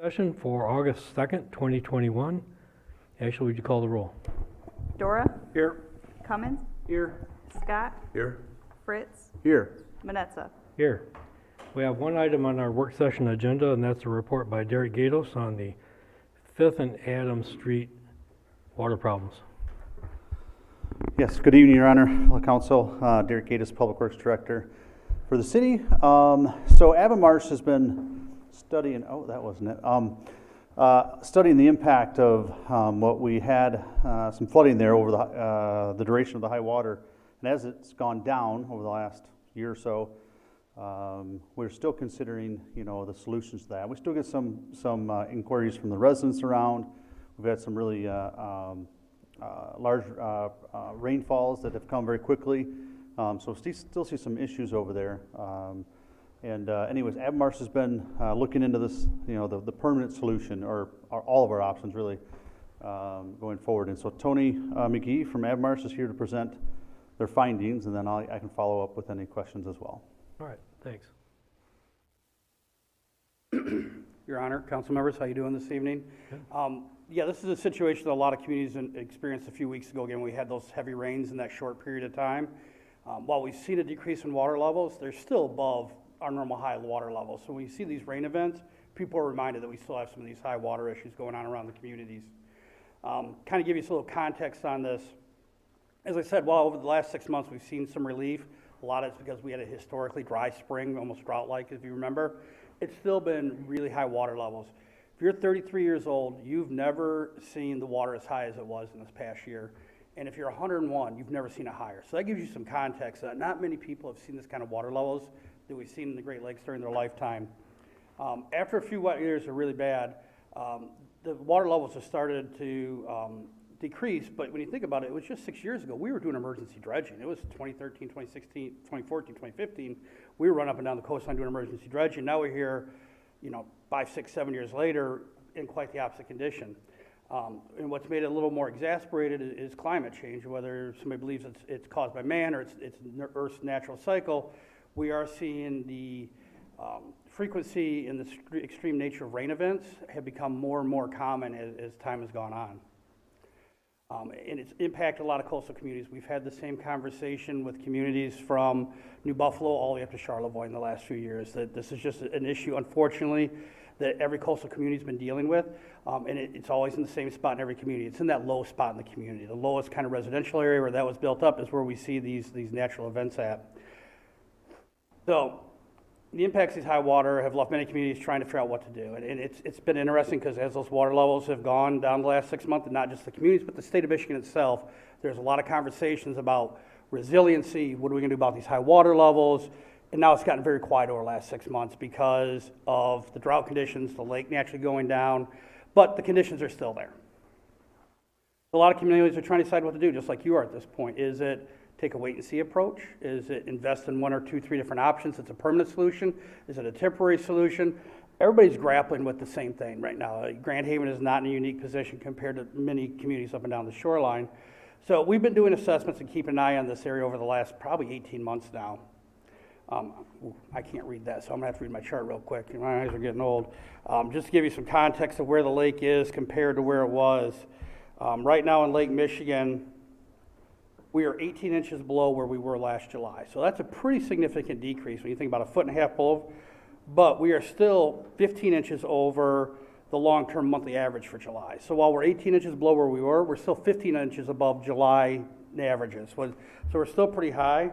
Session for August 2nd, 2021. Ashley, would you call the roll? Dora, Here. Cummins, Here. Scott, Here. Fritz, Here. Manetza. Here. We have one item on our work session agenda, and that's a report by Derek Gatos on the 5th and Adams Street water problems. Yes, good evening, Your Honor, fellow council. Derek Gatos, Public Works Director for the city. So Avonmarsh has been studying, studying the impact of what we had, some flooding there over the duration of the high water. And as it's gone down over the last year or so, we're still considering, the solutions to that. We still get some inquiries from the residents around. We've had some really large rainfalls that have come very quickly. So still see some issues over there. Anyways, Avonmarsh has been looking into this, the permanent solution or all of our options really going forward. And so Tony McGee from Avonmarsh is here to present their findings, and then I can follow up with any questions as well. All right, thanks. Your Honor, council members, how you doing this evening? Yeah, this is a situation that a lot of communities experienced a few weeks ago. Again, we had those heavy rains in that short period of time. While we've seen a decrease in water levels, they're still above our normal high water levels. So when you see these rain events, people are reminded that we still have some of these high water issues going on around the communities. Kind of give you a little context on this. As I said, while over the last 6 months we've seen some relief, a lot of it's because we had a historically dry spring, almost drought-like, if you remember. It's still been really high water levels. If you're 33 years old, you've never seen the water as high as it was in this past year. And if you're 101, you've never seen it higher. So that gives you some context that not many people have seen this kind of water levels that we've seen in the Great Lakes during their lifetime. After a few wet years are really bad, the water levels have started to decrease, but when you think about it, it was just 6 years ago. We were doing emergency dredging. It was 2013, 2016, 2014, 2015. We were running up and down the coastline doing emergency dredging. Now we're here, 5, 6, 7 years later in quite the opposite condition. And what's made it a little more exasperated is climate change. Whether somebody believes it's caused by man or it's Earth's natural cycle, we are seeing the frequency and the extreme nature of rain events have become more and more common as time has gone on. And it's impacted a lot of coastal communities. We've had the same conversation with communities from New Buffalo all the way up to Charlevoix in the last few years, that this is just an issue, unfortunately, that every coastal community's been dealing with, and it's always in the same spot in every community. It's in that low spot in the community. The lowest kind of residential area where that was built up is where we see these natural events at. So the impacts of these high water have left many communities trying to figure out what to do. And it's been interesting because as those water levels have gone down the last 6 months, and not just the communities, but the state of Michigan itself, there's a lot of conversations about resiliency. What are we going to do about these high water levels? And now it's gotten very quiet over the last 6 months because of the drought conditions, the lake naturally going down, but the conditions are still there. A lot of communities are trying to decide what to do, just like you are at this point. Is it take a wait-and-see approach? Is it invest in 1 or 2, 3 different options? It's a permanent solution. Is it a temporary solution? Everybody's grappling with the same thing right now. Grand Haven is not in a unique position compared to many communities up and down the shoreline. So we've been doing assessments and keeping an eye on this area over the last probably 18 months now. I can't read that, so I'm going to have to read my chart real quick. My eyes are getting old. Just to give you some context of where the lake is compared to where it was. Right now in Lake Michigan, we are 18 inches below where we were last July. So that's a pretty significant decrease when you think about 1.5 feet below, but we are still 15 inches over the long-term monthly average for July. So while we're 18 inches below where we were, we're still 15 inches above July averages. So we're still pretty high,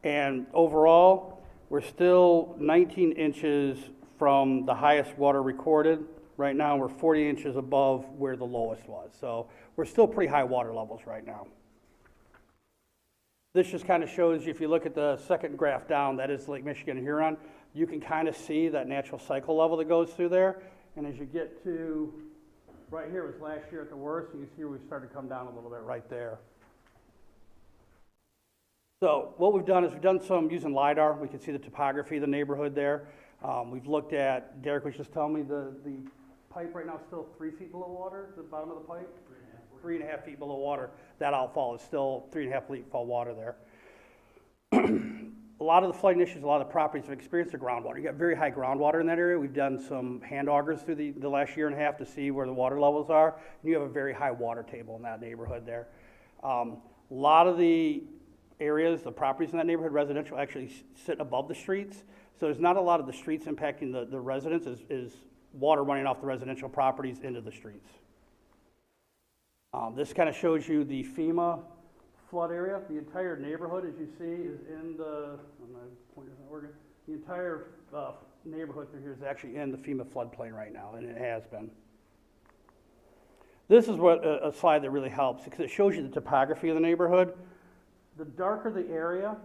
and overall, we're still 19 inches from the highest water recorded. Right now, we're 40 inches above where the lowest was. So we're still pretty high water levels right now. This just kind of shows you, if you look at the second graph down, that is Lake Michigan and Huron, you can kind of see that natural cycle level that goes through there. And as you get to right here, was last year at the worst, and you see we've started to come down a little bit right there. So what we've done is we've done some using LiDAR. We can see the topography of the neighborhood there. We've looked at, Derek was just telling me the pipe right now is still 3 feet below water, the bottom of the pipe? 3.5 feet below water. That outfall is still 3.5 feet fall water there. a lot of the flooding issues, a lot of the properties have experienced the groundwater. You got very high groundwater in that area. We've done some hand augers through the last year and a half to see where the water levels are. And you have a very high water table in that neighborhood there. A lot of the areas, the properties in that neighborhood, residential, actually sit above the streets. So there's not a lot of the streets impacting the residents, is water running off the residential properties into the streets. This kind of shows you the FEMA flood area. The entire neighborhood, as you see, is in the, the entire neighborhood through here is actually in the FEMA floodplain right now, and it has been. This is what a slide that really helps, because it shows you the topography of the neighborhood. The darker the area,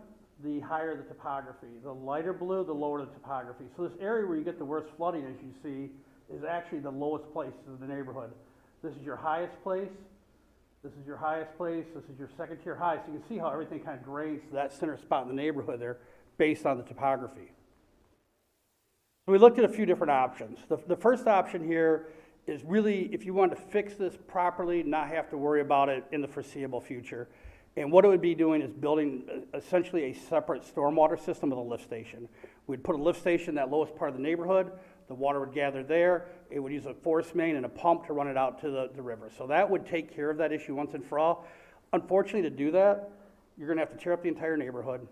the higher the topography. The lighter blue, the lower the topography. So this area where you get the worst flooding, as you see, is actually the lowest place in the neighborhood. This is your highest place. This is your highest place. This is your second tier high. So you can see how everything kind of drains to that center spot in the neighborhood there based on the topography. So we looked at a few different options. The first option here is really if you wanted to fix this properly, not have to worry about it in the foreseeable future. And what it would be doing is building essentially a separate stormwater system with a lift station. We'd put a lift station in that lowest part of the neighborhood. The water would gather there. It would use a force main and a pump to run it out to the river. So that would take care of that issue once and for all. Unfortunately, to do that, you're going to have to tear up the entire neighborhood.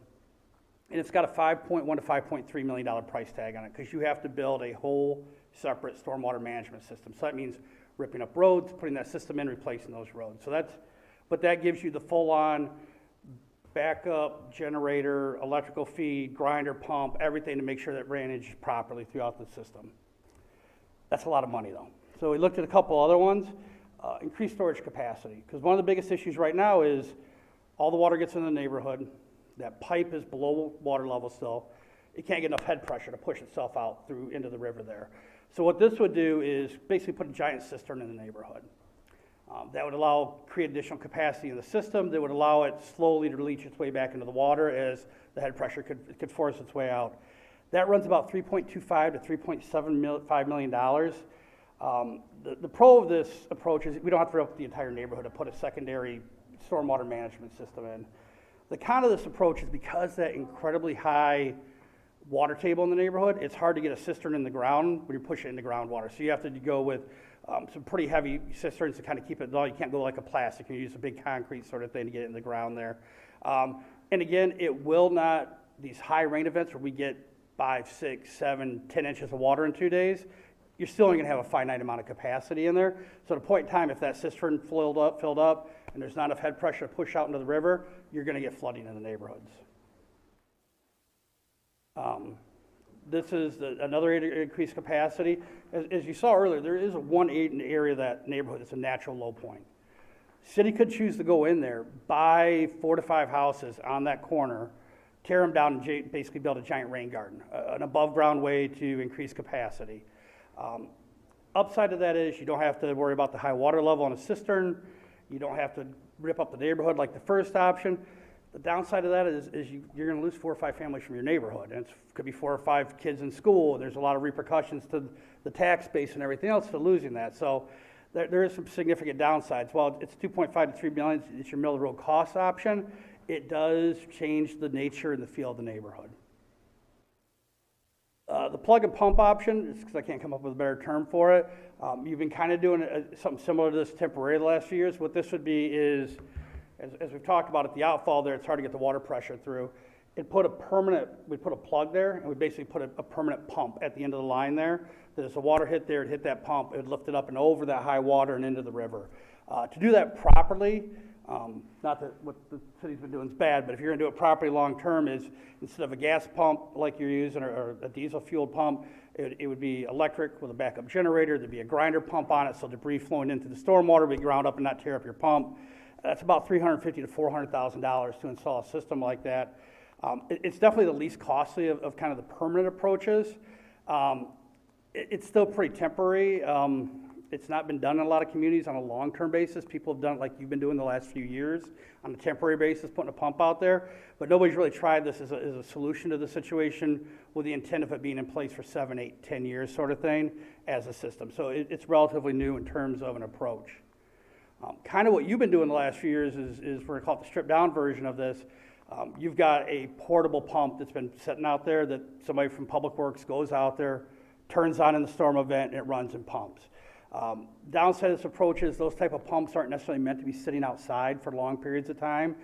And it's got a $5.1 to $5.3 million price tag on it because you have to build a whole separate stormwater management system. So that means ripping up roads, putting that system in, replacing those roads. So but that gives you the full-on backup generator, electrical feed, grinder, pump, everything to make sure that drainage properly throughout the system. That's a lot of money though. So we looked at a couple other ones. Increased storage capacity, because one of the biggest issues right now is all the water gets in the neighborhood. That pipe is below water level still. It can't get enough head pressure to push itself out through into the river there. So what this would do is basically put a giant cistern in the neighborhood. That would create additional capacity in the system. That would allow it slowly to leach its way back into the water as the head pressure could force its way out. That runs about $3.25 to $3.75 million. The pro of this approach is we don't have to rip up the entire neighborhood to put a secondary stormwater management system in. The con of this approach is because that incredibly high water table in the neighborhood, it's hard to get a cistern in the ground when you push it into groundwater. So you have to go with some pretty heavy cisterns to kind of keep it low. You can't go like a plastic. You use a big concrete sort of thing to get it in the ground there. And again, it will not, these high rain events where we get 5, 6, 7, 10 inches of water in 2 days, you're still only going to have a finite amount of capacity in there. So at a point in time, if that cistern filled up, and there's not enough head pressure to push out into the river, you're going to get flooding in the neighborhoods. This is another increased capacity. As you saw earlier, there is one area of that neighborhood that's a natural low point. City could choose to go in there, buy 4 to 5 houses on that corner, tear them down, and basically build a giant rain garden, an above ground way to increase capacity. Upside of that is you don't have to worry about the high water level on a cistern. You don't have to rip up the neighborhood like the first option. The downside of that is you're going to lose 4 or 5 families from your neighborhood, and it could be 4 or 5 kids in school. There's a lot of repercussions to the tax base and everything else to losing that. So there is some significant downsides. While it's 2.5 to 3 million, it's your middle of the road cost option. It does change the nature and the feel of the neighborhood. The plug and pump option, because I can't come up with a better term for it. You've been kind of doing something similar to this temporarily the last few years. What this would be is, as we've talked about at the outfall there, it's hard to get the water pressure through. We'd put a plug there, and we basically put a permanent pump at the end of the line there. That as the water hit there, it'd hit that pump, it would lift it up and over that high water and into the river. To do that properly, not that what the city's been doing is bad, but if you're going to do it properly long term, is instead of a gas pump like you're using or a diesel fueled pump, it would be electric with a backup generator. There'd be a grinder pump on it, so debris flowing into the stormwater would be ground up and not tear up your pump. That's about $350,000 to $400,000 to install a system like that. It's definitely the least costly of kind of the permanent approaches. It's still pretty temporary. It's not been done in a lot of communities on a long-term basis. People have done it like you've been doing the last few years on a temporary basis, putting a pump out there. But nobody's really tried this as a solution to the situation with the intent of it being in place for 7, 8, 10 years sort of thing as a system. So it's relatively new in terms of an approach. Kind of what you've been doing the last few years is we're going to call it the stripped down version of this. You've got a portable pump that's been sitting out there that somebody from Public Works goes out there, turns on in the storm event, and it runs and pumps. Downside of this approach is those type of pumps aren't necessarily meant to be sitting outside for long periods of time.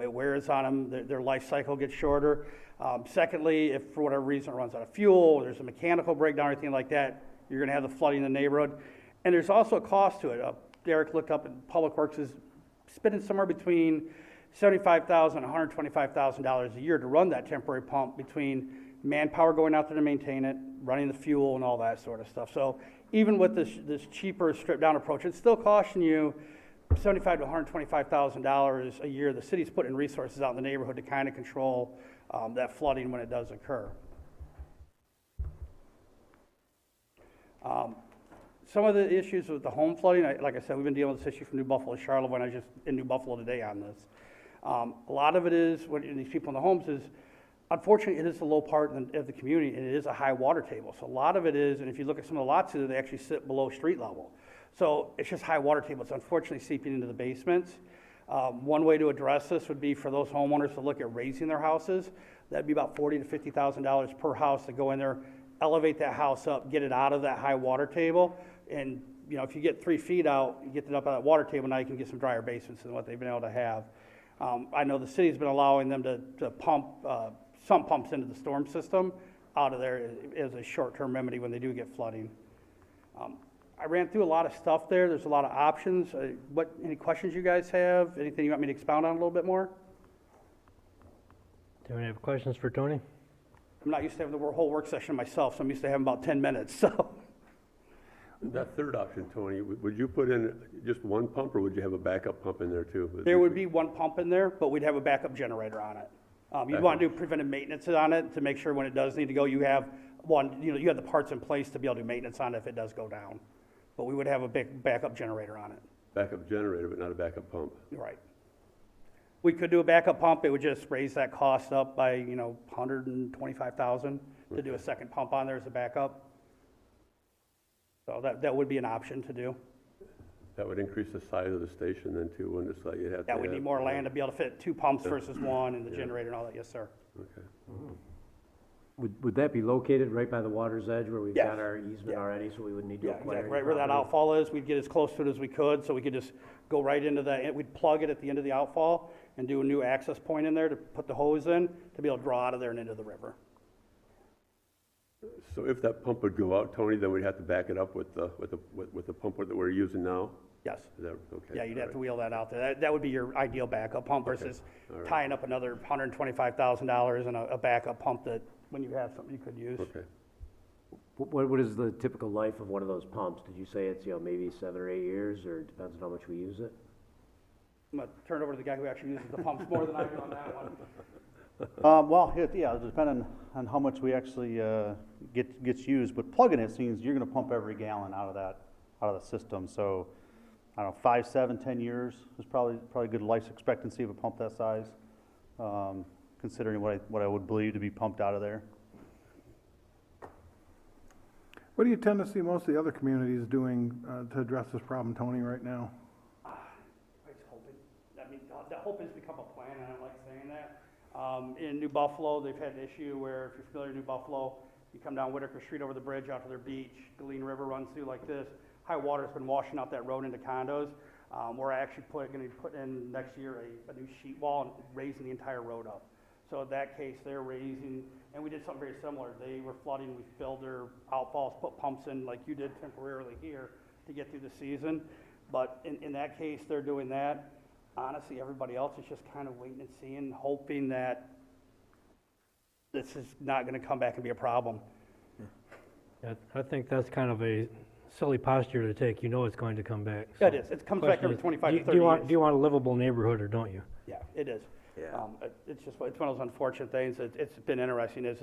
It wears on them, their life cycle gets shorter. Secondly, if for whatever reason it runs out of fuel, or there's a mechanical breakdown or anything like that, you're gonna have the flooding in the neighborhood. And there's also a cost to it. Derek looked up and Public Works is spending somewhere between $75,000 and $125,000 a year to run that temporary pump, between manpower going out there to maintain it, running the fuel and all that sort of stuff. So even with this cheaper stripped down approach, it's still costing you $75,000 to $125,000 a year. The city's putting resources out in the neighborhood to kind of control that flooding when it does occur. Some of the issues with the home flooding, like I said, we've been dealing with this issue from New Buffalo to Charlotte. I was just in New Buffalo today on this. A lot of it is, when these people in the homes is, unfortunately, it is a low part of the community, and it is a high water table. So a lot of it is, and if you look at some of the lots here, they actually sit below street level. So it's just high water table. It's unfortunately seeping into the basements. One way to address this would be for those homeowners to look at raising their houses. That'd be about $40,000 to $50,000 per house to go in there, elevate that house up, get it out of that high water table. And, you know, if you get 3 feet out, you get it up out of that water table, now you can get some drier basements than what they've been able to have. I know the city's been allowing them to pump sump pumps into the storm system out of there as a short-term remedy when they do get flooding. I ran through a lot of stuff there. There's a lot of options. Any questions you guys have? Anything you want me to expound on a little bit more? Do you have questions for Tony? I'm not used to having the whole work session myself, so I'm used to having about 10 minutes, so. That third option, Tony, would you put in just one pump, or would you have a backup pump in there too? There would be one pump in there, but we'd have a backup generator on it. You'd want to do preventive maintenance on it to make sure when it does need to go, you have one, you have the parts in place to be able to do maintenance on it if it does go down. But we would have a big backup generator on it. Backup generator, but not a backup pump. Right. We could do a backup pump. It would just raise that cost up by, $125,000 to do a second pump on there as a backup. So that would be an option to do. That would increase the size of the station then too, wouldn't it? So you'd have to That would need more land to be able to fit 2 pumps versus one, and the Yeah. generator and all that. Yes, sir. Okay. Would that be located right by the water's edge where we've Yes. got our easement Yeah. already, so we wouldn't need to Yeah, acquire exactly. any Right where that property? outfall is, we'd get as close to it as we could, so we could just go right into that. We'd plug it at the end of the outfall and do a new access point in there to put the hose in to be able to draw out of there and into the river. So if that pump would go out, Tony, then we'd have to back it up with the pump that we're using now? Yes. Is that, okay. Yeah, you'd all have to right. wheel that out there. That would be your ideal backup pump versus all right. tying up another $125,000 in a backup pump that, when you have something you could use. Okay. What is the typical life of one of those pumps? Did you say it's, maybe 7 or 8 years, or it depends on how much we use it? I'm gonna turn it over to the guy who actually uses the pumps more than I do on that one. Depending on how much we actually gets used, but plugging it means you're gonna pump every gallon out of the system. So, I don't know, 5, 7, 10 years is probably good life expectancy of a pump that size, considering what I would believe to be pumped out of there. What do you tend to see most of the other communities doing to address this problem, Tony, right now? I was hoping, the hope has become a plan, and I don't like saying that. In New Buffalo, they've had an issue where, if you're familiar with New Buffalo, you come down Whitaker Street over the bridge out to their beach, Galene River runs through like this. High water's been washing out that road into condos. We're actually gonna put in next year a new sheet wall and raising the entire road up. So in that case, they're raising, and we did something very similar. They were flooding, we filled their outfalls, put pumps in like you did temporarily here to get through the season. But in that case, they're doing that. Honestly, everybody else is just kind of waiting and seeing, hoping that this is not gonna come back and be a problem. Yeah, I think that's kind of a silly posture to take. You know it's going to come back. Yeah, So it is. It comes back question every is, 25 do to you- 30 years. Do you want a livable neighborhood or don't you? Yeah, it is. Yeah. It's one of those unfortunate things. It's been interesting is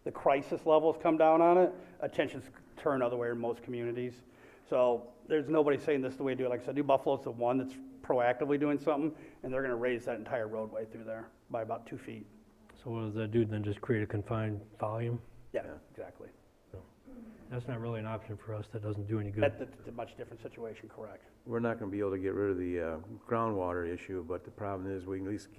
the crisis levels come down on it. Attention's turned other way in most communities. So there's nobody saying this is the way to do it. Like I said, New Buffalo's the one that's proactively doing something, and they're gonna raise that entire roadway through there by about 2 feet. So what does that do then? Just create a confined volume? Yeah, exactly. That's not really an option for us. That doesn't do any good. That's a much different situation, correct. We're not gonna be able to get rid of the groundwater issue, but the problem is we can at least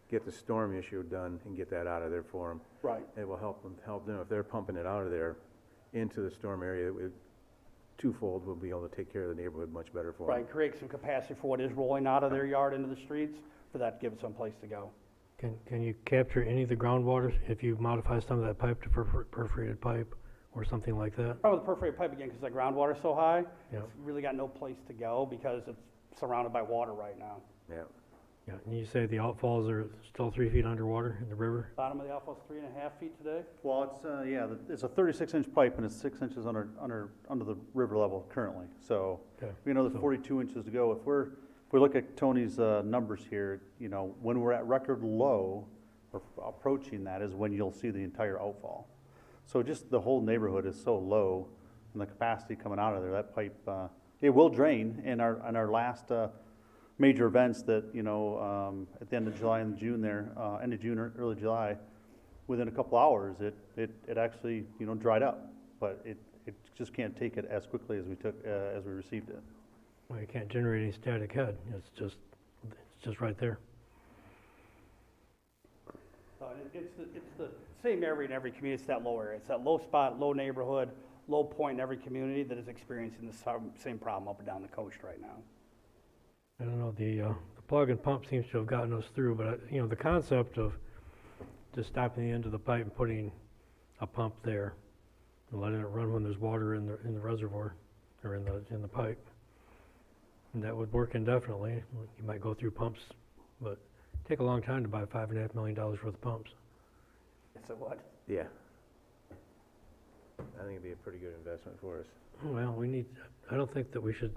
get the storm issue done and get that out of there for them. Right. It will help them, if they're pumping it out of there into the storm area, twofold, we'll be able to take care of the neighborhood much better for them. Right, create some capacity for what is rolling out of their yard into the streets, for that to give it some place to go. Can you capture any of the groundwater if you modify some of that pipe to perforated pipe or something like that? Probably the perforated pipe again, because the groundwater's so high, Yeah. it's really got no place to go because it's surrounded by water right now. Yeah. Yeah, and you say the outfalls are still 3 feet underwater in the river? Bottom of the outfall's 3.5 feet today. Well, it's, yeah, it's a 36-inch pipe and it's 6 inches under the river level currently. So, Okay. we know there's 42 inches to go. If we look at Tony's numbers here, you know, when we're at record low, or approaching that, is when you'll see the entire outfall. So just the whole neighborhood is so low, and the capacity coming out of there, that pipe, it will drain. In our last major events that, you know, at the end of July and June there, end of June or early July, within a couple hours, it actually, you know, dried up. But it just can't take it as quickly as we received it. Well, you can't generate any static head. It's just right there. It's the same area in every community. It's that low area. It's that low spot, low neighborhood, low point in every community that is experiencing the same problem up and down the coast right now. I don't know, the plug and pump seems to have gotten us through, but, you know, the concept of just stopping the end of the pipe and putting a pump there and letting it run when there's water in the reservoir or in the pipe, and that would work indefinitely. You might go through pumps, but it'd take a long time to buy $5.5 million worth of pumps. It's a what? Yeah. I think it'd be a pretty good investment for us. Well, I don't think that we should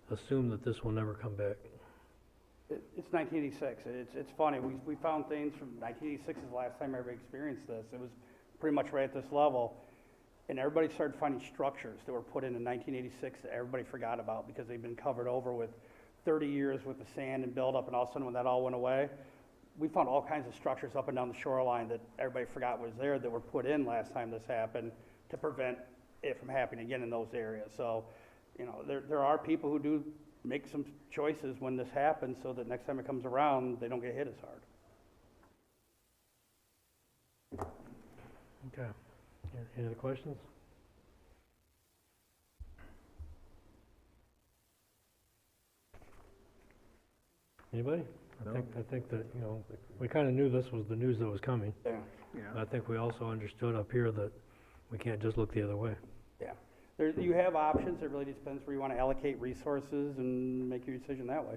assume that this will never come back. It's 1986. It's funny. We found things from 1986 is the last time I ever experienced this. It was pretty much right at this level. And everybody started finding structures that were put in 1986 that everybody forgot about because they've been covered over with 30 years with the sand and buildup, and all of a sudden when that all went away, we found all kinds of structures up and down the shoreline that everybody forgot was there that were put in last time this happened to prevent it from happening again in those areas. So, you know, there are people who do make some choices when this happens so that next time it comes around, they don't get hit as hard. Okay. Any other questions? Anybody? I think that, you know, we kind of knew this was the news that was coming. Yeah. But I think we also understood up here that we can't just look the other way. Yeah. You have options. It really depends where you want to allocate resources and make your decision that way.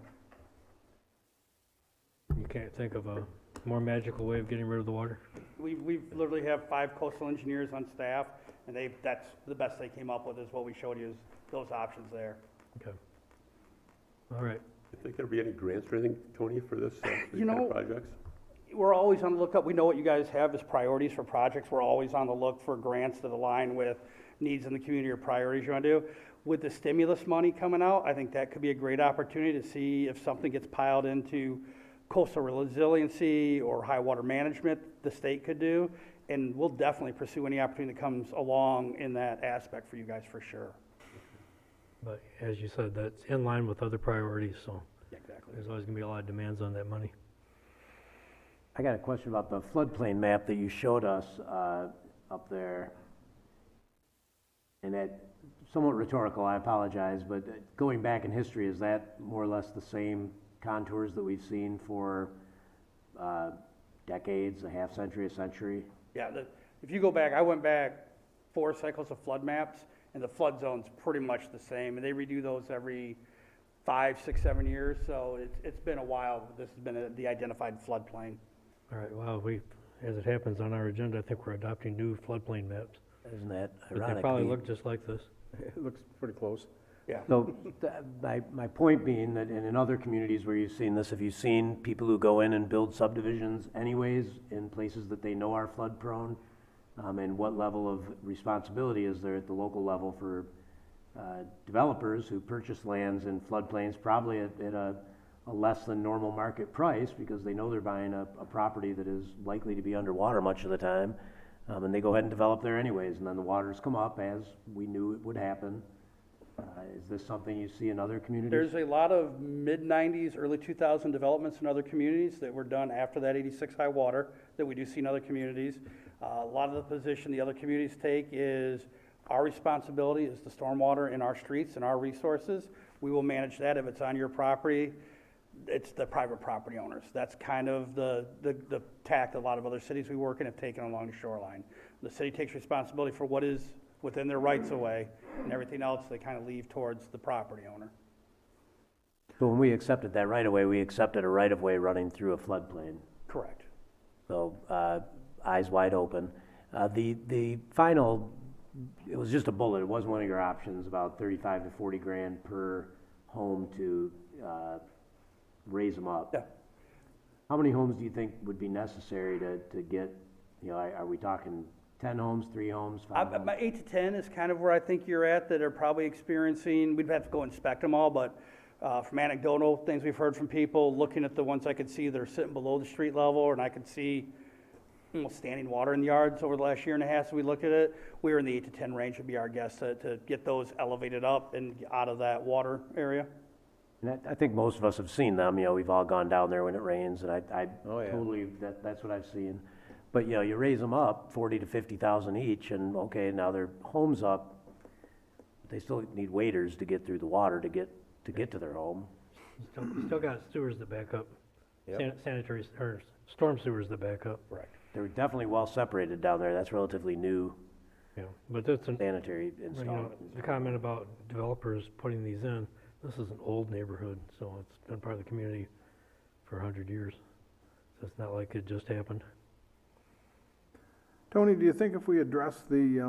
You can't think of a more magical way of getting rid of the water? We've literally have 5 coastal engineers on staff, and that's the best they came up with is what we showed you is those options there. Okay. All right. You think there'll be any grants or anything, Tony, for this, these You kind know, of projects? We're always on the lookout. We know what you guys have as priorities for projects. We're always on the look for grants that align with needs in the community or priorities you want to do. With the stimulus money coming out, I think that could be a great opportunity to see if something gets piled into coastal resiliency or high water management the state could do. And we'll definitely pursue any opportunity that comes along in that aspect for you guys for sure. But as you said, that's in line with other priorities, so Exactly. there's always going to be a lot of demands on that money. I got a question about the floodplain map that you showed us up there. And that, somewhat rhetorical, I apologize, but going back in history, is that more or less the same contours that we've seen for decades, a half century, a century? Yeah, if you go back, I went back 4 cycles of flood maps, and the flood zone's pretty much the same, and they redo those every 5, 6, 7 years, so it's been a while. This has been the identified floodplain. All right, well, as it happens on our agenda, I think we're adopting new floodplain maps. Isn't that But ironic? they probably look just like this. It looks pretty close. Yeah. So, my point being that in other communities where you've seen this, have you seen people who go in and build subdivisions anyways in places that they know are flood prone? And what level of responsibility is there at the local level for developers who purchase lands in floodplains, probably at a less than normal market price because they know they're buying a property that is likely to be underwater much of the time, and they go ahead and develop there anyways, and then the waters come up as we knew it would happen. Is this something you see in other communities? There's a lot of mid-90s, early 2000 developments in other communities that were done after that 86 high water that we do see in other communities. A lot of the position the other communities take is our responsibility is the stormwater in our streets and our resources. We will manage that. If it's on your property, it's the private property owners. That's kind of the tack that a lot of other cities we work in have taken along the shoreline. The city takes responsibility for what is within their rights of way, and everything else they kind of leave towards the property owner. So when we accepted that right of way, we accepted a right of way running through a floodplain. Correct. So, eyes wide open. The final, it was just a bullet, it wasn't one of your options, about 35 to 40 grand per home to raise them up. Yeah. How many homes do you think would be necessary to get, are we talking 10 homes, 3 homes, 5 homes? About 8 to 10 is kind of where I think you're at, that are probably experiencing, we'd have to go inspect them all, but from anecdotal things we've heard from people, looking at the ones I could see that are sitting below the street level, and I could see almost standing water in the yards over the last year and a half, so we looked at it, we were in the 8 to 10 range would be our guess to get those elevated up and out of that water area. And I think most of us have seen them, we've all gone down there when it rains, and I Oh, yeah. totally, that's what I've seen. But, you raise them up, 40 to 50,000 each, and okay, now their home's up, they still need waders to get through the water to get to their home. Still got sewers that back up. Yep. Sanitary, or storm sewers that back up. Correct. They're definitely well separated down there, that's relatively new Yeah, but that's an, sanitary you know, installment. the comment about developers putting these in, this is an old neighborhood, so it's been part of the community for 100 years. So it's not like it just happened. Tony, do you think if we address the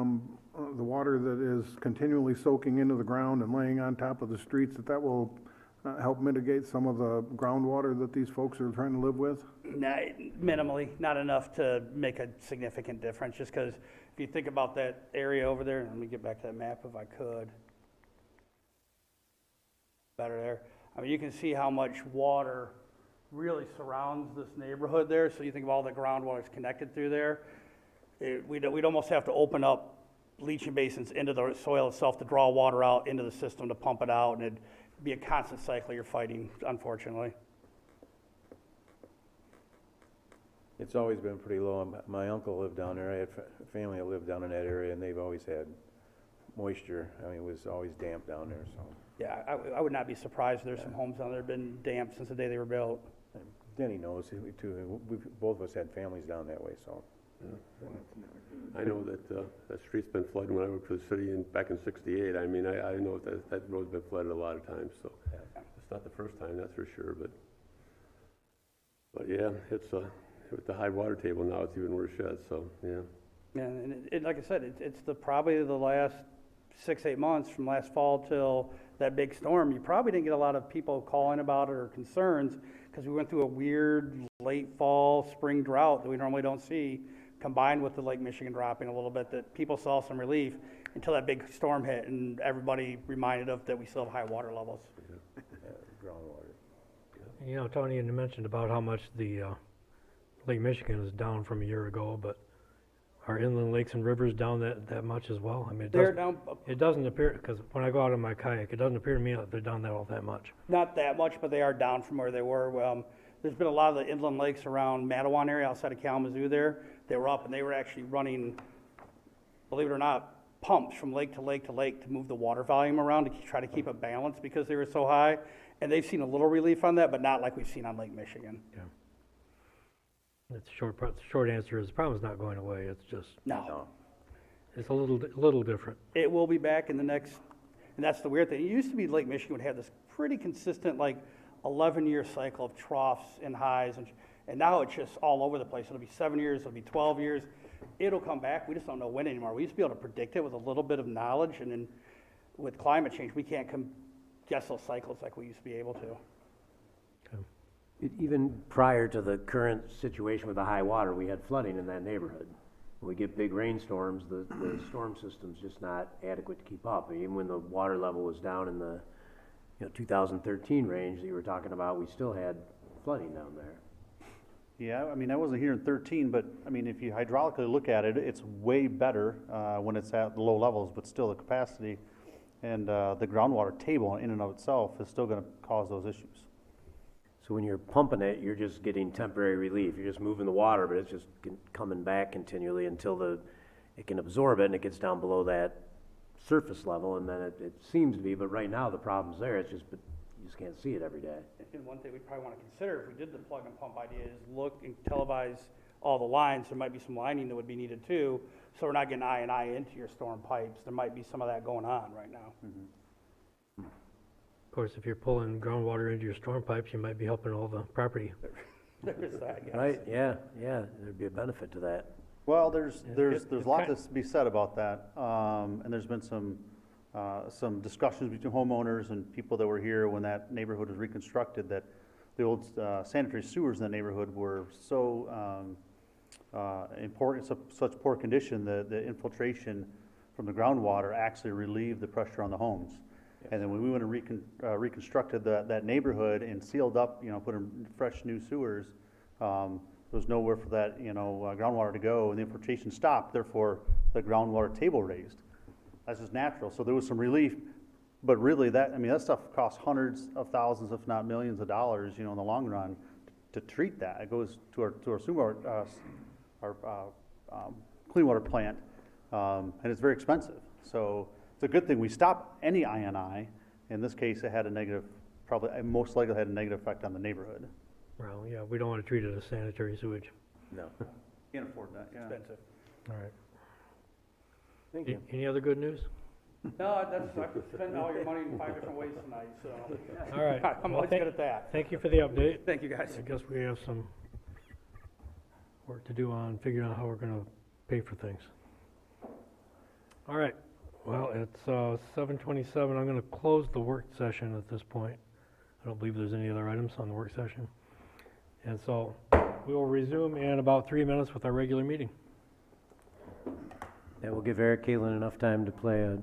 water that is continually soaking into the ground and laying on top of the streets, that will help mitigate some of the groundwater that these folks are trying to live with? Minimally, not enough to make a significant difference, just because if you think about that area over there, let me get back to that map if I could. Better there. I mean, you can see how much water really surrounds this neighborhood there, so you think of all the groundwater that's connected through there. We'd almost have to open up leaching basins into the soil itself to draw water out into the system to pump it out, and it'd be a constant cycle you're fighting, unfortunately. It's always been pretty low. My uncle lived down there. I had family that lived down in that area, and they've always had moisture. I mean, it was always damp down there, so. Yeah, I would not be surprised if there's some homes down there that have been damp since the day they were built. Denny knows, too. Both of us had families down that way, so. I know that that street's been flooded when I worked for the city back in '68. I mean, I know that road's been flooded a lot of times, so it's not the first time, that's for sure, but yeah, it's with the high water table now, it's even worse yet, so, yeah. Yeah, and like I said, it's probably the last 6-8 months from last fall till that big storm, you probably didn't get a lot of people calling about it or concerns, because we went through a weird late fall, spring drought that we normally don't see, combined with the Lake Michigan dropping a little bit, that people saw some relief until that big storm hit, and everybody reminded of that we still have high water levels. Groundwater. You know, Tony, you mentioned about how much the Lake Michigan is down from a year ago, but are inland lakes and rivers down that much as well? I mean, They're down, it doesn't appear, because when I go out on my kayak, it doesn't appear to me that they're down that much. not that much, but they are down from where they were. There's been a lot of the inland lakes around Matawan area outside of Kalamazoo there. They were up and they were actually running, believe it or not, pumps from lake to lake to lake to move the water volume around to try to keep it balanced because they were so high. And they've seen a little relief on that, but not like we've seen on Lake Michigan. It's the short answer is the problem's not going away. It's just, No. it's a little different. It will be back in the next, and that's the weird thing. It used to be Lake Michigan would have this pretty consistent, like, 11-year cycle of troughs and highs, and now it's just all over the place. It'll be 7 years, it'll be 12 years. It'll come back. We just don't know when anymore. We used to be able to predict it with a little bit of knowledge, and then with climate change, we can't guess those cycles like we used to be able to. Even prior to the current situation with the high water, we had flooding in that neighborhood. When we get big rainstorms, the storm system's just not adequate to keep up. Even when the water level was down in the 2013 range that you were talking about, we still had flooding down there. Yeah, I mean, I wasn't here in 13, but, I mean, if you hydraulically look at it, it's way better when it's at the low levels, but still the capacity And the groundwater table in and of itself is still gonna cause those issues. So when you're pumping it, you're just getting temporary relief. You're just moving the water, but it's just coming back continually until it can absorb it and it gets down below that surface level, and then it seems to be, but right now the problem's there. It's just, but you just can't see it every day. And one thing we probably want to consider if we did the plug and pump idea is look and televise all the lines. There might be some lining that would be needed too, so we're not getting I into your storm pipes. There might be some of that going on right now. Of course, if you're pulling groundwater into your storm pipes, you might be helping all the property. There's that, yes. Right, yeah, there'd be a benefit to that. Well, there's it's a lot to be said about that, and there's been some discussions between homeowners and people that were here when that neighborhood was reconstructed, that the old sanitary sewers in the neighborhood were so important, such poor condition, the infiltration from the groundwater actually relieved the pressure on the homes. And then when we went and reconstructed that neighborhood and sealed up, put in fresh new sewers, there was nowhere for that, groundwater to go, and the infiltration stopped, therefore the groundwater table raised. That's just natural, so there was some relief, but really that stuff costs hundreds of thousands, if not millions of dollars, in the long run to treat that. It goes to our sewer, our clean water plant, and it's very expensive. So it's a good thing we stopped any INI. In this case, it had most likely had a negative effect on the neighborhood. Well, yeah, we don't want to treat it as sanitary sewage. No. Can't afford that, yeah. Expensive. All right. Thank you. Any other good news? No, I could spend all your money in 5 different ways tonight, so. All right. I'm Well, always good at that. Thank you for the update. Thank you, guys. I guess we have some work to do on figuring out how we're gonna pay for things. All right, well, it's 7:27. I'm gonna close the work session at this point. I don't believe there's any other items on the work session. And so we will resume in about 3 minutes with our regular meeting. That will give Eric Caitlin enough time to play a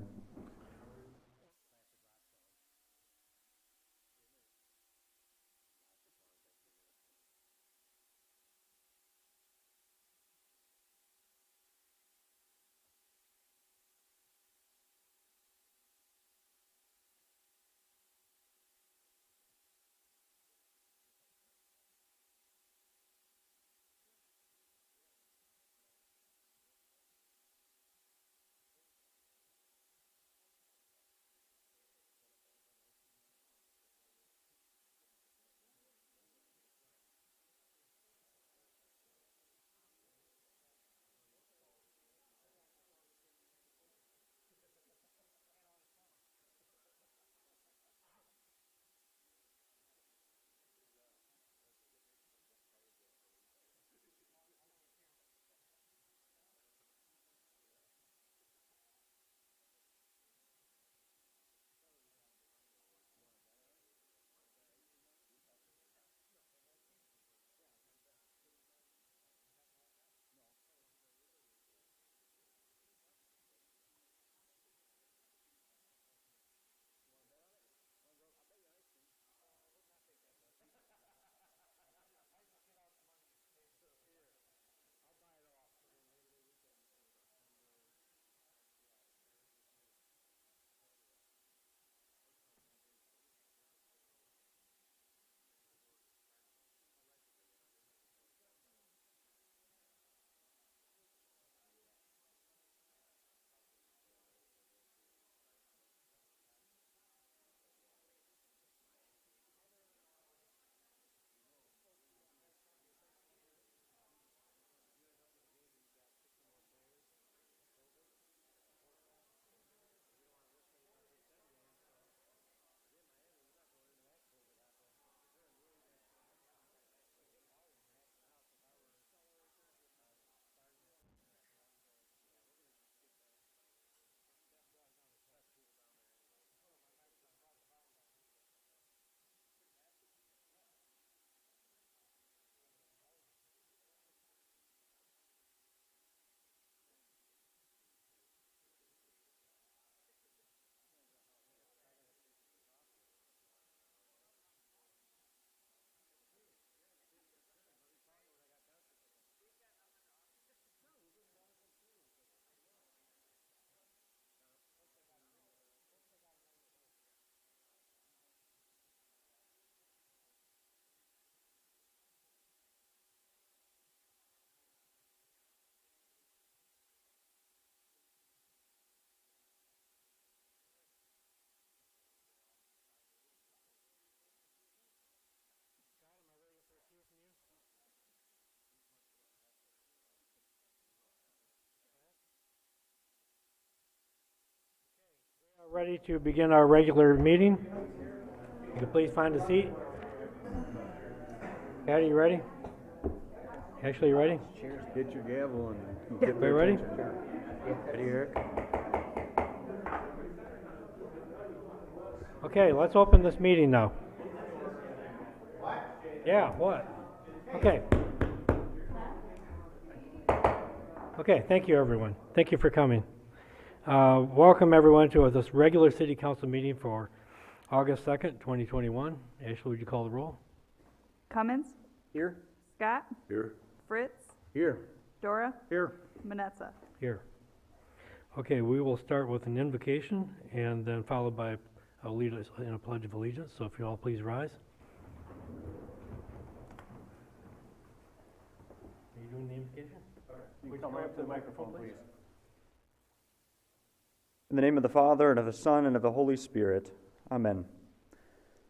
Ready to begin our regular meeting? You can please find a seat. Patty, you ready? Ashley, you ready? Hit your gavel and Everybody ready? Ready, Eric? Okay, let's open this meeting now. Yeah, what? Okay. Okay, thank you, everyone. Thank you for coming. Welcome, everyone, to this regular city council meeting for August 2nd, 2021. Ashley, would you call the roll? Cummins, Here? Scott, Here? Fritz, Here. Dora, Here. Manetza. Here. Okay, we will start with an invocation and then followed by a lead us in a pledge of allegiance. So if you all please rise. Are you doing the invocation? You come up to the microphone, please. In the name of the Father, and of the Son, and of the Holy Spirit. Amen.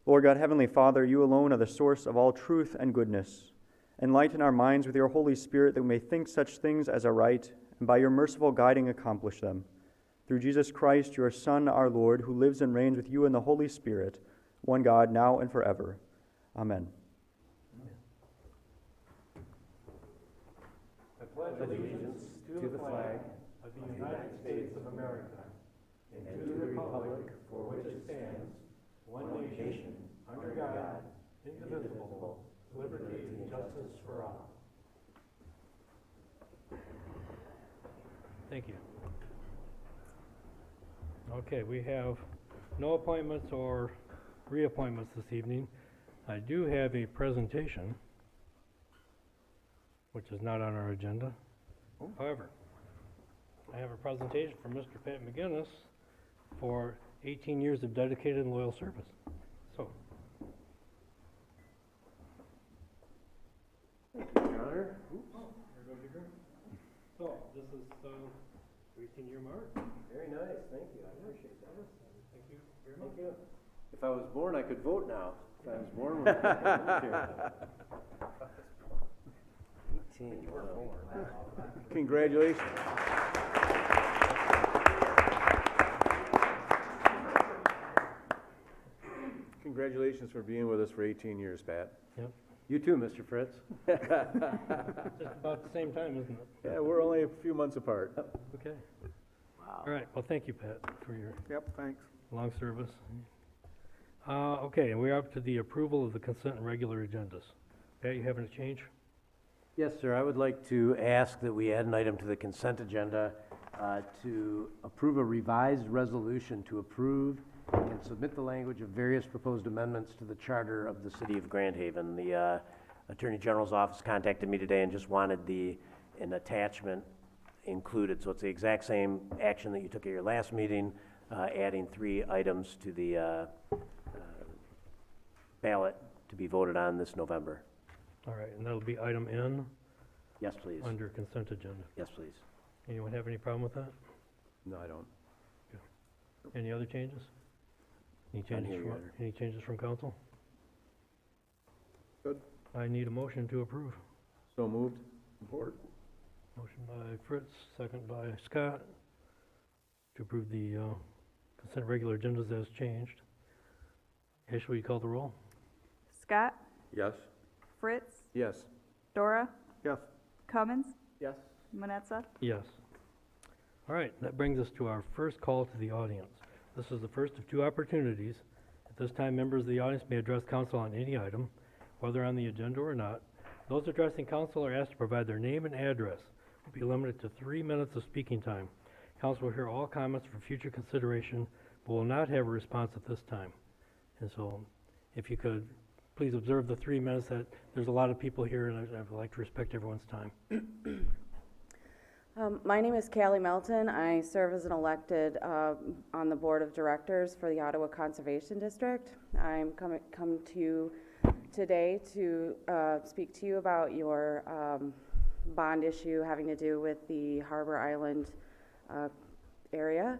Lord God, Heavenly Father, you alone are the source of all truth and goodness. Enlighten our minds with your Holy Spirit that we may think such things as are right, and by your merciful guiding accomplish them. Through Jesus Christ, your Son, our Lord, who lives and reigns with you in the Holy Spirit, one God, now and forever. Amen. I pledge allegiance to the flag of the United States of America and to the republic for which it stands, one nation, under God, indivisible, with liberty and justice for all. Thank you. Okay, we have no appointments or reappointments this evening. I do have a presentation, which is not on our agenda. However, I have a presentation from Mr. Pat McGinnis for 18 years of dedicated and loyal service. So, Your Honor. so this is 18-year mark. Very nice, thank you, I appreciate that. Thank you very much. Thank you. If I was born, I could vote now. If I was born, when I here. 18, wow. Congratulations. Congratulations for being with us for 18 years, Pat. Yep. You too, Mr. Fritz. Just about the same time, isn't it? Yeah, we're only a few months apart. Okay. Wow. All right. Well, thank you, Pat, for your Yep, thanks. long service. Okay, and we're up to the approval of the consent and regular agendas. Pat, you having a change? Yes, sir. I would like to ask that we add an item to the consent agenda to approve a revised resolution to approve and submit the language of various proposed amendments to the charter of the city of Grand Haven. The Attorney General's office contacted me today and just wanted an attachment included. So it's the exact same action that you took at your last meeting, adding 3 items to the ballot to be voted on this November. All right, and that'll be item N Yes, please. under consent agenda. Yes, please. Anyone have any problem with that? No, I don't. Any other changes? Any None changes here, from, Your Honor. any changes from council? Good. I need a motion to approve. So moved. Support. Motion by Fritz, second by Scott, to approve the consent regular agendas as changed. Ashley, will you call the roll? Scott, Yes? Fritz, Yes. Dora, Yes. Cummins, Yes. Manetza. Yes. All right, that brings us to our first call to the audience. This is the first of 2 opportunities. At this time, members of the audience may address council on any item, whether on the agenda or not. Those addressing council are asked to provide their name and address. Will be limited to 3 minutes of speaking time. Council will hear all comments for future consideration, but will not have a response at this time. And so, if you could, please observe the 3 minutes. That there's a lot of people here, and I would like to respect everyone's time. My name is Callie Melton. I serve as an elected on the board of directors for the Ottawa Conservation District. I'm come to you today to speak to you about your bond issue having to do with the Harbor Island area.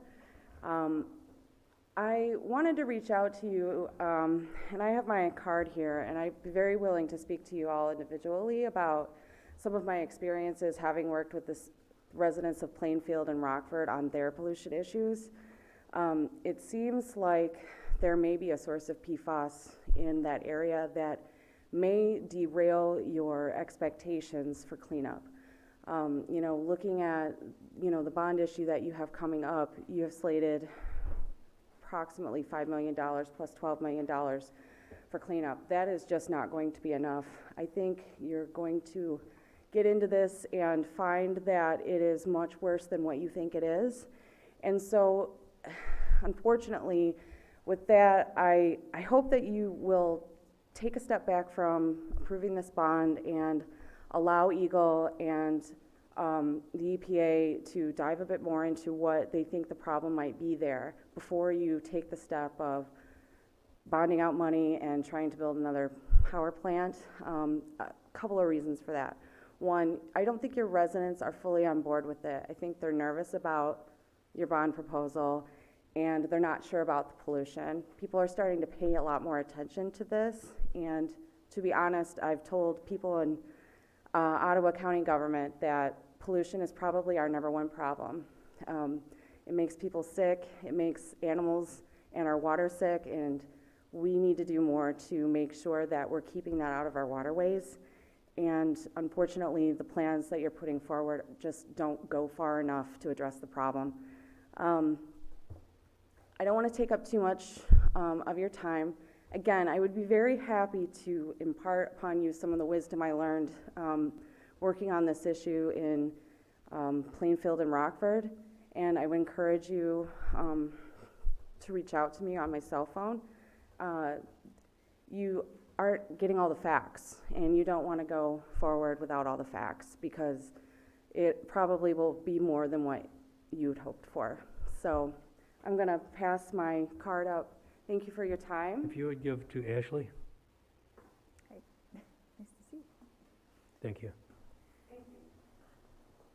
I wanted to reach out to you, and I have my card here, and I'd be very willing to speak to you all individually about some of my experiences having worked with the residents of Plainfield and Rockford on their pollution issues. It seems like there may be a source of PFAS in that area that may derail your expectations for cleanup. Looking at, the bond issue that you have coming up, you have slated approximately $5 million plus $12 million for cleanup. That is just not going to be enough. I think you're going to get into this and find that it is much worse than what you think it is. And so, unfortunately, with that, I hope that you will take a step back from approving this bond and allow Eagle and the EPA to dive a bit more into what they think the problem might be there before you take the step of bonding out money and trying to build another power plant. A couple of reasons for that. One, I don't think your residents are fully on board with it. I think they're nervous about your bond proposal and they're not sure about the pollution. People are starting to pay a lot more attention to this, and to be honest, I've told people in Ottawa County government that pollution is probably our #1 problem. It makes people sick, it makes animals and our water sick, and we need to do more to make sure that we're keeping that out of our waterways. And unfortunately, the plans that you're putting forward just don't go far enough to address the problem. I don't want to take up too much of your time. Again, I would be very happy to impart upon you some of the wisdom I learned working on this issue in Plainfield and Rockford, and I would encourage you to reach out to me on my cell phone. You aren't getting all the facts, and you don't want to go forward without all the facts, because it probably will be more than what you'd hoped for. So I'm going to pass my card up. Thank you for your time. If you would give to Ashley. Nice to see you. Thank you.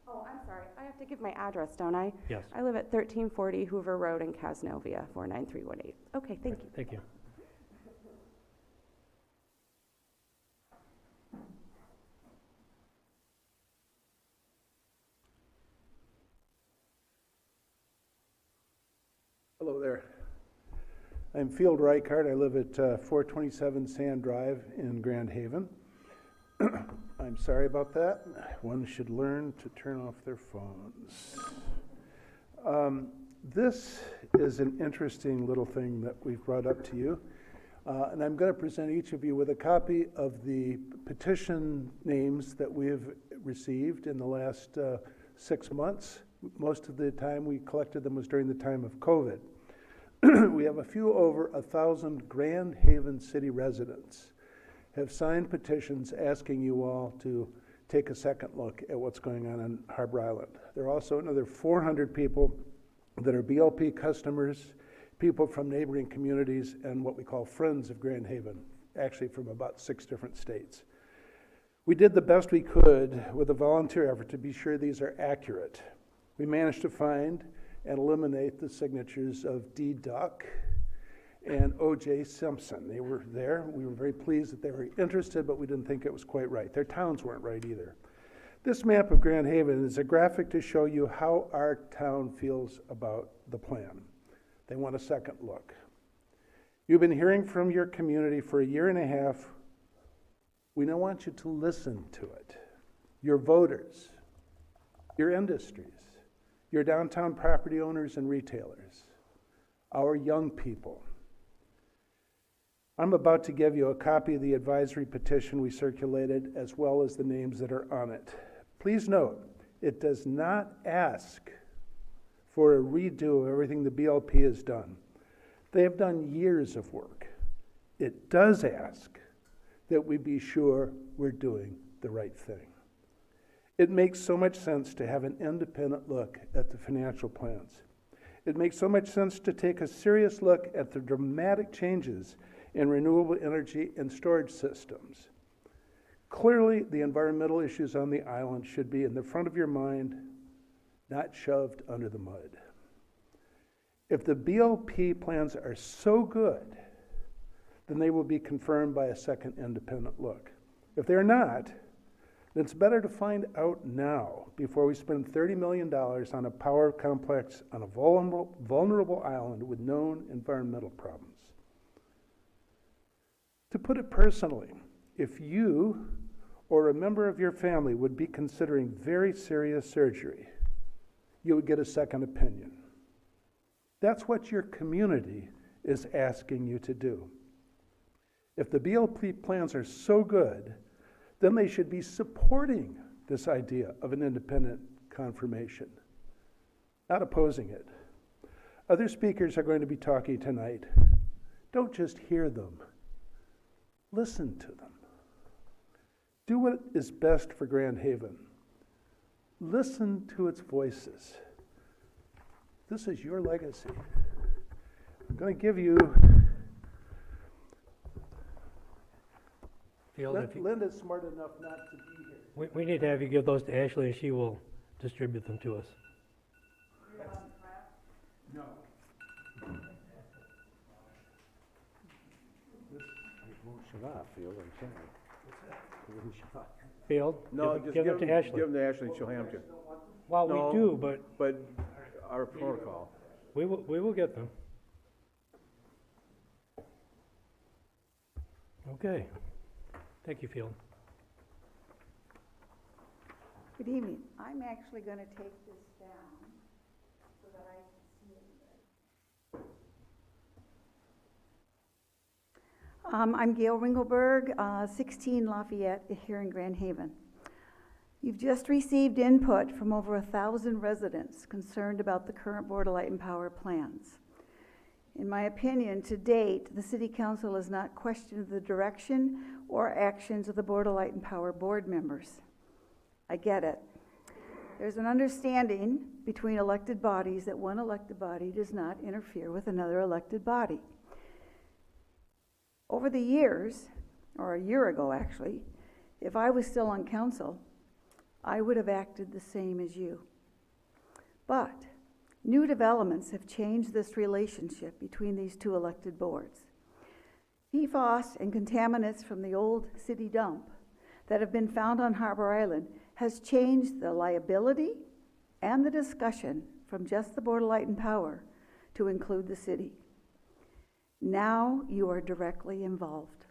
Oh, I'm sorry. I have to give my address, don't I? Yes. I live at 1340 Hoover Road in Casnovia, 49318. Okay, thank you. Thank you. Hello there. I'm Field Reichard. I live at 427 Sand Drive in Grand Haven. I'm sorry about that. One should learn to turn off their phones. This is an interesting little thing that we've brought up to you. And I'm going to present each of you with a copy of the petition names that we've received in the last 6 months. Most of the time we collected them was during the time of COVID. We have a few over 1,000 Grand Haven city residents have signed petitions asking you all to take a second look at what's going on Harbor Island. There are also another 400 people that are BLP customers, people from neighboring communities, and what we call Friends of Grand Haven, actually from about 6 different states. We did the best we could with a volunteer effort to be sure these are accurate. We managed to find and eliminate the signatures of D. Duck and O.J. Simpson. They were there. We were very pleased that they were interested, but we didn't think it was quite right. Their towns weren't right either. This map of Grand Haven is a graphic to show you how our town feels about the plan. They want a second look. You've been hearing from your community for 1.5 years. We now want you to listen to it. Your voters, your industries, your downtown property owners and retailers, our young people. I'm about to give you a copy of the advisory petition we circulated, as well as the names that are on it. Please note, it does not ask for a redo of everything the BLP has done. They have done years of work. It does ask that we be sure we're doing the right thing. It makes so much sense to have an independent look at the financial plans. It makes so much sense to take a serious look at the dramatic changes in renewable energy and storage systems. Clearly, the environmental issues on the island should be in the front of your mind, not shoved under the mud. If the BLP plans are so good, then they will be confirmed by a second independent look. If they're not, And it's better to find out now before we spend $30 million on a power complex on a vulnerable island with known environmental problems. To put it personally, if you or a member of your family would be considering very serious surgery, you would get a second opinion. That's what your community is asking you to do. If the BLP plans are so good, then they should be supporting this idea of an independent confirmation, not opposing it. Other speakers are going to be talking tonight. Don't just hear them. Listen to them. Do what is best for Grand Haven. Listen to its voices. This is your legacy. I'm going to give you... Field, if you- Linda's smart enough not to be here. we need to have you give those to Ashley, and she will distribute them to us. No. Field, No, give just give them to Ashley. Give them to Ashley, and she'll hand them to you. Well, No. we do, but But our protocol. we will get them. Okay. Thank you, Field. Good evening. I'm actually going to take this down so that I can see everybody. I'm Gail Ringelberg, 16 Lafayette here in Grand Haven. You've just received input from over 1,000 residents concerned about the current Board of Light and Power plans. In my opinion, to date, the City Council has not questioned the direction or actions of the Board of Light and Power board members. I get it. There's an understanding between elected bodies that one elected body does not interfere with another elected body. Over the years, or a year ago actually, if I was still on council, I would have acted the same as you. But new developments have changed this relationship between these two elected boards. PFAS and contaminants from the old city dump that have been found on Harbor Island has changed the liability and the discussion from just the Board of Light and Power to include the city. Now you are directly involved.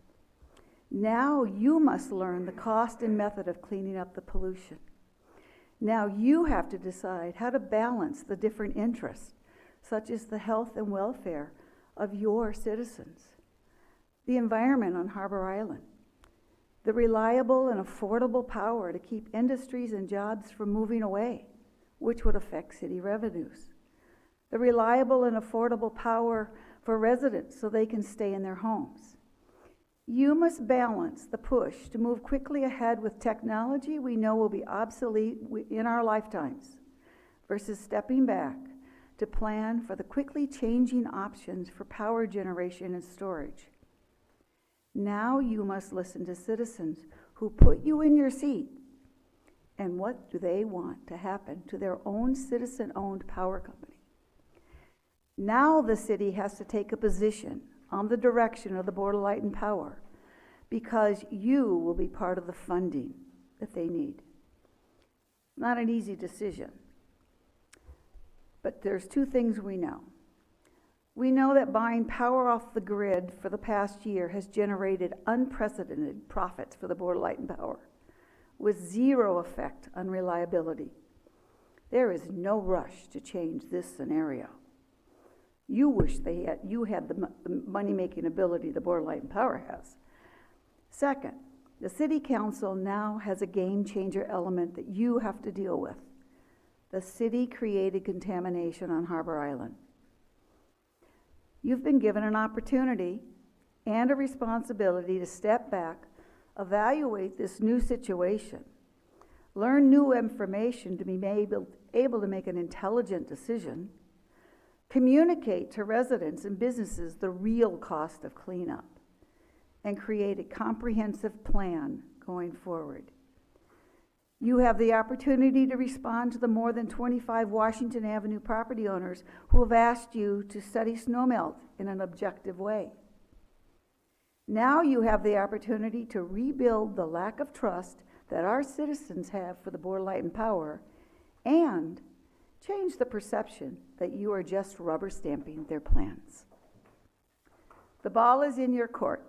Now you must learn the cost and method of cleaning up the pollution. Now you have to decide how to balance the different interests, such as the health and welfare of your citizens, the environment on Harbor Island, the reliable and affordable power to keep industries and jobs from moving away, which would affect city revenues, the reliable and affordable power for residents so they can stay in their homes. You must balance the push to move quickly ahead with technology we know will be obsolete in our lifetimes versus stepping back to plan for the quickly changing options for power generation and storage. Now you must listen to citizens who put you in your seat and what do they want to happen to their own citizen-owned power company. Now the city has to take a position on the direction of the Board of Light and Power because you will be part of the funding that they need. Not an easy decision, but there's two things we know. We know that buying power off the grid for the past year has generated unprecedented profits for the Board of Light and Power, with zero effect on reliability. There is no rush to change this scenario. You wish you had the money-making ability the Board of Light and Power has. Second, the City Council now has a game-changer element that you have to deal with. The city-created contamination on Harbor Island. You've been given an opportunity and a responsibility to step back, evaluate this new situation, learn new information to be able to make an intelligent decision, communicate to residents and businesses the real cost of cleanup, and create a comprehensive plan going forward. You have the opportunity to respond to the more than 25 Washington Avenue property owners who have asked you to study snowmelt in an objective way. Now you have the opportunity to rebuild the lack of trust that our citizens have for the Board of Light and Power, and change the perception that you are just rubber stamping their plans. The ball is in your court.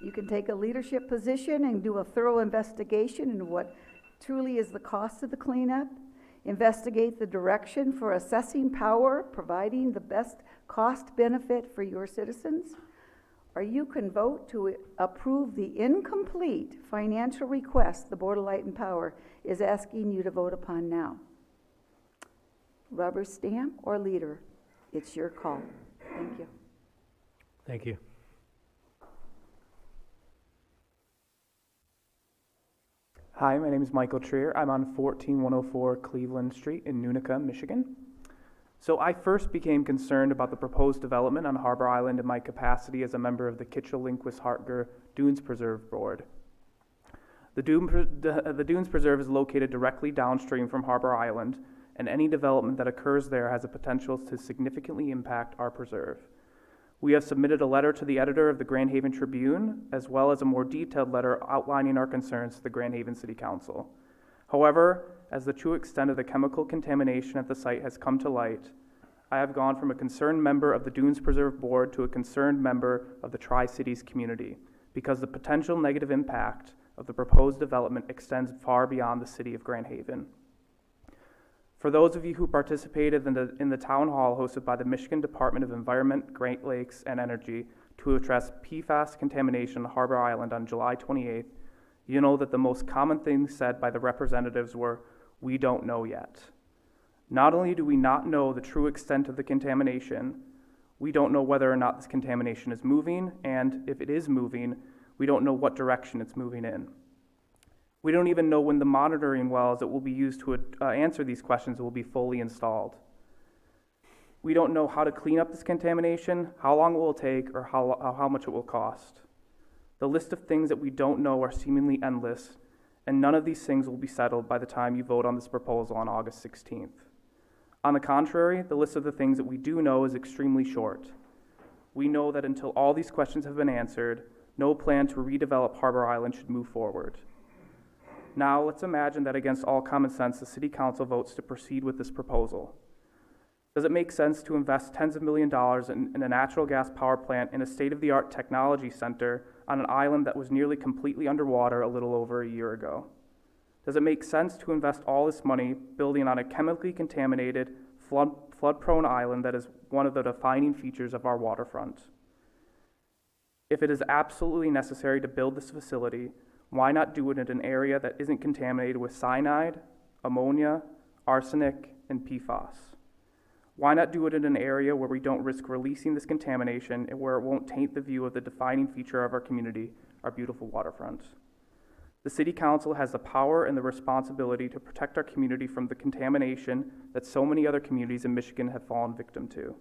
You can take a leadership position and do a thorough investigation into what truly is the cost of the cleanup, investigate the direction for assessing power, providing the best cost benefit for your citizens, or you can vote to approve the incomplete financial request the Board of Light and Power is asking you to vote upon now. Rubber stamp or leader, it's your call. Thank you. Thank you. Hi, my name is Michael Trier. I'm on 14104 Cleveland Street in Unica, Michigan. So I first became concerned about the proposed development on Harbor Island in my capacity as a member of the Kitchell-Lindquist-Hartger Dunes Preserve Board. The Dunes Preserve is located directly downstream from Harbor Island, and any development that occurs there has a potential to significantly impact our preserve. We have submitted a letter to the editor of the Grand Haven Tribune, as well as a more detailed letter outlining our concerns to the Grand Haven City Council. However, as the true extent of the chemical contamination at the site has come to light, I have gone from a concerned member of the Dunes Preserve Board to a concerned member of the Tri-Cities community, because the potential negative impact of the proposed development extends far beyond the city of Grand Haven. For those of you who participated in the town hall hosted by the Michigan Department of Environment, Great Lakes, and Energy to address PFAS contamination on Harbor Island on July 28th, you know that the most common things said by the representatives were, "We don't know yet." Not only do we not know the true extent of the contamination, we don't know whether or not this contamination is moving, and if it is moving, we don't know what direction it's moving in. We don't even know when the monitoring wells that will be used to answer these questions will be fully installed. We don't know how to clean up this contamination, how long it will take, or how much it will cost. The list of things that we don't know are seemingly endless, and none of these things will be settled by the time you vote on this proposal on August 16th. On the contrary, the list of the things that we do know is extremely short. We know that until all these questions have been answered, no plan to redevelop Harbor Island should move forward. Now, let's imagine that against all common sense, the City Council votes to proceed with this proposal. Does it make sense to invest tens of millions of dollars in a natural gas power plant in a state-of-the-art technology center on an island that was nearly completely underwater a little over a year ago? Does it make sense to invest all this money building on a chemically contaminated, flood-prone island that is one of the defining features of our waterfront? If it is absolutely necessary to build this facility, why not do it in an area that isn't contaminated with cyanide, ammonia, arsenic, and PFAS? Why not do it in an area where we don't risk releasing this contamination and where it won't taint the view of the defining feature of our community, our beautiful waterfront? The City Council has the power and the responsibility to protect our community from the contamination that so many other communities in Michigan have fallen victim to.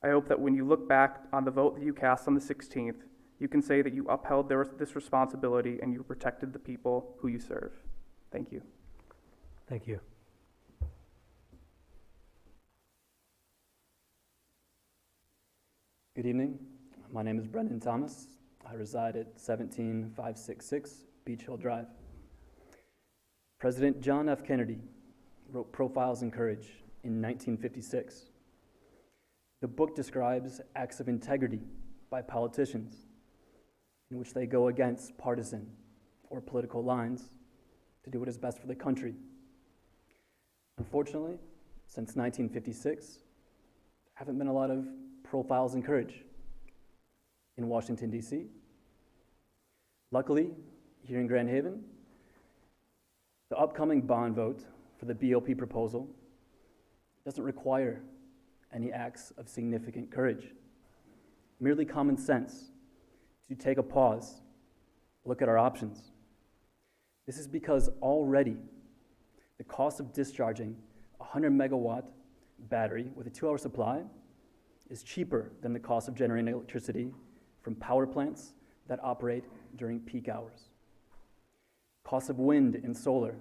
I hope that when you look back on the vote that you cast on the 16th, you can say that you upheld this responsibility and you protected the people who you serve. Thank you. Thank you. Good evening. My name is Brendan Thomas. I reside at 17566 Beach Hill Drive. President John F. Kennedy wrote Profiles in Courage in 1956. The book describes acts of integrity by politicians in which they go against partisan or political lines to do what is best for the country. Unfortunately, since 1956, there haven't been a lot of profiles in courage in Washington, D.C. Luckily, here in Grand Haven, the upcoming bond vote for the BOP proposal doesn't require any acts of significant courage, merely common sense to take a pause, look at our options. This is because already the cost of discharging a 100 megawatt battery with a 2-hour supply is cheaper than the cost of generating electricity from power plants that operate during peak hours. Costs of wind and solar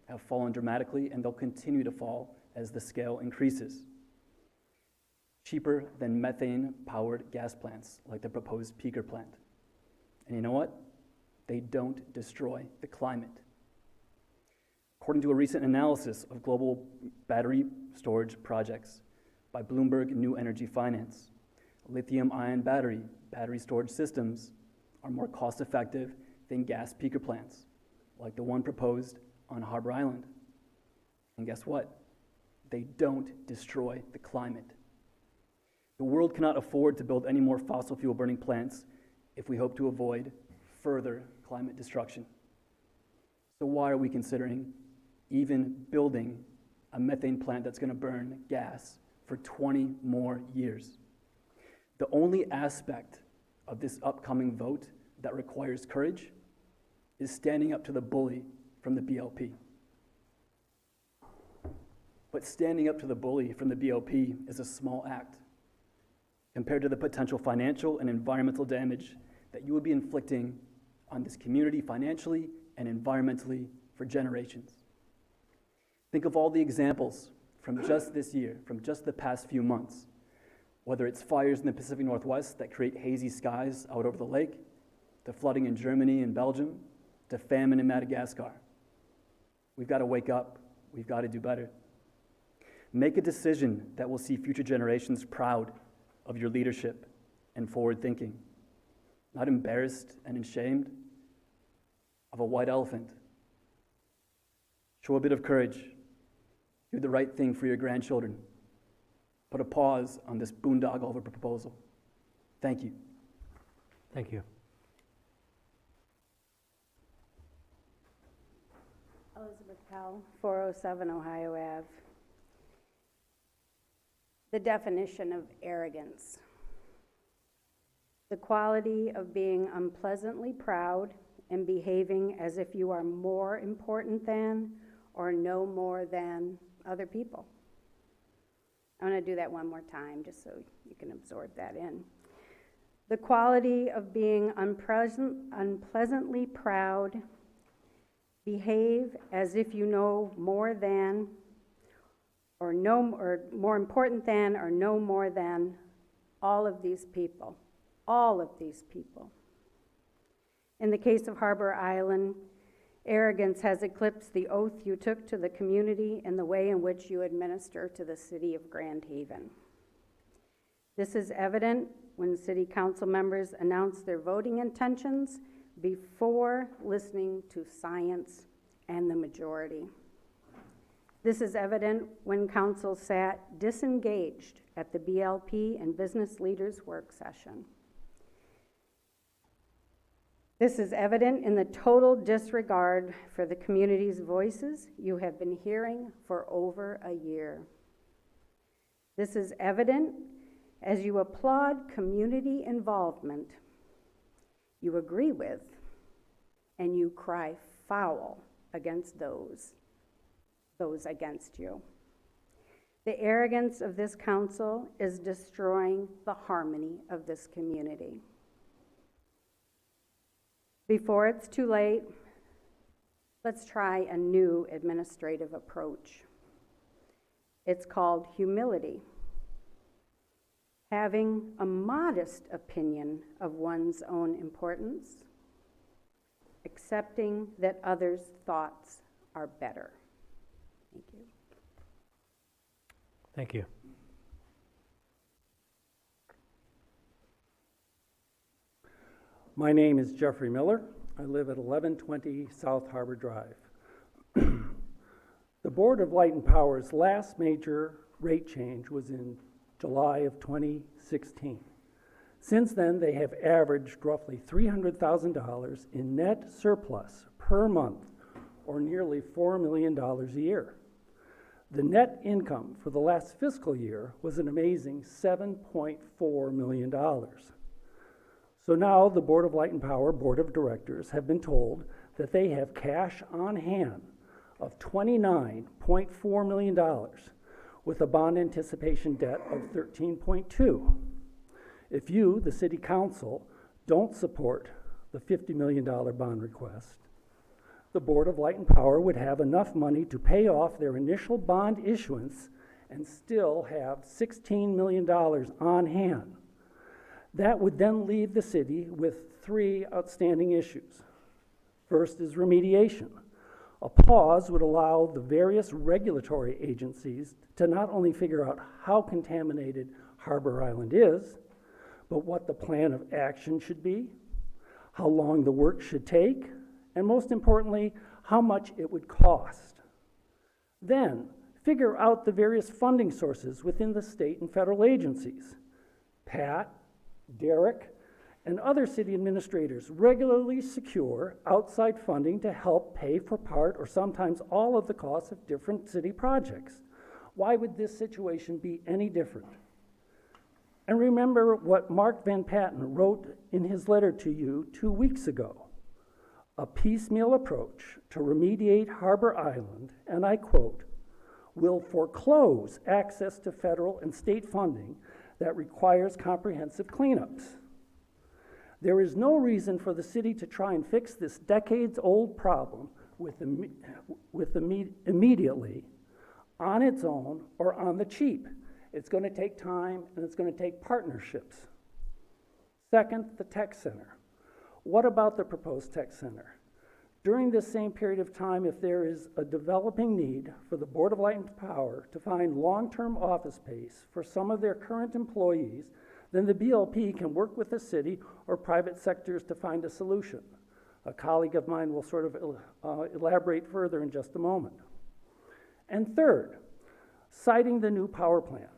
have fallen dramatically, and they'll continue to fall as the scale increases. Cheaper than methane-powered gas plants like the proposed peaker plant. And you know what? They don't destroy the climate. According to a recent analysis of global battery storage projects by Bloomberg New Energy Finance, lithium-ion battery storage systems are more cost-effective than gas peaker plants, like the one proposed on Harbor Island. And guess what? They don't destroy the climate. The world cannot afford to build any more fossil fuel burning plants if we hope to avoid further climate destruction. So why are we considering even building a methane plant that's going to burn gas for 20 more years? The only aspect of this upcoming vote that requires courage is standing up to the bully from the BLP. But standing up to the bully from the BLP is a small act compared to the potential financial and environmental damage that you would be inflicting on this community financially and environmentally for generations. Think of all the examples from just this year, from just the past few months, whether it's fires in the Pacific Northwest that create hazy skies out over the lake, to flooding in Germany and Belgium, to famine in Madagascar. We've got to wake up. We've got to do better. Make a decision that will see future generations proud of your leadership and forward thinking, not embarrassed and ashamed of a white elephant. Show a bit of courage. Do the right thing for your grandchildren. Put a pause on this boondoggle of a proposal. Thank you. Thank you. Elizabeth Powell, 407 Ohio Ave. The definition of arrogance. The quality of being unpleasantly proud and behaving as if you are more important than or know more than other people. I'm going to do that one more time just so you can absorb that in. The quality of being unpleasantly proud, behave as if you know more than or more important than or know more than all of these people. All of these people. In the case of Harbor Island, arrogance has eclipsed the oath you took to the community and the way in which you administer to the city of Grand Haven. This is evident when city council members announce their voting intentions before listening to science and the majority. This is evident when council sat disengaged at the BLP and business leaders work session. This is evident in the total disregard for the community's voices you have been hearing for over a year. This is evident as you applaud community involvement you agree with, and you cry foul against those against you. The arrogance of this council is destroying the harmony of this community. Before it's too late, let's try a new administrative approach. It's called humility. Having a modest opinion of one's own importance, accepting that others' thoughts are better. Thank you. Thank you. My name is Jeffrey Miller. I live at 1120 South Harbor Drive. The Board of Light and Power's last major rate change was in July of 2016. Since then, they have averaged roughly $300,000 in net surplus per month, or nearly $4 million a year. The net income for the last fiscal year was an amazing $7.4 million. So now the Board of Light and Power Board of Directors have been told that they have cash on hand of $29.4 million with a bond anticipation debt of $13.2. If you, the City Council, don't support the $50 million bond request, the Board of Light and Power would have enough money to pay off their initial bond issuance and still have $16 million on hand. That would then leave the city with 3 outstanding issues. First is remediation. A pause would allow the various regulatory agencies to not only figure out how contaminated Harbor Island is, but what the plan of action should be, how long the work should take, and most importantly, how much it would cost. Then, figure out the various funding sources within the state and federal agencies. Pat, Derek, and other city administrators regularly secure outside funding to help pay for part or sometimes all of the costs of different city projects. Why would this situation be any different? And remember what Mark Van Patten wrote in his letter to you 2 weeks ago. A piecemeal approach to remediate Harbor Island, and I quote, will foreclose access to federal and state funding that requires comprehensive cleanups. There is no reason for the city to try and fix this decades-old problem immediately, on its own, or on the cheap. It's going to take time, and it's going to take partnerships. Second, the tech center. What about the proposed tech center? During this same period of time, if there is a developing need for the Board of Light and Power to find long-term office space for some of their current employees, then the BLP can work with the city or private sectors to find a solution. A colleague of mine will sort of elaborate further in just a moment. And third, citing the new power plant.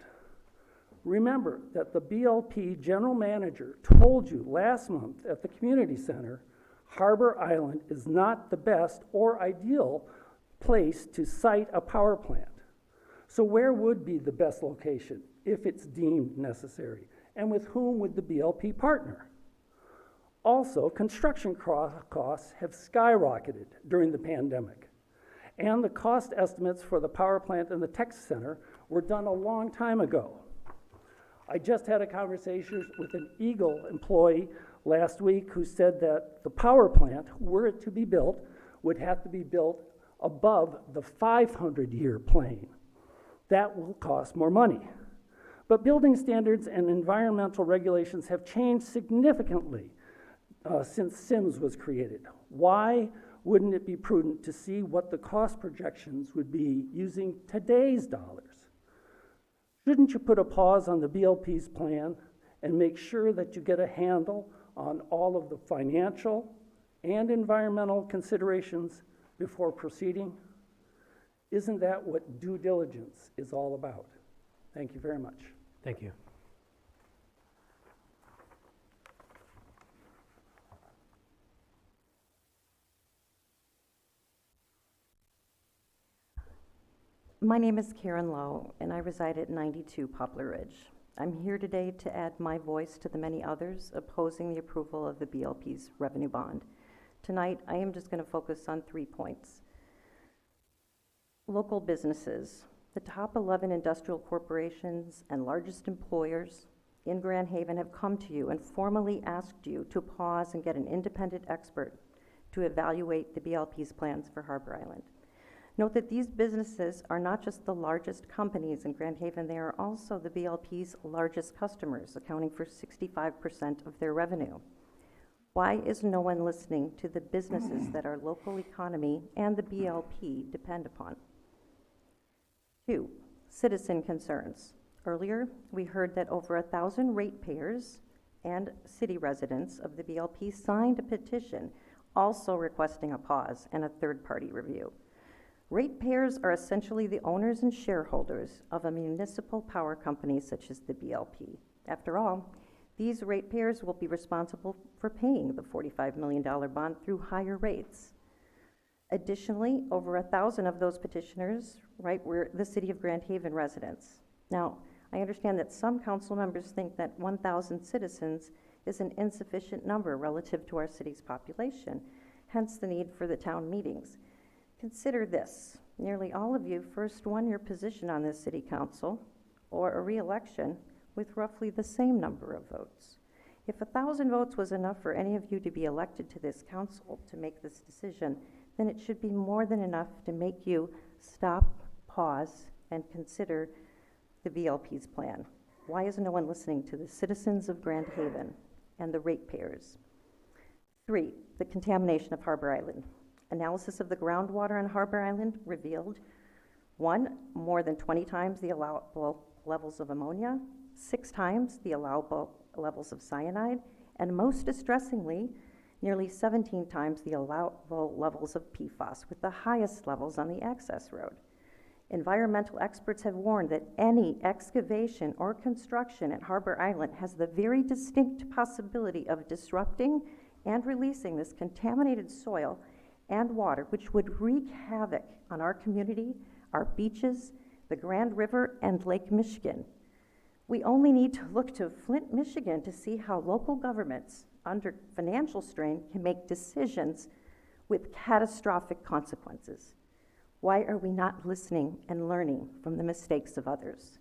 Remember that the BLP general manager told you last month at the community center, Harbor Island is not the best or ideal place to site a power plant. So where would be the best location if it's deemed necessary? And with whom would the BLP partner? Also, construction costs have skyrocketed during the pandemic, and the cost estimates for the power plant and the tech center were done a long time ago. I just had a conversation with an Eagle employee last week who said that the power plant, were it to be built, would have to be built above the 500-year plane. That will cost more money. But building standards and environmental regulations have changed significantly since SIMS was created. Why wouldn't it be prudent to see what the cost projections would be using today's dollars? Shouldn't you put a pause on the BLP's plan and make sure that you get a handle on all of the financial and environmental considerations before proceeding? Isn't that what due diligence is all about? Thank you very much. Thank you. My name is Karen Lowe, and I reside at 92 Poplar Ridge. I'm here today to add my voice to the many others opposing the approval of the BLP's revenue bond. Tonight, I am just going to focus on 3 points. Local businesses. The top 11 industrial corporations and largest employers in Grand Haven have come to you and formally asked you to pause and get an independent expert to evaluate the BLP's plans for Harbor Island. Note that these businesses are not just the largest companies in Grand Haven, they are also the BLP's largest customers, accounting for 65% of their revenue. Why is no one listening to the businesses that our local economy and the BLP depend upon? 2, citizen concerns. Earlier, we heard that over 1,000 ratepayers and city residents of the BLP signed a petition also requesting a pause and a third-party review. Ratepayers are essentially the owners and shareholders of a municipal power company such as the BLP. After all, these ratepayers will be responsible for paying the $45 million bond through higher rates. Additionally, over 1,000 of those petitioners, were the City of Grand Haven residents. Now, I understand that some council members think that 1,000 citizens is an insufficient number relative to our city's population, hence the need for the town meetings. Consider this, nearly all of you first won your position on this city council or a re-election with roughly the same number of votes. If 1,000 votes was enough for any of you to be elected to this council to make this decision, then it should be more than enough to make you stop, pause, and consider the BLP's plan. Why is no one listening to the citizens of Grand Haven and the ratepayers? 3, the contamination of Harbor Island. Analysis of the groundwater on Harbor Island revealed 1, more than 20 times the allowable levels of ammonia, 6 times the allowable levels of cyanide, and most distressingly, nearly 17 times the allowable levels of PFAS, with the highest levels on the access road. Environmental experts have warned that any excavation or construction at Harbor Island has the very distinct possibility of disrupting and releasing this contaminated soil and water, which would wreak havoc on our community, our beaches, the Grand River, and Lake Michigan. We only need to look to Flint, Michigan to see how local governments under financial strain can make decisions with catastrophic consequences. Why are we not listening and learning from the mistakes of others?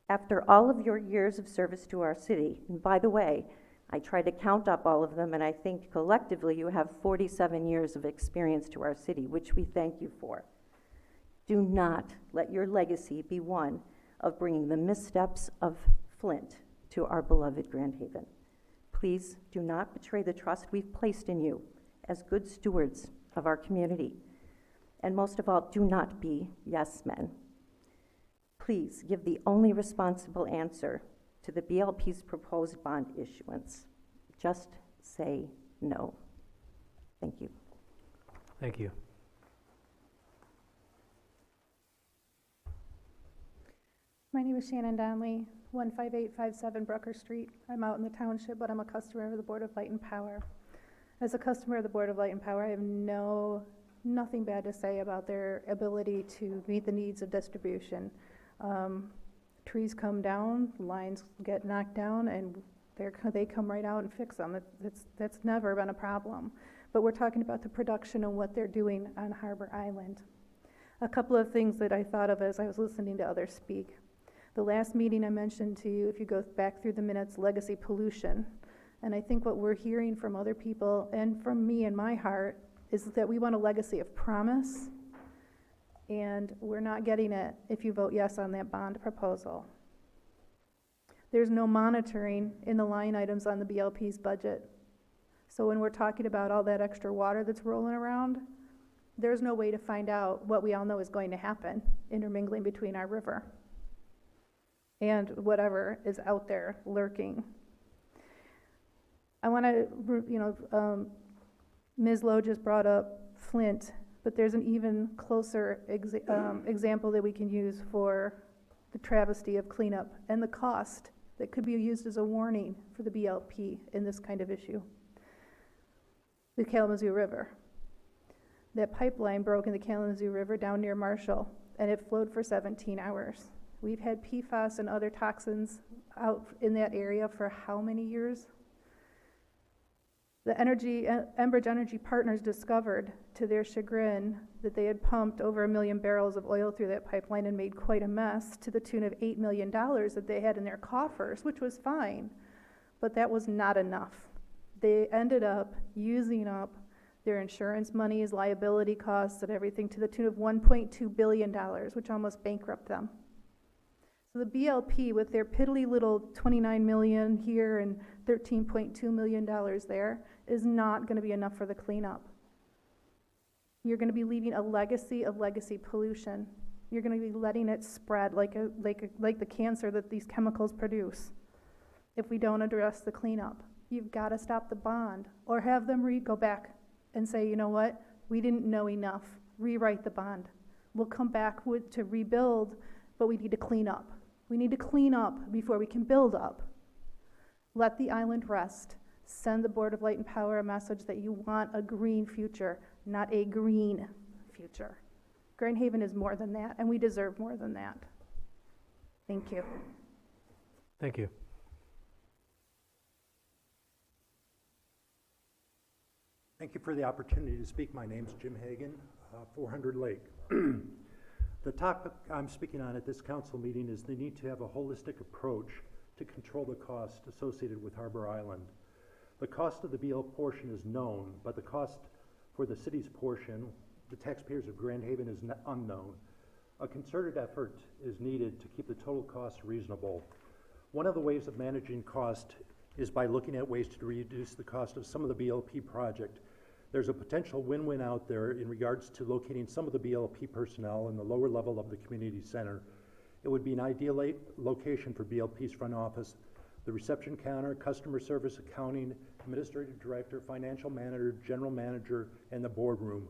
After all of your years of service to our city, and by the way, I tried to count up all of them, and I think collectively you have 47 years of experience to our city, which we thank you for. Do not let your legacy be one of bringing the missteps of Flint to our beloved Grand Haven. Please do not betray the trust we've placed in you as good stewards of our community. And most of all, do not be yes men. Please give the only responsible answer to the BLP's proposed bond issuance. Just say no. Thank you. Thank you. My name is Shannon Donnelly, 15857 Brucker Street. I'm out in the township, but I'm a customer of the Board of Light and Power. As a customer of the Board of Light and Power, I have nothing bad to say about their ability to meet the needs of distribution. Trees come down, lines get knocked down, and they come right out and fix them. That's never been a problem. But we're talking about the production and what they're doing on Harbor Island. A couple of things that I thought of as I was listening to others speak. The last meeting I mentioned to you, if you go back through the minutes, legacy pollution. And I think what we're hearing from other people and from me in my heart is that we want a legacy of promise, and we're not getting it if you vote yes on that bond proposal. There's no monitoring in the line items on the BLP's budget. So when we're talking about all that extra water that's rolling around, there's no way to find out what we all know is going to happen, intermingling between our river and whatever is out there lurking. I want to, Ms. Lowe just brought up Flint, but there's an even closer example that we can use for the travesty of cleanup and the cost that could be used as a warning for the BLP in this kind of issue. The Kalamazoo River. That pipeline broke in the Kalamazoo River down near Marshall, and it flowed for 17 hours. We've had PFAS and other toxins out in that area for how many years? The Enbridge Energy Partners discovered, to their chagrin, that they had pumped over 1 million barrels of oil through that pipeline and made quite a mess, to the tune of $8 million that they had in their coffers, which was fine, but that was not enough. They ended up using up their insurance monies, liability costs, and everything to the tune of $1.2 billion, which almost bankrupted them. So the BLP, with their piddly little $29 million here and $13.2 million there, is not going to be enough for the cleanup. You're going to be leaving a legacy of legacy pollution. You're going to be letting it spread like the cancer that these chemicals produce if we don't address the cleanup. You've got to stop the bond, or have them go back and say, you know what, we didn't know enough. Rewrite the bond. We'll come back to rebuild, but we need to clean up. We need to clean up before we can build up. Let the island rest. Send the Board of Light and Power a message that you want a green future, not a green future. Grand Haven is more than that, and we deserve more than that. Thank you. Thank you. Thank you for the opportunity to speak. My name's Jim Hagan, 400 Lake. The topic I'm speaking on at this council meeting is the need to have a holistic approach to control the cost associated with Harbor Island. The cost of the BL portion is known, but the cost for the city's portion, the taxpayers of Grand Haven, is unknown. A concerted effort is needed to keep the total cost reasonable. One of the ways of managing cost is by looking at ways to reduce the cost of some of the BLP project. There's a potential win-win out there in regards to locating some of the BLP personnel in the lower level of the community center. It would be an ideal location for BLP's front office, the reception counter, customer service, accounting, administrative director, financial manager, general manager, and the boardroom.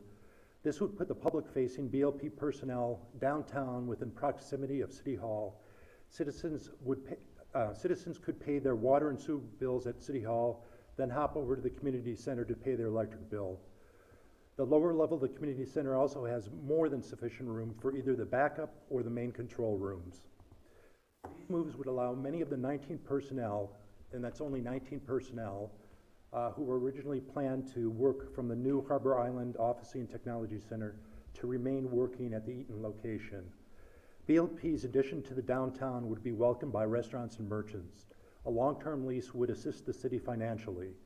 This would put the public-facing BLP personnel downtown within proximity of City Hall. Citizens could pay their water and sewer bills at City Hall, then hop over to the community center to pay their electric bill. The lower level of the community center also has more than sufficient room for either the backup or the main control rooms. These moves would allow many of the 19 personnel, and that's only 19 personnel, who were originally planned to work from the new Harbor Island Office and Technology Center to remain working at the Eaton location. BLP's addition to the downtown would be welcomed by restaurants and merchants. A long-term lease would assist the city financially.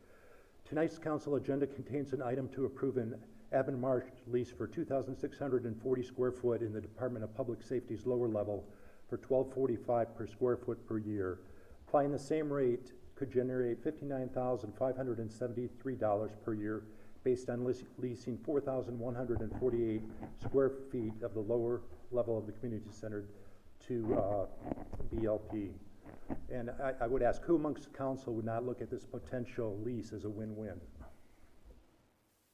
Tonight's council agenda contains an item to approve an Avon-Marsh lease for 2,640 square foot in the Department of Public Safety's lower level for $12.45 per square foot per year. Applying the same rate could generate $59,573 per year based on leasing 4,148 square feet of the lower level of the community center to BLP. And I would ask, who amongst the council would not look at this potential lease as a win-win?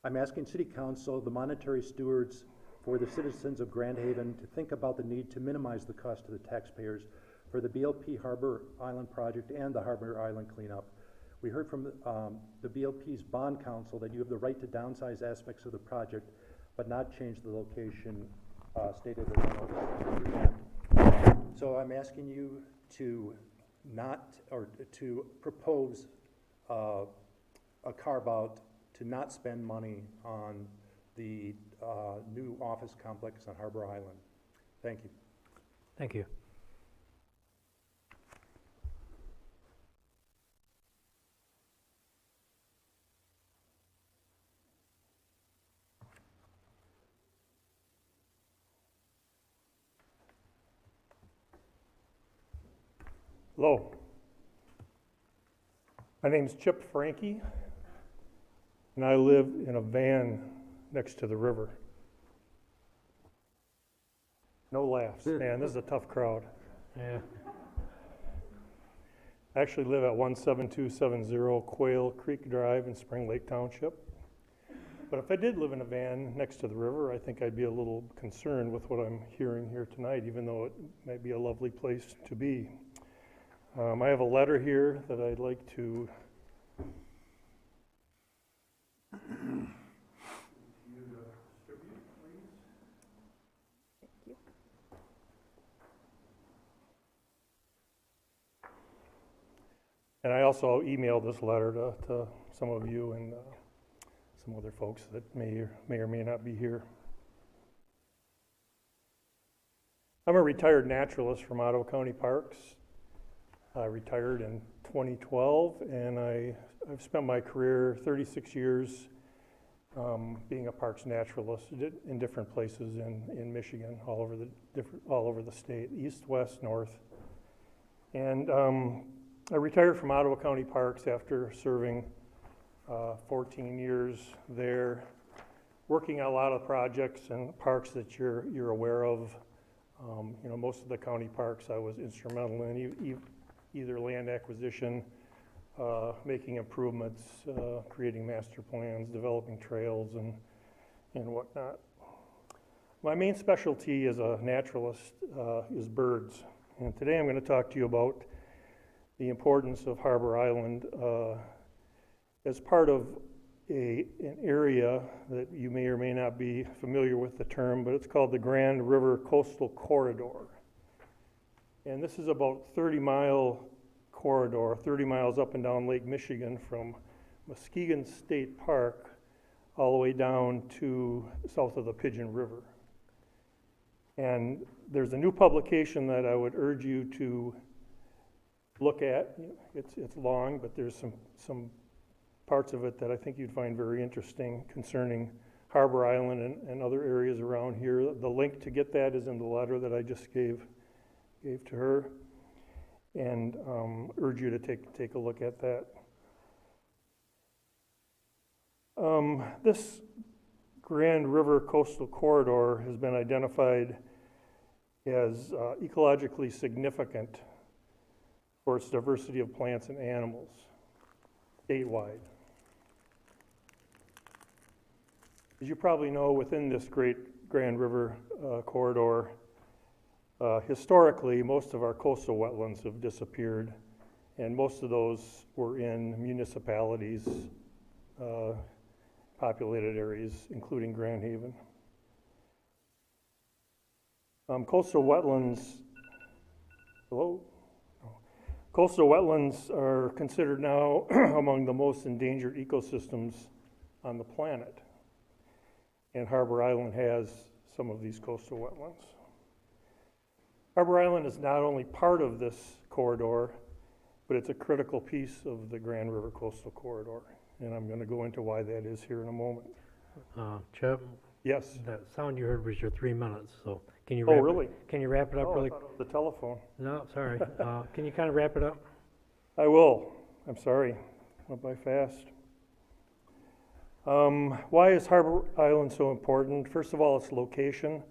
I'm asking City Council, the monetary stewards for the citizens of Grand Haven, to think about the need to minimize the cost to the taxpayers for the BLP Harbor Island project and the Harbor Island cleanup. We heard from the BLP's bond counsel that you have the right to downsize aspects of the project, but not change the location stated in the notice. So I'm asking you to to propose a carve-out to not spend money on the new office complex on Harbor Island. Thank you. Thank you. Hello. My name's Chip Frankie, and I live in a van next to the river. No laughs, man, this is a tough crowd. Yeah. I actually live at 17270 Quail Creek Drive in Spring Lake Township. But if I did live in a van next to the river, I think I'd be a little concerned with what I'm hearing here tonight, even though it might be a lovely place to be. I have a letter here that I'd like to And I also emailed this letter to some of you and some other folks that may or may not be here. I'm a retired naturalist from Ottawa County Parks. I retired in 2012, and I've spent my career 36 years being a parks naturalist in different places in Michigan, all over the state, east, west, north. And I retired from Ottawa County Parks after serving 14 years there, working on a lot of projects and parks that you're aware of. You know, most of the county parks I was instrumental in either land acquisition, making improvements, creating master plans, developing trails and whatnot. My main specialty as a naturalist is birds. And today I'm going to talk to you about the importance of Harbor Island as part of an area that you may or may not be familiar with the term, but it's called the Grand River Coastal Corridor. And this is about 30-mile corridor, 30 miles up and down Lake Michigan from Muskegon State Park all the way down to south of the Pigeon River. And there's a new publication that I would urge you to look at. It's long, but there's some parts of it that I think you'd find very interesting concerning Harbor Island and other areas around here. The link to get that is in the letter that I just gave to her, and urge you to take a look at that. This Grand River Coastal Corridor has been identified as ecologically significant for its diversity of plants and animals statewide. As you probably know, within this great Grand River corridor, historically, most of our coastal wetlands have disappeared, and most of those were in municipalities, populated areas, including Grand Haven. Coastal wetlands are considered now among the most endangered ecosystems on the planet. And Harbor Island has some of these coastal wetlands. Harbor Island is not only part of this corridor, but it's a critical piece of the Grand River Coastal Corridor. And I'm going to go into why that is here in a moment. Chip? Yes? That sound you heard was your 3 minutes, so can you Oh, wrap really? Can you wrap it up Oh, I really? thought it was the telephone. No, sorry. Can you kind of wrap it up? I will. I'm sorry. Went by fast. Why is Harbor Island so important? First of all, its location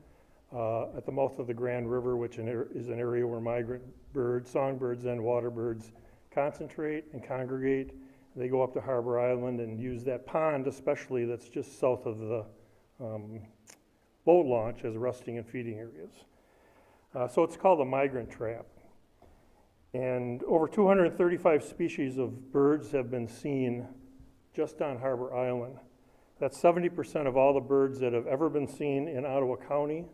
at the mouth of the Grand River, which is an area where migrant birds, songbirds, and waterbirds concentrate and congregate. They go up to Harbor Island and use that pond, especially that's just south of the boat launch, as resting and feeding areas. So it's called a migrant trap. And over 235 species of birds have been seen just on Harbor Island. That's 70% of all the birds that have ever been seen in Ottawa County,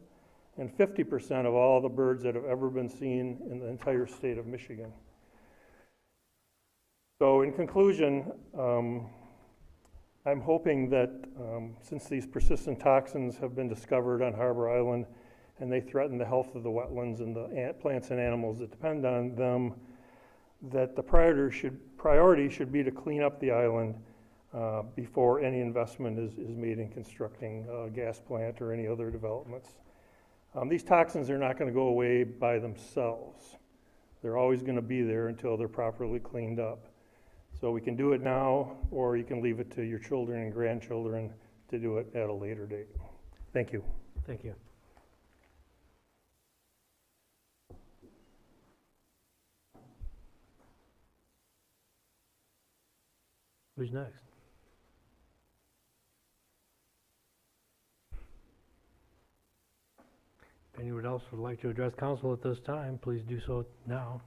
and 50% of all the birds that have ever been seen in the entire state of Michigan. So in conclusion, I'm hoping that since these persistent toxins have been discovered on Harbor Island and they threaten the health of the wetlands and the plants and animals that depend on them, that the priority should be to clean up the island before any investment is made in constructing a gas plant or any other developments. These toxins are not going to go away by themselves. They're always going to be there until they're properly cleaned up. So we can do it now, or you can leave it to your children and grandchildren to do it at a later date. Thank you. Thank you. Who's next? If anyone else would like to address council at this time, please do so now.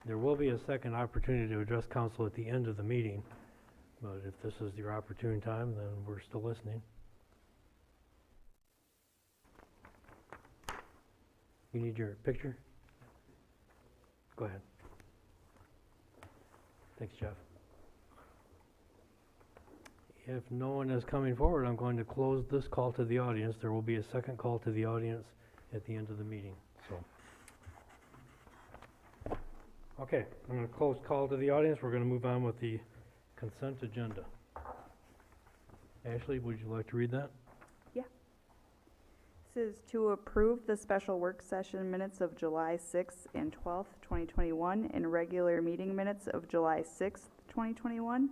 There will be a second opportunity to address council at the end of the meeting, but if this is your opportune time, then we're still listening. You need your picture? Go ahead. Thanks, Jeff. If no one is coming forward, I'm going to close this call to the audience. There will be a second call to the audience at the end of the meeting. So, okay, I'm going to close call to the audience. We're going to move on with the consent agenda. Ashley, would you like to read that? Yeah. This is to approve the special work session minutes of July 6th and 12th, 2021, and regular meeting minutes of July 6th, 2021.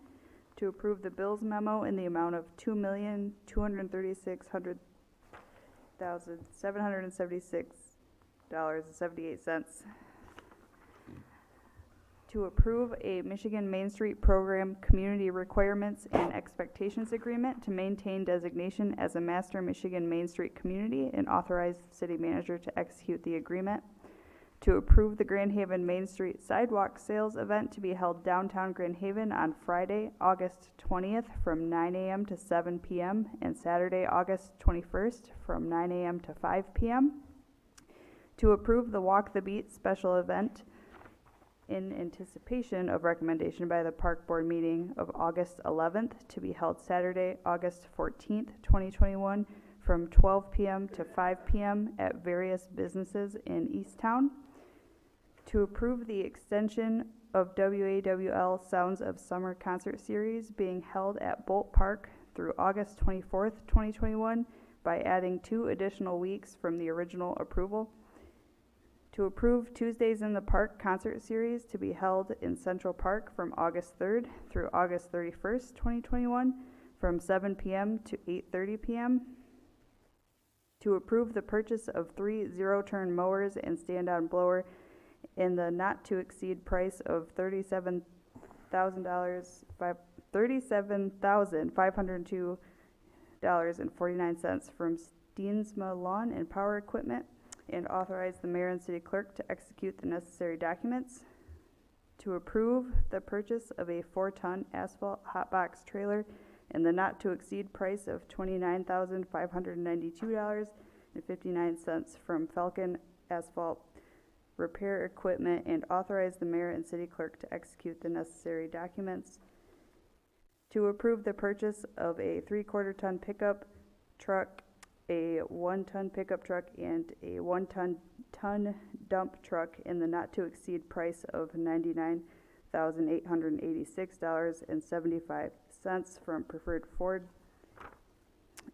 To approve the bills memo in the amount of $2,236,776.78. To approve a Michigan Main Street Program Community Requirements and Expectations Agreement to maintain designation as a Master Michigan Main Street Community and authorize the city manager to execute the agreement. To approve the Grand Haven Main Street Sidewalk Sales Event to be held downtown Grand Haven on Friday, August 20th from 9 a.m. to 7 p.m. and Saturday, August 21st from 9 a.m. to 5 p.m. To approve the Walk the Beat special event in anticipation of recommendation by the Park Board meeting of August 11th to be held Saturday, August 14th, 2021 from 12 p.m. to 5 p.m. at various businesses in Easttown. To approve the extension of WAWL Sounds of Summer concert series being held at Bolt Park through August 24th, 2021 by adding 2 additional weeks from the original approval. To approve Tuesdays in the Park concert series to be held in Central Park from August 3rd through August 31st, 2021 from 7 p.m. to 8:30 p.m. To approve the purchase of 3 zero-turn mowers and stand-on blower in the not-to-exceed price of $37,502.49 from Steensma Lawn and Power Equipment, and authorize the mayor and city clerk to execute the necessary documents. To approve the purchase of a 4-ton asphalt hotbox trailer in the not-to-exceed price of $29,592.59 from Falcon Asphalt Repair Equipment, and authorize the mayor and city clerk to execute the necessary documents. To approve the purchase of a 3/4-ton pickup truck, a 1-ton pickup truck, and a 1-ton dump truck in the not-to-exceed price of $99,886.75 from Preferred Ford,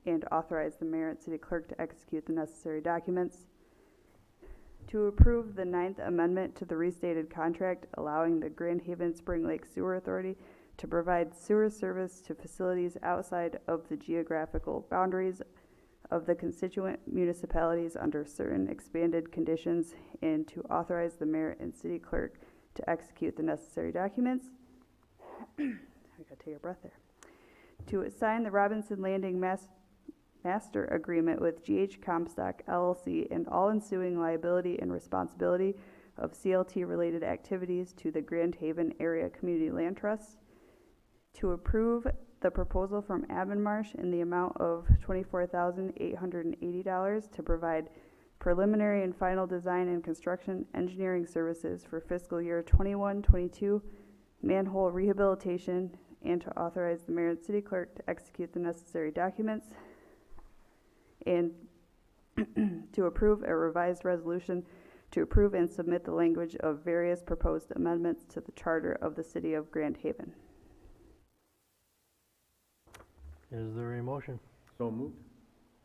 and authorize the mayor and city clerk to execute the necessary documents. To approve the 9th Amendment to the restated contract allowing the Grand Haven Spring Lake Sewer Authority to provide sewer service to facilities outside of the geographical boundaries of the constituent municipalities under certain expanded conditions, and to authorize the mayor and city clerk to execute the necessary documents. I gotta take a breath there. To assign the Robinson Landing Master Agreement with GH Comstock LLC and all ensuing liability and responsibility of CLT-related activities to the Grand Haven Area Community Land Trust. To approve the proposal from Avonmarsh in the amount of $24,880 to provide preliminary and final design and construction engineering services for fiscal year 21-22 manhole rehabilitation, and to authorize the mayor and city clerk to execute the necessary documents. And to approve a revised resolution to approve and submit the language of various proposed amendments to the charter of the city of Grand Haven. Is there a motion? So moved.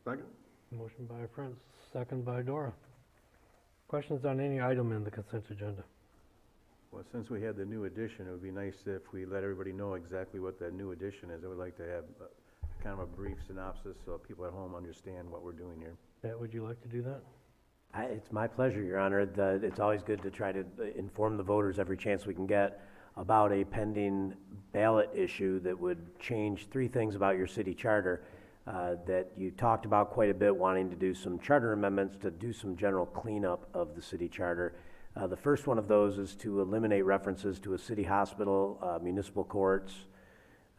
Second? Motion by Prince, second by Dora. Questions on any item in the consent agenda? Well, since we had the new addition, it would be nice if we let everybody know exactly what that new addition is. I would like to have kind of a brief synopsis so people at home understand what we're doing here. Pat, would you like to do that? It's my pleasure, Your Honor. It's always good to try to inform the voters every chance we can get about a pending ballot issue that would change 3 things about your city charter that you talked about quite a bit, wanting to do some charter amendments to do some general cleanup of the city charter. The first one of those is to eliminate references to a city hospital, municipal courts,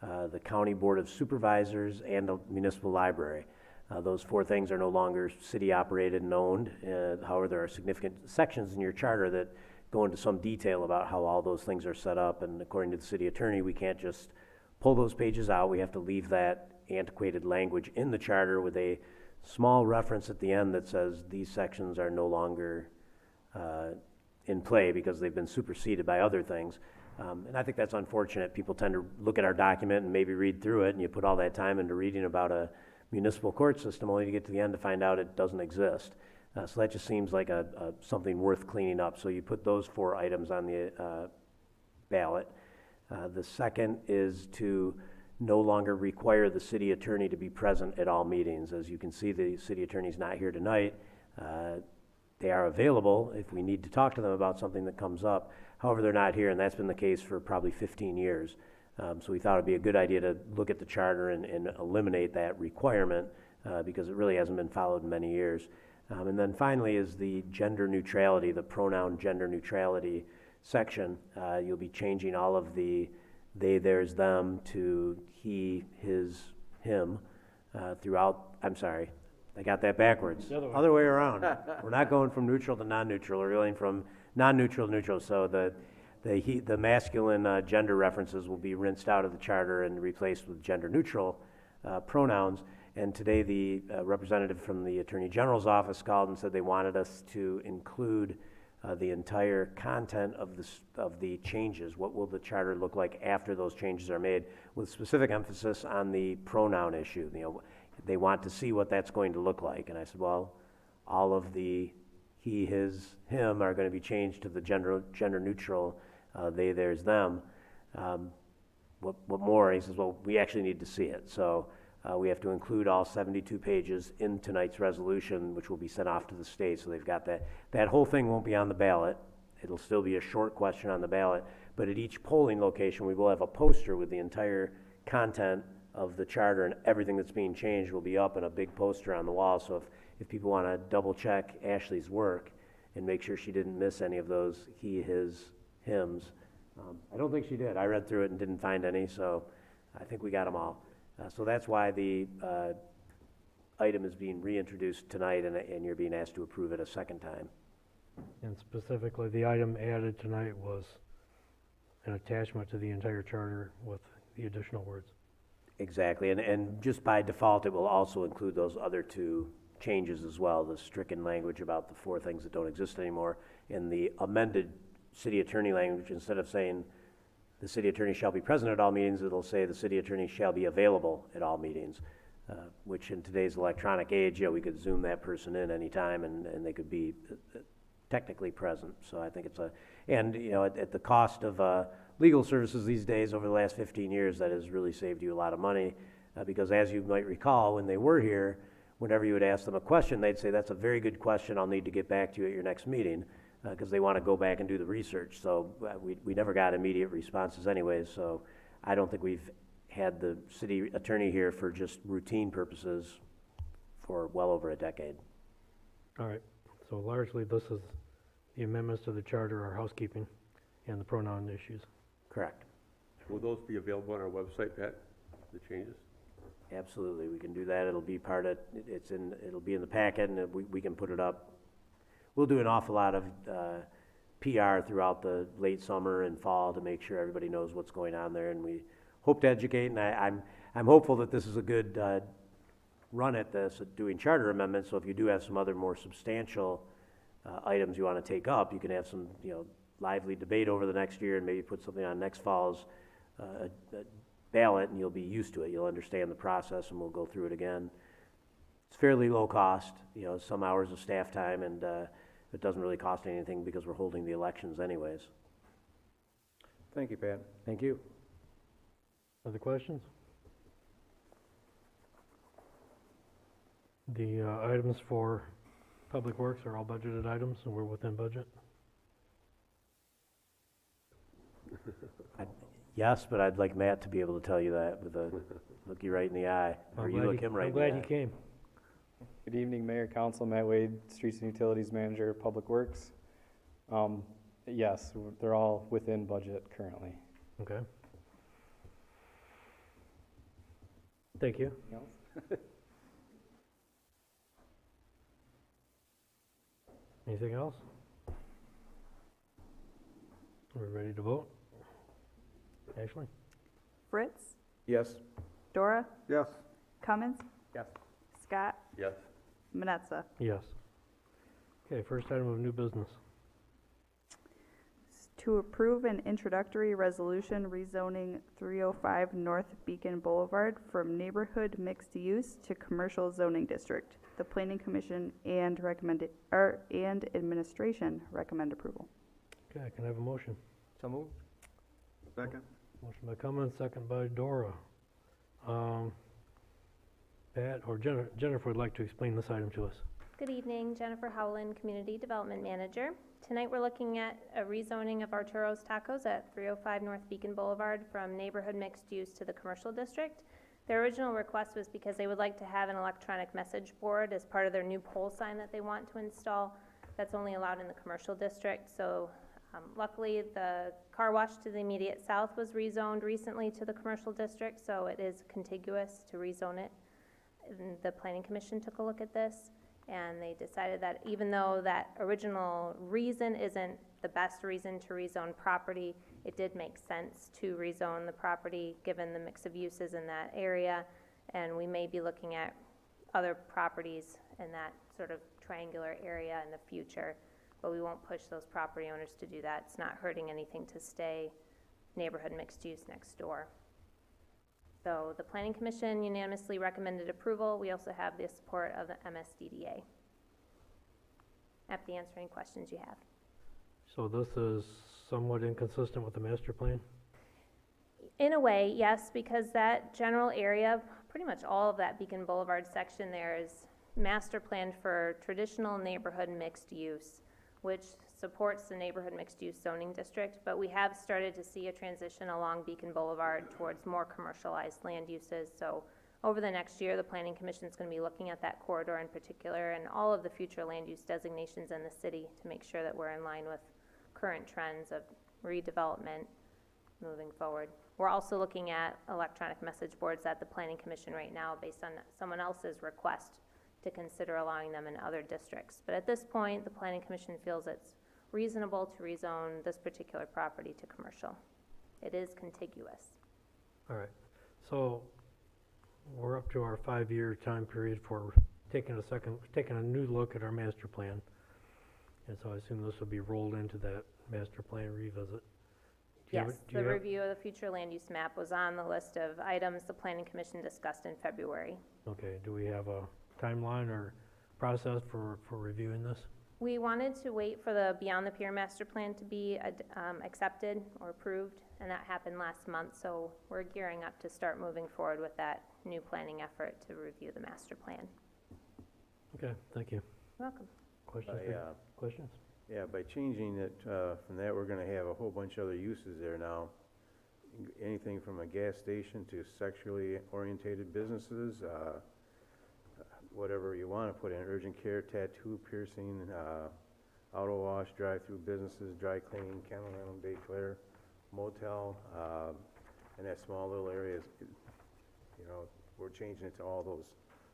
the county board of supervisors, and a municipal library. Those 4 things are no longer city-operated and owned. However, there are significant sections in your charter that go into some detail about how all those things are set up, and according to the city attorney, we can't just pull those pages out. We have to leave that antiquated language in the charter with a small reference at the end that says these sections are no longer in play because they've been superseded by other things. And I think that's unfortunate. People tend to look at our document and maybe read through it, and you put all that time into reading about a municipal court system only to get to the end to find out it doesn't exist. So that just seems like something worth cleaning up. So you put those 4 items on the ballot. The second is to no longer require the city attorney to be present at all meetings. As you can see, the city attorney's not here tonight. They are available if we need to talk to them about something that comes up. However, they're not here, and that's been the case for probably 15 years. So we thought it'd be a good idea to look at the charter and eliminate that requirement because it really hasn't been followed in many years. And then finally is the gender neutrality, the pronoun gender neutrality section. You'll be changing all of the they, theirs, them to he, his, him throughout. I'm sorry, I got that backwards. Other way around. We're not going from neutral to non-neutral. We're going from non-neutral to neutral. So the masculine gender references will be rinsed out of the charter and replaced with gender-neutral pronouns. And today the representative from the Attorney General's office called and said they wanted us to include the entire content of the changes. What will the charter look like after those changes are made, with specific emphasis on the pronoun issue. They want to see what that's going to look like. And I said, well, all of the he, his, him are going to be changed to the gender-neutral they, theirs, them. what more? And he says, well, we actually need to see it. So we have to include all 72 pages in tonight's resolution, which will be sent off to the state. So they've got that. That whole thing won't be on the ballot. It'll still be a short question on the ballot. But at each polling location, we will have a poster with the entire content of the charter, and everything that's being changed will be up in a big poster on the wall. So if people want to double check Ashley's work and make sure she didn't miss any of those he, his, hims, I don't think she did. I read through it and didn't find any, so I think we got them all. So that's why the item is being reintroduced tonight, and you're being asked to approve it a second time. And specifically, the item added tonight was an attachment to the entire charter with the additional words. Exactly, and just by default, it will also include those other two changes as well, the stricken language about the 4 things that don't exist anymore, and the amended city attorney language. Instead of saying the city attorney shall be present at all meetings, it'll say the city attorney shall be available at all meetings, which in today's electronic age, we could Zoom that person in anytime and they could be technically present. So I think it's and at the cost of legal services these days over the last 15 years, that has really saved you a lot of money because as you might recall, when they were here, whenever you would ask them a question, they'd say, that's a very good question, I'll need to get back to you at your next meeting, because they want to go back and do the research. So we never got immediate responses anyways, so I don't think we've had the city attorney here for just routine purposes for well over a decade. All right, so largely this is the amendments to the charter are housekeeping and the pronoun issues. Correct. Will those be available on our website, Pat, the changes? Absolutely, we can do that. It'll be part of, it'll be in the packet, and we can put it up. We'll do an awful lot of PR throughout the late summer and fall to make sure everybody knows what's going on there, and we hope to educate, and I'm hopeful that this is a good run at this, at doing charter amendments, so if you do have some other more substantial items you want to take up, you can have some, lively debate over the next year and maybe put something on next fall's ballot, and you'll be used to it. You'll understand the process, and we'll go through it again. It's fairly low cost, some hours of staff time, and it doesn't really cost anything because we're holding the elections anyways. Thank you, Pat. Thank you. Other questions? The items for Public Works are all budgeted items, and we're within budget. Yes, but I'd like Matt to be able to tell you that with a look you right in the eye, or you look him right in the eye. I'm glad he came. Good evening, Mayor, Council. Matt Wade, Streets and Utilities Manager, Public Works. Yes, they're all within budget currently. Okay. Thank you. Anything else? Are we ready to vote? Ashley? Fritz? Yes. Dora? Yes. Cummins? Yes. Scott? Yes. Manetza? Yes. Okay, first item of new business. To approve an introductory resolution rezoning 305 North Beacon Boulevard from neighborhood mixed use to commercial zoning district. The Planning Commission and administration recommend approval. Okay, can I have a motion? So moved. Second. Motion by Cummins, second by Dora. Pat or Jennifer would like to explain this item to us. Good evening, Jennifer Howland, Community Development Manager. Tonight we're looking at a rezoning of Arturo's Tacos at 305 North Beacon Boulevard from neighborhood mixed use to the commercial district. Their original request was because they would like to have an electronic message board as part of their new pole sign that they want to install. That's only allowed in the commercial district, so luckily the car wash to the immediate south was rezoned recently to the commercial district, so it is contiguous to rezone it. And the Planning Commission took a look at this, and they decided that even though that original reason isn't the best reason to rezone property, it did make sense to rezone the property given the mix of uses in that area, and we may be looking at other properties in that sort of triangular area in the future, but we won't push those property owners to do that. It's not hurting anything to stay neighborhood mixed use next door. So the Planning Commission unanimously recommended approval. We also have the support of the MSDDA. Happy to answer any questions you have. So this is somewhat inconsistent with the master plan? In a way, yes, because that general area, pretty much all of that Beacon Boulevard section there is master planned for traditional neighborhood mixed use, which supports the neighborhood mixed use zoning district, but we have started to see a transition along Beacon Boulevard towards more commercialized land uses. So over the next year, the Planning Commission is going to be looking at that corridor in particular and all of the future land use designations in the city to make sure that we're in line with current trends of redevelopment moving forward. We're also looking at electronic message boards at the Planning Commission right now based on someone else's request to consider allowing them in other districts. But at this point, the Planning Commission feels it's reasonable to rezone this particular property to commercial. It is contiguous. All right, so we're up to our 5-year time period for taking a new look at our master plan. And so I assume this will be rolled into that master plan revisit. Yes, the review of the future land use map was on the list of items the Planning Commission discussed in February. Okay, do we have a timeline or process for reviewing this? We wanted to wait for the Beyond the Pier master plan to be accepted or approved, and that happened last month, so we're gearing up to start moving forward with that new planning effort to review the master plan. Okay, thank you. You're welcome. Questions? Questions? Yeah, by changing it from that, we're going to have a whole bunch of other uses there now. Anything from a gas station to sexually orientated businesses, whatever you want to put in, urgent care, tattoo, piercing, auto wash, drive-through businesses, dry cleaning, kennel rental, daycare, motel, and that small little area, we're changing it to all those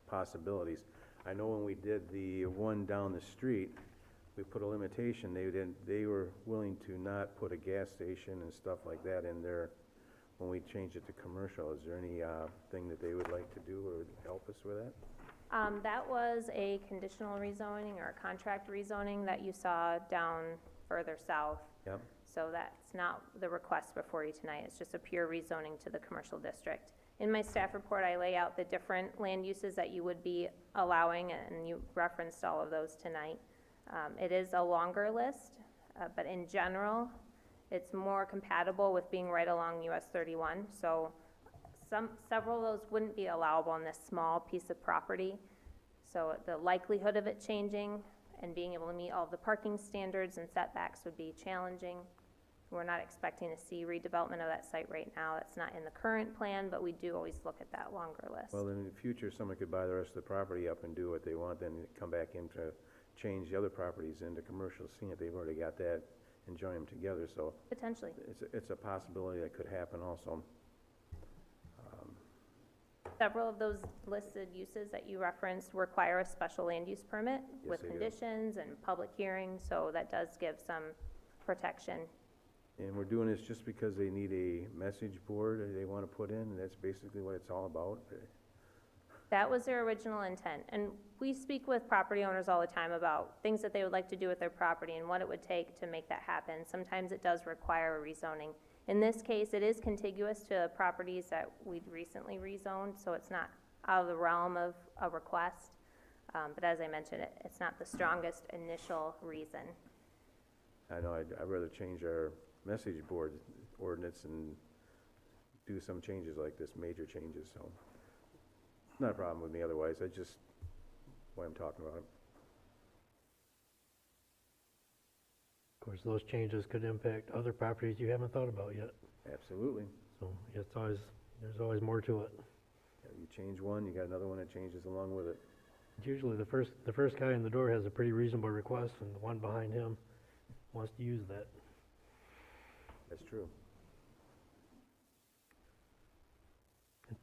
possibilities. I know when we did the one down the street, we put a limitation. They were willing to not put a gas station and stuff like that in there when we changed it to commercial. Is there any thing that they would like to do or help us with that? That was a conditional rezoning or a contract rezoning that you saw down further south. Yep. So that's not the request before you tonight. It's just a pure rezoning to the commercial district. In my staff report, I lay out the different land uses that you would be allowing, and you referenced all of those tonight. It is a longer list, but in general, it's more compatible with being right along US 31. So several of those wouldn't be allowable on this small piece of property. So the likelihood of it changing and being able to meet all the parking standards and setbacks would be challenging. We're not expecting to see redevelopment of that site right now. That's not in the current plan, but we do always look at that longer list. Well, in the future, someone could buy the rest of the property up and do what they want, then come back in to change the other properties into commercial, seeing that they've already got that and join them together. So potentially, it's a possibility that could happen also. Several of those listed uses that you referenced require a special land use permit with conditions and public hearings, so that does give some protection. And we're doing this just because they need a message board that they want to put in, and that's basically what it's all about. That was their original intent, and we speak with property owners all the time about things that they would like to do with their property and what it would take to make that happen. Sometimes it does require a rezoning. In this case, it is contiguous to properties that we'd recently rezoned, so it's not out of the realm of a request. But as I mentioned, it's not the strongest initial reason. I know, I'd rather change our message board ordinance and do some changes like this, major changes, so. Not a problem with me otherwise, that's just why I'm talking about it. Of course, those changes could impact other properties you haven't thought about yet. Absolutely. So there's always more to it. Yeah, you change one, you got another one that changes along with it. Usually the first guy in the door has a pretty reasonable request, and the one behind him wants to use that. That's true.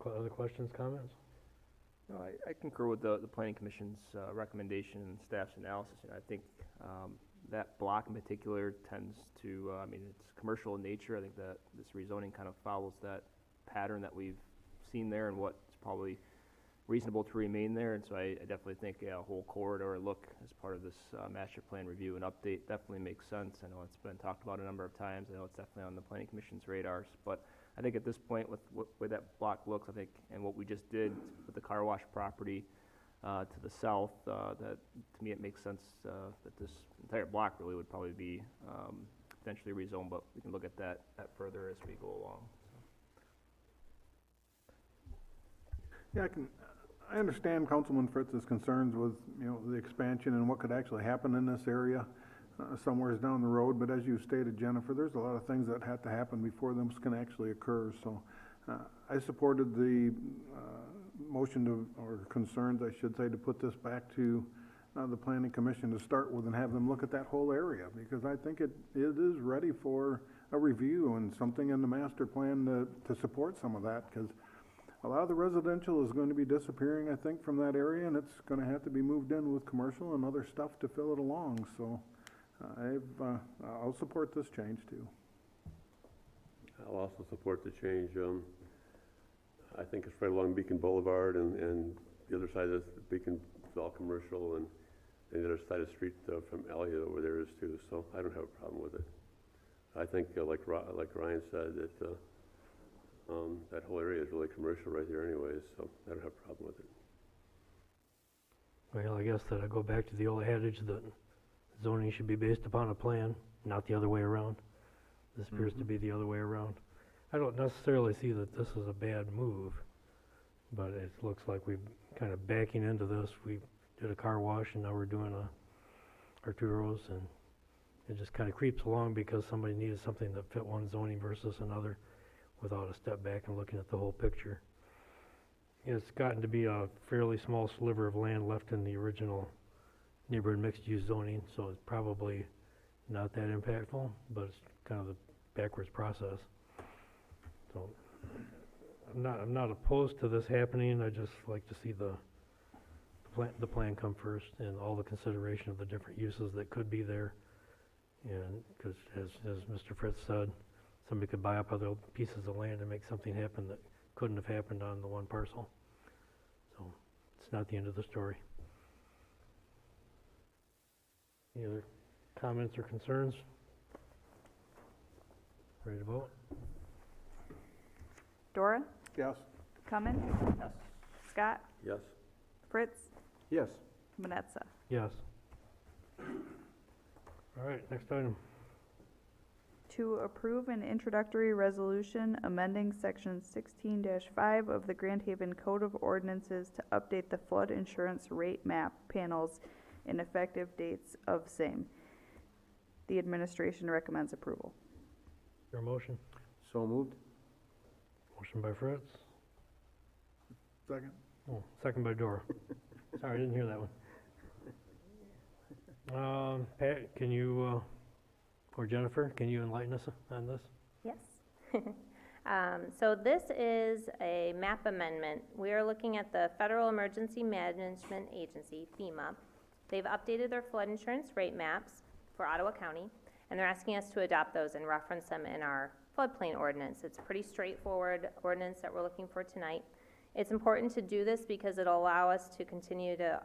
Other questions, comments? No, I concur with the Planning Commission's recommendation and staff's analysis. And I think that block in particular tends to, it's commercial in nature. I think that this rezoning kind of follows that pattern that we've seen there and what's probably reasonable to remain there. And so I definitely think a whole corridor look as part of this master plan review and update definitely makes sense. I know it's been talked about a number of times. I know it's definitely on the Planning Commission's radars. But I think at this point, with where that block looks, I think, and what we just did with the car wash property to the south, that to me it makes sense that this entire block really would probably be potentially rezoned, but we can look at that further as we go along. Yeah, I understand Councilman Fritz's concerns with, the expansion and what could actually happen in this area somewheres down the road, but as you stated, Jennifer, there's a lot of things that have to happen before this can actually occur, so I supported the motion or concerns, I should say, to put this back to the Planning Commission to start with and have them look at that whole area, because I think it is ready for a review and something in the master plan to support some of that, because a lot of the residential is going to be disappearing, I think, from that area, and it's going to have to be moved in with commercial and other stuff to fill it along, so I'll support this change too. I'll also support the change. I think it's right along Beacon Boulevard, and the other side of Beacon is all commercial, and the other side of the street from Elliott over there is too, so I don't have a problem with it. I think, like Ryan said, that that whole area is really commercial right there anyways, so I don't have a problem with it. Well, I guess that I go back to the old adage that zoning should be based upon a plan, not the other way around. This appears to be the other way around. I don't necessarily see that this is a bad move, but it looks like we're kind of backing into this. We did a car wash and now we're doing Arturo's, and it just kind of creeps along because somebody needed something that fit one zoning versus another without a step back and looking at the whole picture. It's gotten to be a fairly small sliver of land left in the original neighborhood mixed-use zoning, so it's probably not that impactful, but it's kind of the backwards process. So I'm not opposed to this happening. I just like to see the plan come first and all the consideration of the different uses that could be there. And because as Mr. Fritz said, somebody could buy up other pieces of land and make something happen that couldn't have happened on the one parcel. So it's not the end of the story. Any other comments or concerns? Ready to vote? Dora? Yes. Cummins? Yes. Scott? Yes. Fritz? Yes. Manetza? Yes. All right, next item. To approve an introductory resolution amending section 16-5 of the Grand Haven Code of Ordinances to update the flood insurance rate map panels and effective dates of same. The administration recommends approval. Your motion? So moved. Motion by Fritz. Second. Oh, second by Dora. Sorry, I didn't hear that one. Pat, can you, or Jennifer, can you enlighten us on this? Yes. So this is a map amendment. We are looking at the Federal Emergency Management Agency, FEMA. They've updated their flood insurance rate maps for Ottawa County, and they're asking us to adopt those and reference them in our floodplain ordinance. It's a pretty straightforward ordinance that we're looking for tonight. It's important to do this because it'll allow us to continue to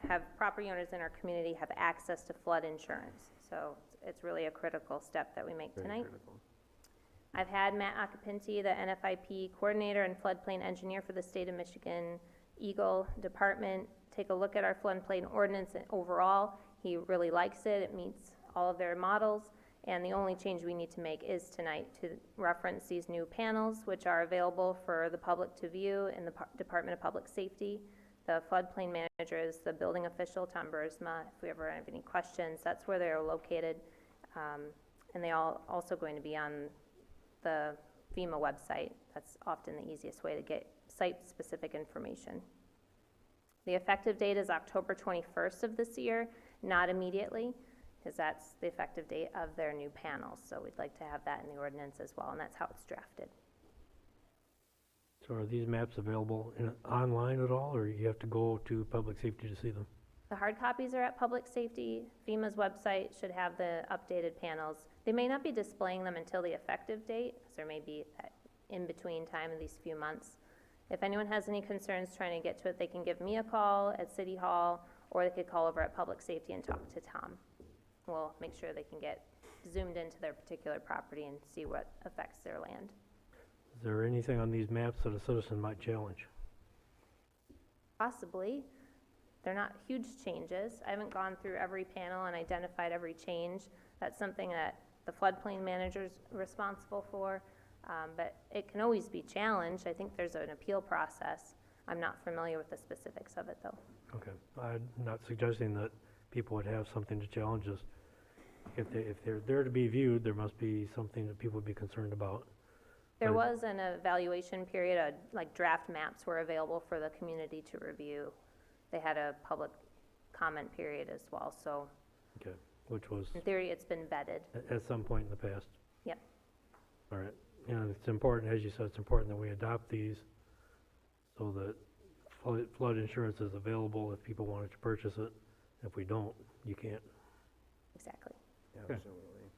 have property owners in our community have access to flood insurance. So it's really a critical step that we make tonight. I've had Matt Occupanti, the NFIP coordinator and floodplain engineer for the state of Michigan Eagle Department, take a look at our floodplain ordinance overall. He really likes it. It meets all of their models. And the only change we need to make is tonight to reference these new panels, which are available for the public to view in the Department of Public Safety. The floodplain manager is the building official, Tom Bursma. If we ever have any questions, that's where they're located. And they are also going to be on the FEMA website. That's often the easiest way to get site-specific information. The effective date is October 21st of this year, not immediately, because that's the effective date of their new panels. So we'd like to have that in the ordinance as well, and that's how it's drafted. So are these maps available online at all, or you have to go to public safety to see them? The hard copies are at Public Safety. FEMA's website should have the updated panels. They may not be displaying them until the effective date, so there may be that in-between time of these few months. If anyone has any concerns trying to get to it, they can give me a call at City Hall, or they could call over at Public Safety and talk to Tom. We'll make sure they can get zoomed into their particular property and see what affects their land. Is there anything on these maps that a citizen might challenge? Possibly. They're not huge changes. I haven't gone through every panel and identified every change. That's something that the floodplain manager's responsible for, but it can always be challenged. I think there's an appeal process. I'm not familiar with the specifics of it, though. Okay, I'm not suggesting that people would have something to challenge us. If they're there to be viewed, there must be something that people would be concerned about. There But- was an evaluation period, like draft maps were available for the community to review. They had a public comment period as well, so Okay, which was in theory, it's been vetted. at some point in the past. Yep. All right, and it's important, as you said, it's important that we adopt these so that flood insurance is available if people wanted to purchase it. If we don't, you can't. Exactly. Okay. Absolutely.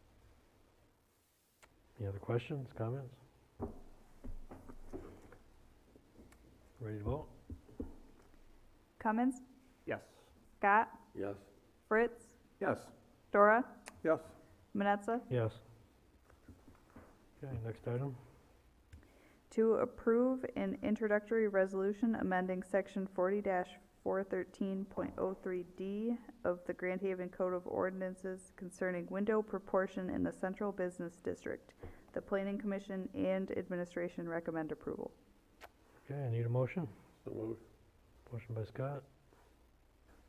Any other questions, comments? Ready to vote? Cummins, Yes. Scott, Yes. Fritz, Yes. Dora, Yes. Manetza. Yes. Okay, next item. To approve an introductory resolution amending section 40-413.03D of the Grand Haven Code of Ordinances concerning window proportion in the Central Business District. The Planning Commission and Administration recommend approval. Okay, I need a motion. So moved. Motion by Scott,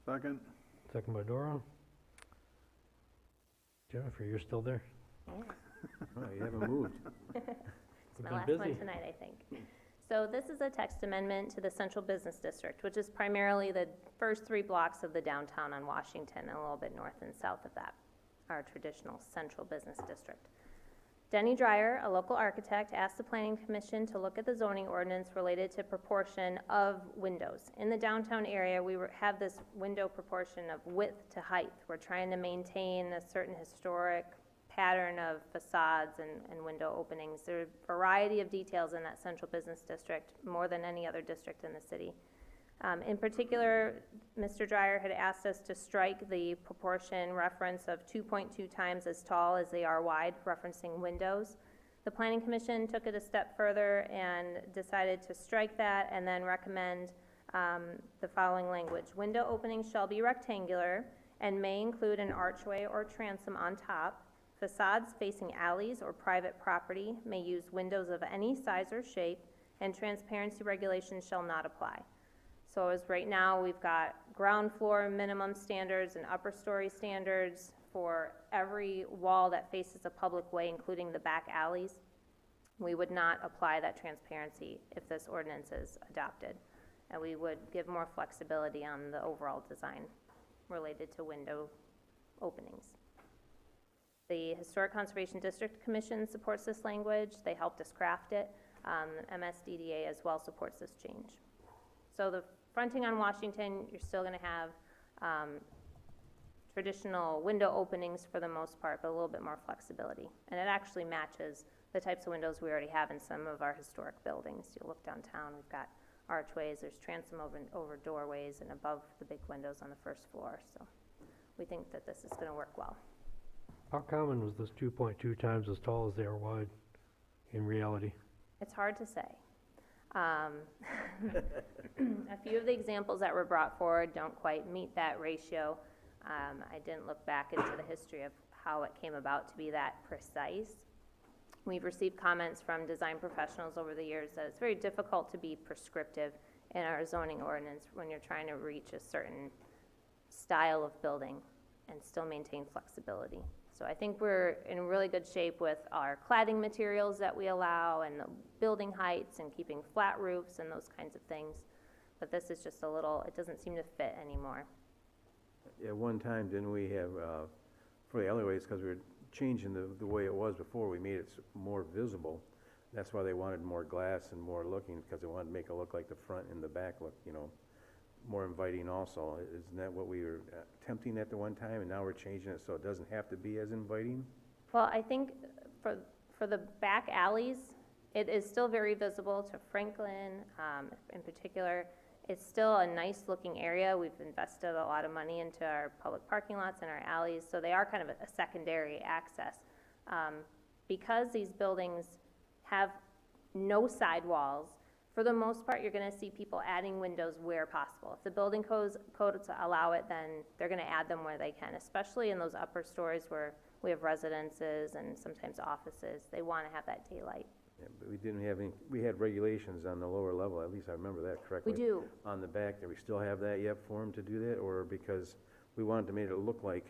Second? second by Dora. Jennifer, you're still there? Oh, you haven't moved. It's We've my been last busy. one tonight, I think. So this is a text amendment to the Central Business District, which is primarily the first 3 blocks of the downtown on Washington and a little bit north and south of that, our traditional Central Business District. Denny Dreyer, a local architect, asked the Planning Commission to look at the zoning ordinance related to proportion of windows. In the downtown area, we have this window proportion of width to height. We're trying to maintain a certain historic pattern of facades and window openings. There are a variety of details in that Central Business District, more than any other district in the city. In particular, Mr. Dreyer had asked us to strike the proportion reference of 2.2 times as tall as they are wide, referencing windows. The Planning Commission took it a step further and decided to strike that and then recommend the following language. Window openings shall be rectangular and may include an archway or transom on top. Facades facing alleys or private property may use windows of any size or shape, and transparency regulations shall not apply. So as right now, we've got ground floor minimum standards and upper story standards for every wall that faces a public way, including the back alleys. We would not apply that transparency if this ordinance is adopted, and we would give more flexibility on the overall design related to window openings. The Historic Conservation District Commission supports this language. They helped us craft it. MSDDA as well supports this change. So the fronting on Washington, you're still going to have traditional window openings for the most part, but a little bit more flexibility. And it actually matches the types of windows we already have in some of our historic buildings. You look downtown, we've got archways, there's transom over doorways and above the big windows on the first floor. So we think that this is going to work well. How common was this 2.2 times as tall as they are wide in reality? It's hard to say. A few of the examples that were brought forward don't quite meet that ratio. I didn't look back into the history of how it came about to be that precise. We've received comments from design professionals over the years that it's very difficult to be prescriptive in our zoning ordinance when you're trying to reach a certain style of building and still maintain flexibility. So I think we're in really good shape with our cladding materials that we allow and the building heights and keeping flat roofs and those kinds of things. But this is just a little, it doesn't seem to fit anymore. At one time, didn't we have, for the alleyways, because we were changing the way it was before, we made it more visible. That's why they wanted more glass and more looking, because they wanted to make it look like the front and the back look, you know, more inviting also. Isn't that what we were attempting at the one time, and now we're changing it so it doesn't have to be as inviting? Well, I think for the back alleys, it is still very visible to Franklin in particular. It's still a nice looking area. We've invested a lot of money into our public parking lots and our alleys, so they are kind of a secondary access. Because these buildings have no sidewalls, for the most part, you're going to see people adding windows where possible. If the building codes allow it, then they're going to add them where they can, especially in those upper stories where we have residences and sometimes offices. They want to have that daylight. Yeah, but we didn't have any, we had regulations on the lower level, at least I remember that correctly. We do. On the back, do we still have that yet for them to do that, or because we wanted to make it look like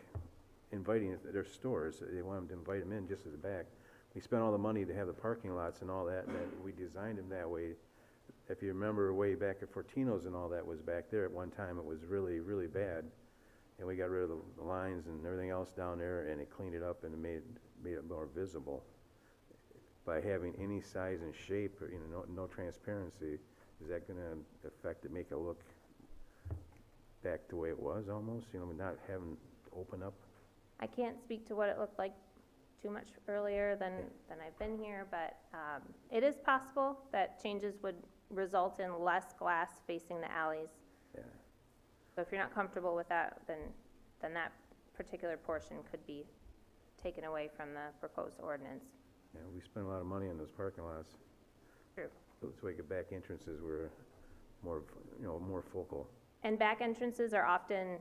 inviting their stores, they wanted to invite them in just at the back. We spent all the money to have the parking lots and all that, and that we designed them that way. If you remember way back at Fortino's and all that was back there, at one time it was really, really bad. And we got rid of the lines and everything else down there, and it cleaned it up and it made it more visible. By having any size and shape, or, no transparency, is that gonna affect it, make it look back the way it was almost, not having to open up? I can't speak to what it looked like too much earlier than I've been here, but it is possible that changes would result in less glass facing the alleys. Yeah. So if you're not comfortable with that, then that particular portion could be taken away from the proposed ordinance. Yeah, we spent a lot of money on those parking lots. True. So like the back entrances were more, more focal. And back entrances are often,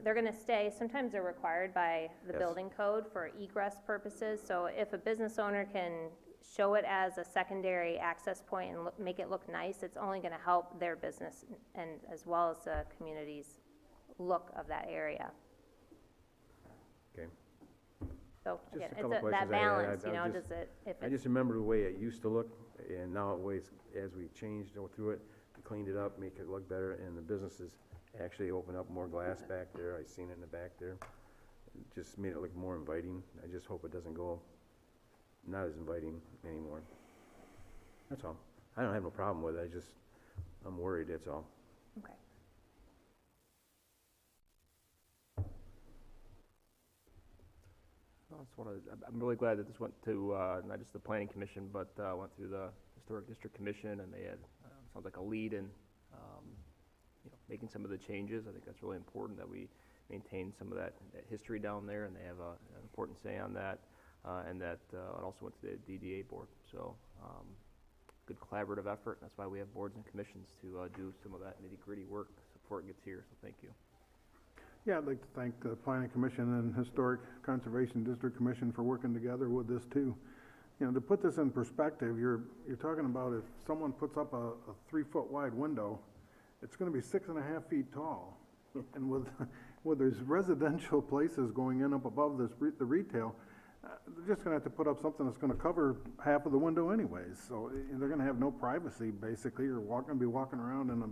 they're gonna stay, sometimes they're required by the Yes. building code for egress purposes. So if a business owner can show it as a secondary access point and make it look nice, it's only gonna help their business and as well as the community's look of that area. Okay. So Just again, a it's couple that questions I had. balance, I just- does it, if I it's, just remember the way it used to look, and now as we changed through it, we cleaned it up, make it look better, and the businesses actually open up more glass back there. I seen it in the back there. It just made it look more inviting. I just hope it doesn't go not as inviting anymore. That's all. I don't have no problem with it. I'm worried, that's all. okay. I'm really glad that this went to, not just the planning commission, but, went through the historic district commission, and they had, sounds like a lead in, making some of the changes. I think that's really important that we maintain some of that history down there, and they have an important say on that, and that, it also went to the DDA board. So, good collaborative effort. That's why we have boards and commissions to, do some of that nitty-gritty work before it gets here, so thank you. Yeah, I'd like to thank the Planning Commission and Historic Conservation District Commission for working together with this too. To put this in perspective, you're talking about if someone puts up a 3-foot wide window, it's gonna be 6.5 feet tall. And with there's residential places going in up above the retail, they're just gonna have to put up something that's gonna cover half of the window anyways. So they're gonna have no privacy basically, or gonna be walking around in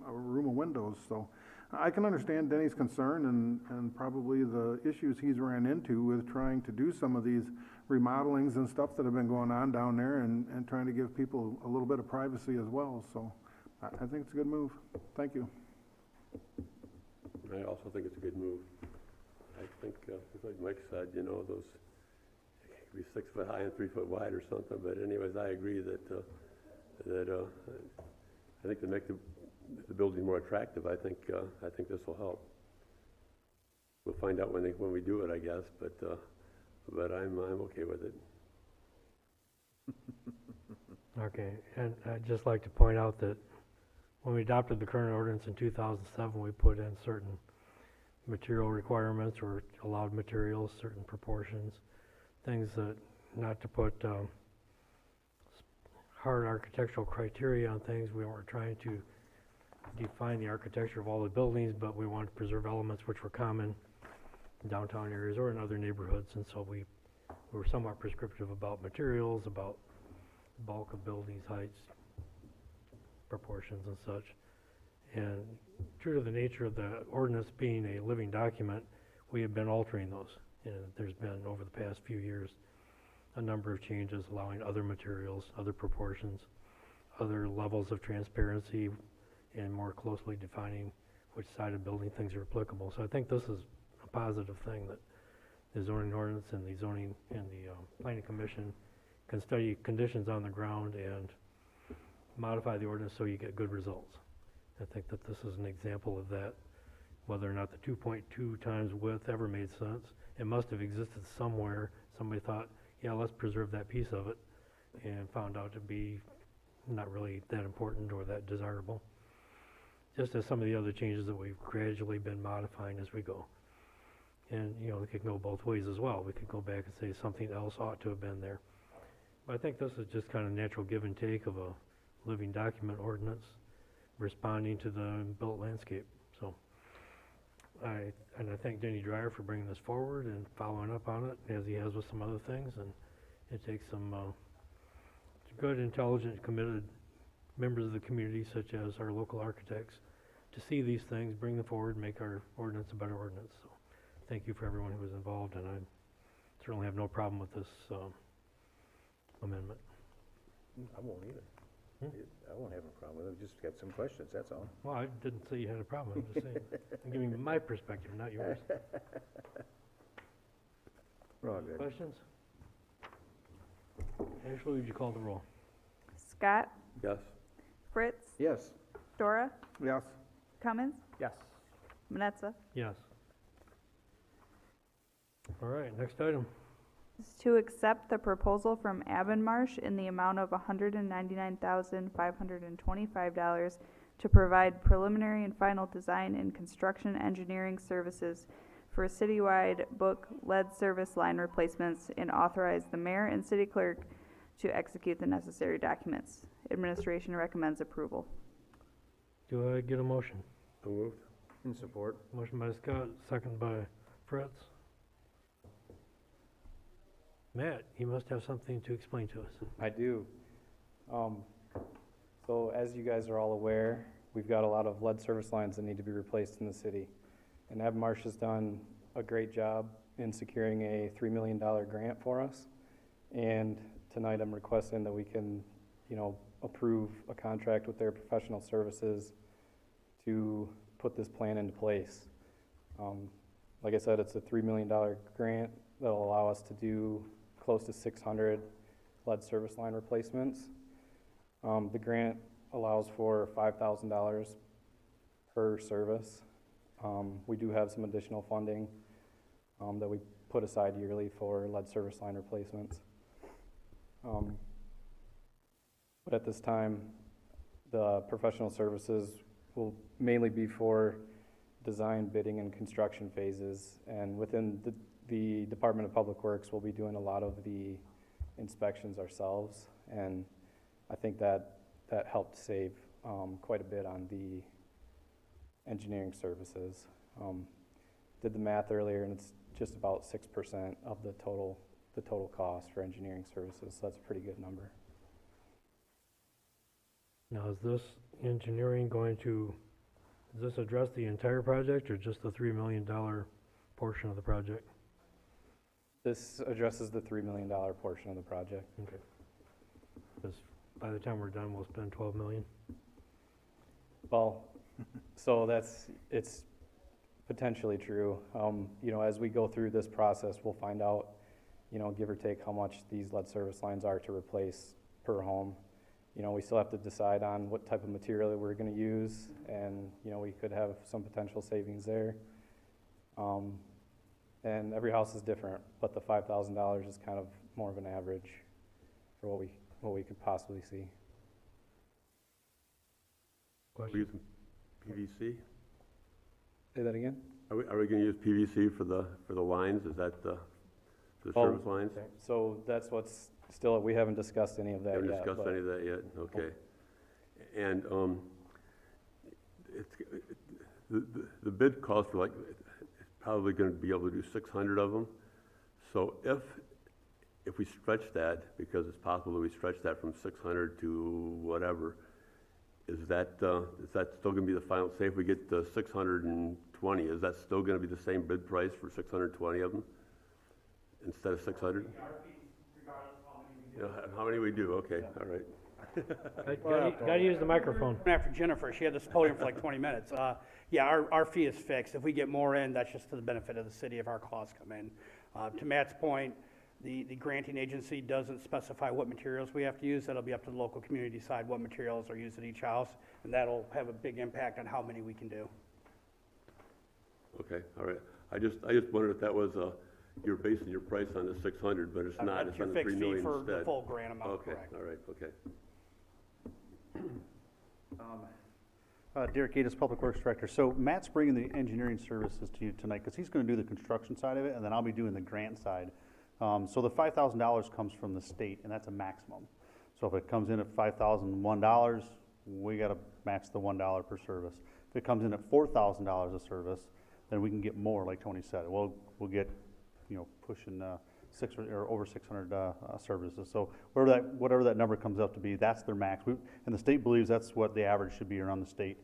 a room of windows. So I can understand Denny's concern and probably the issues he's ran into with trying to do some of these remodelings and stuff that have been going on down there and trying to give people a little bit of privacy as well. So I think it's a good move. Thank you. I also think it's a good move. I think, like Mike said, those, it could be 6 foot high and 3 foot wide or something, but anyways, I agree that I think to make the building more attractive, I think this will help. We'll find out when we do it, I guess, but I'm okay with it. Okay, and I'd just like to point out that when we adopted the current ordinance in 2007, we put in certain material requirements or allowed materials, certain proportions, things that not to put hard architectural criteria on things. We weren't trying to define the architecture of all the buildings, but we wanted to preserve elements which were common in downtown areas or in other neighborhoods, and so we were somewhat prescriptive about materials, about bulk of buildings, heights, proportions and such. And true to the nature of the ordinance being a living document, we have been altering those. And there's been, over the past few years, a number of changes allowing other materials, other proportions, other levels of transparency, and more closely defining which side of building things are applicable. So I think this is a positive thing, that the zoning ordinance and the zoning and the planning commission can study conditions on the ground and modify the ordinance so you get good results. I think that this is an example of that. Whether or not the 2.2 times width ever made sense, it must have existed somewhere. Somebody thought, yeah, let's preserve that piece of it, and found out to be not really that important or that desirable. Just as some of the other changes that we've gradually been modifying as we go. And, it could go both ways as well. We could go back and say something else ought to have been there. I think this is just kind of natural give and take of a living document ordinance responding to the built landscape. So I thank Denny Dryer for bringing this forward and following up on it, as he has with some other things, and it takes some good, intelligent, committed members of the community, such as our local architects, to see these things, bring them forward, make our ordinance a better ordinance. So thank you for everyone who was involved, and I certainly have no problem with this amendment. I won't either. I won't have a problem with it, just got some questions, that's all. Well, I didn't say you had a problem, I'm just saying, I'm giving my perspective, not yours. We're all good. Questions? Ashley, would you call the roll? Scott, Yes. Fritz, Yes. Dora, Yes. Cummins, Yes. Manetza. Yes. All right, next item. Is to accept the proposal from Avonmarsh in the amount of $199,525 to provide preliminary and final design and construction engineering services for citywide book lead service line replacements, and authorize the mayor and city clerk to execute the necessary documents. Administration recommends approval. Do I get a motion? So moved. In support. Motion by Scott, second by Fritz. Matt, you must have something to explain to us. I do. So as you guys are all aware, we've got a lot of lead service lines that need to be replaced in the city. And Avonmarsh has done a great job in securing a $3 million grant for us. And tonight I'm requesting that we can, approve a contract with their professional services to put this plan into place. Like I said, it's a $3 million grant that'll allow us to do close to 600 lead service line replacements. The grant allows for $5,000 per service. We do have some additional funding that we put aside yearly for lead service line replacements. But at this time, the professional services will mainly be for design, bidding, and construction phases. And within the Department of Public Works, we'll be doing a lot of the inspections ourselves. And I think that helped save quite a bit on the engineering services. Did the math earlier, and it's just about 6% of the total cost for engineering services. So that's a pretty good number. Now, is this engineering does this address the entire project or just the $3 million portion of the project? This addresses the $3 million portion of the project. Okay. Because by the time we're done, we'll spend $12 million. Well, so it's potentially true. As we go through this process, we'll find out, give or take how much these lead service lines are to replace per home. We still have to decide on what type of material we're going to use, and, we could have some potential savings there. And every house is different, but the $5,000 is kind of more of an average for what we could possibly see. Are we using PVC? Say that again? Are we going to use PVC for the lines? Is that for the Oh, service lines? So that's what's still, we haven't discussed any of that Haven't yet. discussed but- any of that yet? Okay. And the bid calls for probably going to be able to do 600 of them. So if we stretch that, because it's possible that we stretch that from 600 to whatever, is that still going to be the final? Say if we get the 620, is that still going to be the same bid price for 620 of them instead of 600? How many we do? Okay, all right. Got to use the microphone. After Jennifer, she had this podium for like 20 minutes. Yeah, our fee is fixed. If we get more in, that's just to the benefit of the city if our costs come in. To Matt's point, the granting agency doesn't specify what materials we have to use. That'll be up to the local community to decide what materials are used at each house, and that'll have a big impact on how many we can do. Okay, all right. I just wondered if that was you're basing your price on the 600, but it's not. It's That's your on the 3 fixed fee million for instead. the full grant amount, Okay, correct. all right, okay. Derek Gates, Public Works Director. So Matt's bringing the engineering services to you tonight because he's going to do the construction side of it, and then I'll be doing the grant side. So the $5,000 comes from the state, and that's a maximum. So if it comes in at $5,001, we gotta match the $1 per service. If it comes in at $4,000 a service, then we can get more, like Tony said. We'll get, pushing or over 600 services. So whatever that number comes up to be, that's their max. And the state believes that's what the average should be around the state.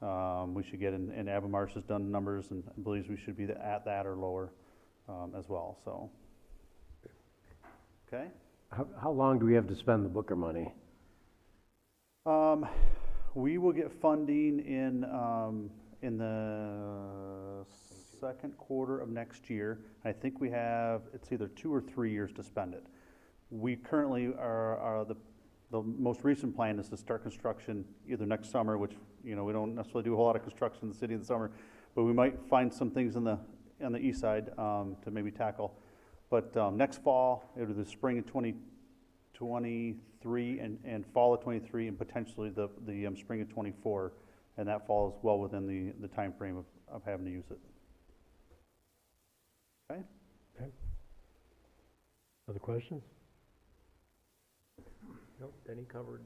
We should get, and Avamarsh has done numbers and believes we should be at that or lower as well, so. Okay? How long do we have to spend the Booker money? We will get funding in the second quarter of next year. I think we have, it's either 2 or 3 years to spend it. We currently are the most recent plan is to start construction either next summer, which, we don't necessarily do a whole lot of construction in the city in the summer, but we might find some things on the east side to maybe tackle. But next fall, either the spring of 2023 and fall of 23, and potentially the spring of 24, and that falls well within the time frame of having to use it. Okay? Okay. Other questions? Nope, Denny covered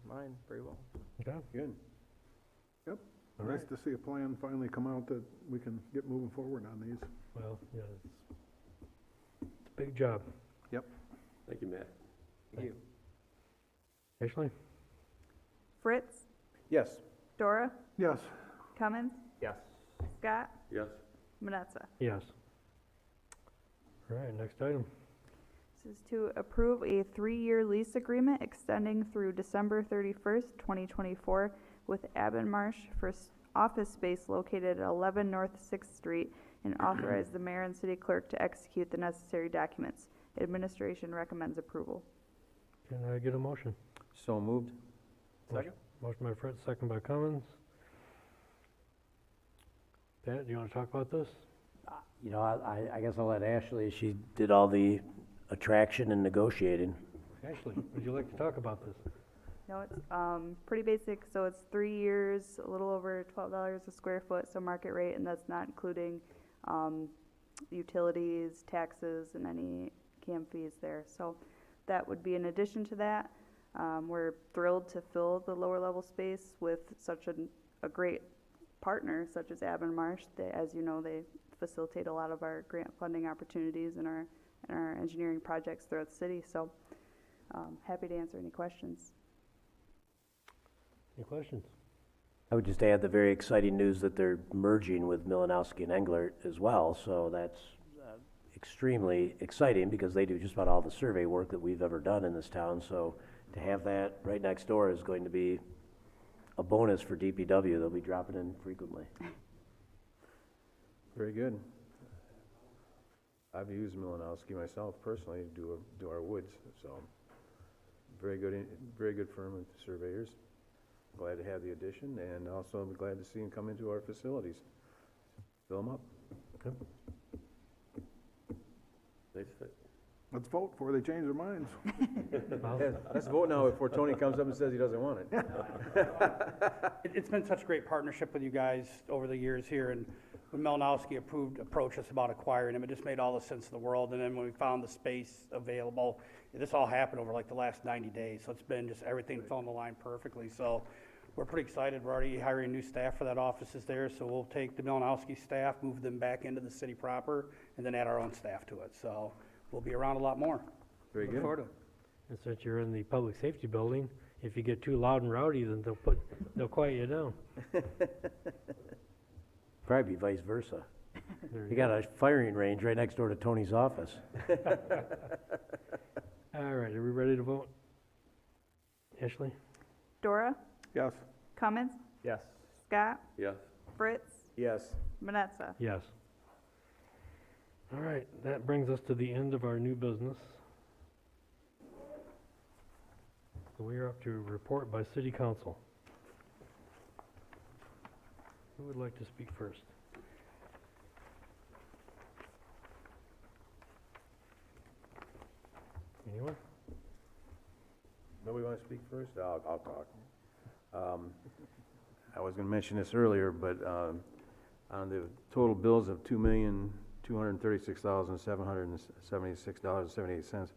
mine very well. Okay. Good. Yep. All Nice right. to see a plan finally come out that we can get moving forward on these. Well, yeah, it's a big job. Yep. Thank you, Matt. Thank you. Ashley? Fritz, Yes. Dora, Yes. Cummins, Yes. Scott, Yes. Manetza. Yes. All right, next item. This is to approve a 3-year lease agreement extending through December 31st, 2024 with Abbenmarsh for office space located at 11 North 6th Street and authorize the mayor and city clerk to execute the necessary documents. Administration recommends approval. Can I get a motion? So moved. Second? Motion by Fritz, second by Cummins. Pat, do you want to talk about this? I guess I'll let Ashley, she did all the attraction and negotiating. Ashley, would you like to talk about this? No, it's pretty basic, so it's 3 years, a little over $12 a square foot, so market rate, and that's not including utilities, taxes, and any CAM fees there. So that would be in addition to that. We're thrilled to fill the lower level space with such a great partner such as Abbenmarsh. As you know, they facilitate a lot of our grant funding opportunities and our engineering projects throughout the city. So happy to answer any questions. Any questions? I would just add the very exciting news that they're merging with Milanowski and Englert as well, so that's extremely exciting because they do just about all the survey work that we've ever done in this town, so to have that right next door is going to be a bonus for DPW. They'll be dropping in frequently. Very good. I've used Milanowski myself personally to do our woods, so very good firm of surveyors. Glad to have the addition, and also I'm glad to see them come into our facilities. Fill them up. Okay. Nice fit. Let's vote before they change their minds. Let's vote now before Tony comes up and says he doesn't want it. It's been such a great partnership with you guys over the years here, and when Melanowski approached us about acquiring them, it just made all the sense in the world. And then when we found the space available, this all happened over like the last 90 days. So it's been just everything fell in the line perfectly. So we're pretty excited. We're already hiring new staff for that office is there. So we'll take the Melanowski staff, move them back into the city proper, and then add our own staff to it. So we'll be around a lot more. Very Look good. forward to it. And since you're in the public safety building, if you get too loud and rowdy, then they'll quiet you down. Probably vice versa. There You got a firing range right next door to Tony's office. All right, are we ready to vote? Ashley? Dora, Yes. Cummins, Yes. Scott, Yes. Fritz, Yes. Manetza. Yes. All right, that brings us to the end of our new business. So we are up to report by city council. Who would like to speak first? Anyone? Nobody want to speak first? I'll talk. I was going to mention this earlier, but on the total bills of $2,200,000 $236,776.78.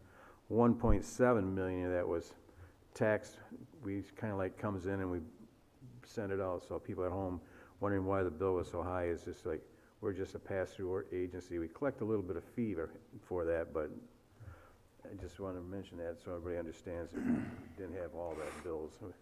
1.7 million of that was tax. We kind of like comes in and we send it out, so people at home wondering why the bill was so high is just like, we're just a pass-through agency. We collect a little bit of fee for that, but I just want to mention that so everybody understands that we didn't have all that bills. Well,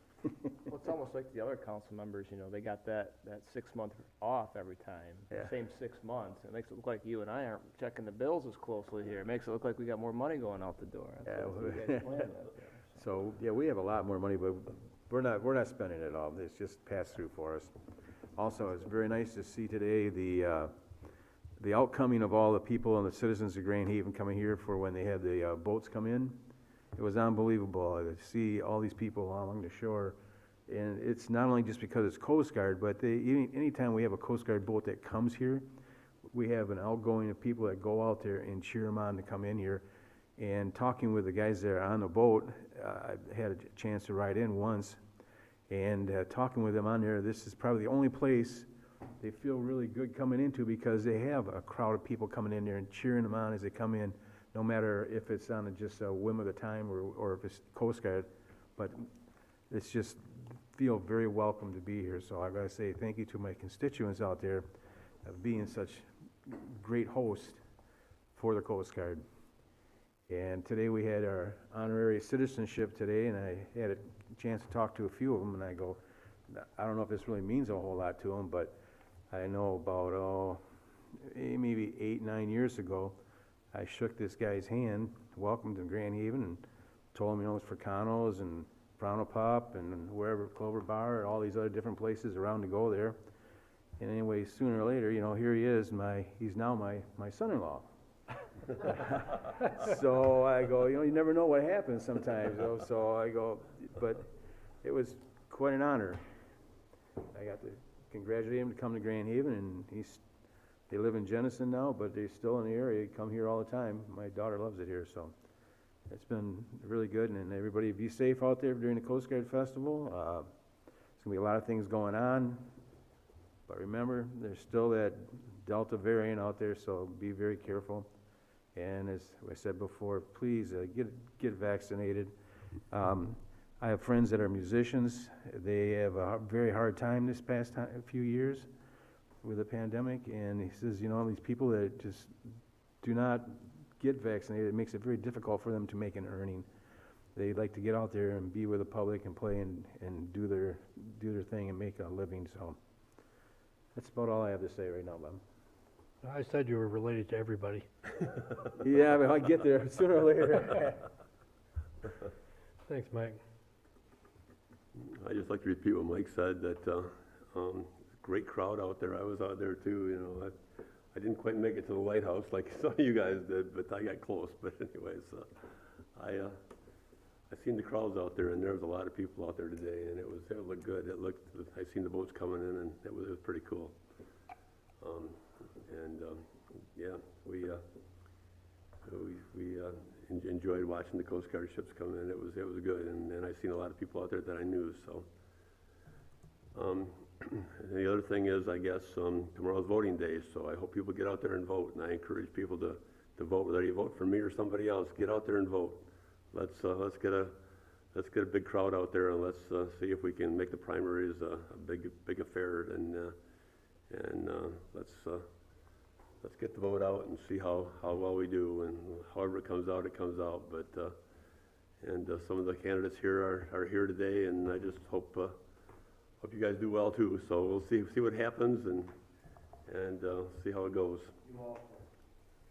it's almost like the other council members, you know, they got that 6 month off every time. Yeah. Same 6 months. It makes it look like you and I aren't checking the bills as closely here. It makes it look like we got more money going out the door. That's what you guys plan that there. So, yeah, we have a lot more money, but we're not spending it all. It's just passed through for us. Also, it's very nice to see today the outcoming of all the people and the citizens of Grand Haven coming here for when they had the boats come in. It was unbelievable to see all these people along the shore. And it's not only just because it's Coast Guard, but anytime we have a Coast Guard boat that comes here, we have an outgoing of people that go out there and cheer them on to come in here. And talking with the guys that are on the boat, I had a chance to ride in once, and talking with them on there, this is probably the only place they feel really good coming into because they have a crowd of people coming in there and cheering them on as they come in, no matter if it's on just a whim of the time or if it's Coast Guard, but it's just feel very welcome to be here. So I gotta say thank you to my constituents out there of being such great hosts for the Coast Guard. And today we had our honorary citizenship today, and I had a chance to talk to a few of them, and I go, I don't know if this really means a whole lot to them, but I know about, maybe 8-9 years ago, I shook this guy's hand, welcomed him to Grand Haven, and told him, you know, it's Fricano's and Brown Pop and wherever, Clover Bar, all these other different places around to go there. And anyway, sooner or later, you know, here he is, he's now my son-in-law. So I go, you know, you never know what happens sometimes, you know, so I go, but it was quite an honor. I got to congratulate him to come to Grand Haven, and they live in Jenison now, but they're still in the area, come here all the time. My daughter loves it here, so it's been really good, and everybody be safe out there during the Coast Guard Festival. There's gonna be a lot of things going on, but remember, there's still that Delta variant out there, so be very careful. And as I said before, please get vaccinated. I have friends that are musicians. They have a very hard time this past few years with the pandemic, and he says, you know, these people that just do not get vaccinated, it makes it very difficult for them to make an earning. They like to get out there and be with the public and play and do their thing and make a living. So that's about all I have to say right now, Bob. I said you were related to everybody. Yeah, but I'll get there sooner or later. Thanks, Mike. I just like to repeat what Mike said, that great crowd out there. I was out there too, you know. I didn't quite make it to the lighthouse like some of you guys did, but I got close. But anyways, I seen the crowds out there, and there was a lot of people out there today, and it looked good. I seen the boats coming in, and it was pretty cool. Yeah, we enjoyed watching the Coast Guard ships come in. It was good, and I seen a lot of people out there that I knew. So, and the other thing is, I guess tomorrow's voting day, so I hope people get out there and vote. And I encourage people to vote, whether you vote for me or somebody else. Get out there and vote. Let's get a big crowd out there, and let's see if we can make the primaries a big affair. And let's get the vote out and see how well we do, and however it comes out, it comes out. But some of the candidates here are here today, and I just hope you guys do well too. So we'll see what happens and see how it goes.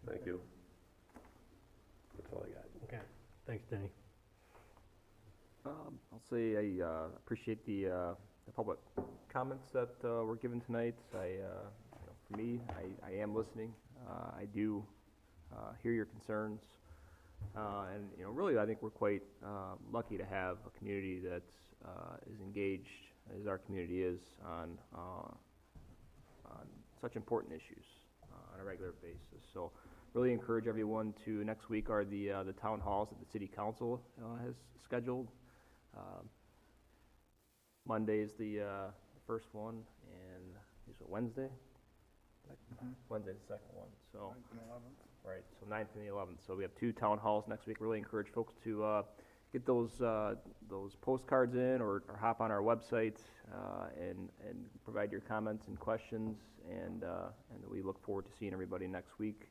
Thank you. That's all I got. Okay. Thanks, Denny. I'll say I appreciate the public comments that were given tonight. For me, I am listening. I do hear your concerns, and you know, really, I think we're quite lucky to have a community that's is engaged, as our community is, on such important issues on a regular basis. So, really encourage everyone to. Next week are the town halls that the city council has scheduled. Monday is the first one, and is it Wednesday? Wednesday, the second one, so. Right, so 9th and the 11th. So we have 2 town halls next week. Really encourage folks to get those postcards in or hop on our website and provide your comments and questions. And we look forward to seeing everybody next week.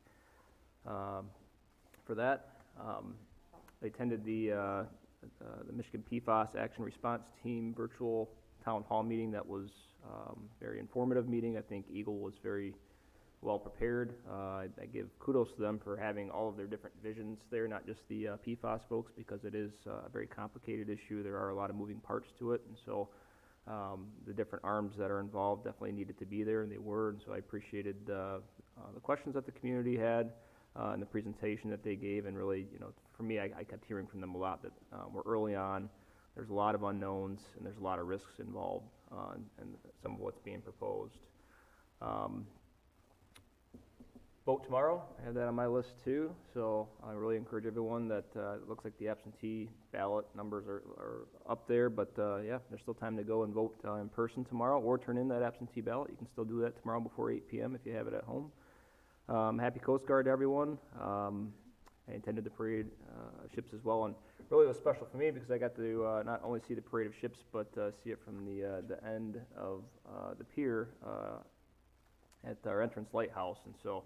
For that, I attended the Michigan PFAS Action Response Team virtual town hall meeting. That was very informative meeting. I think Eagle was very well prepared. I give kudos to them for having all of their different visions there, not just the PFAS folks, because it is a very complicated issue. There are a lot of moving parts to it, and so the different arms that are involved definitely needed to be there, and they were. And so I appreciated the questions that the community had and the presentation that they gave. And really, for me, I kept hearing from them a lot that we're early on. There's a lot of unknowns, and there's a lot of risks involved and some of what's being proposed. Vote tomorrow. I have that on my list too. So I really encourage everyone that it looks like the absentee ballot numbers are up there, but yeah, there's still time to go and vote in person tomorrow or turn in that absentee ballot. You can still do that tomorrow before 8 p.m. if you have it at home. Happy Coast Guard to everyone. I attended the parade of ships as well, and really it was special for me because I got to not only see the parade of ships, but see it from the end of the pier at our entrance lighthouse. And so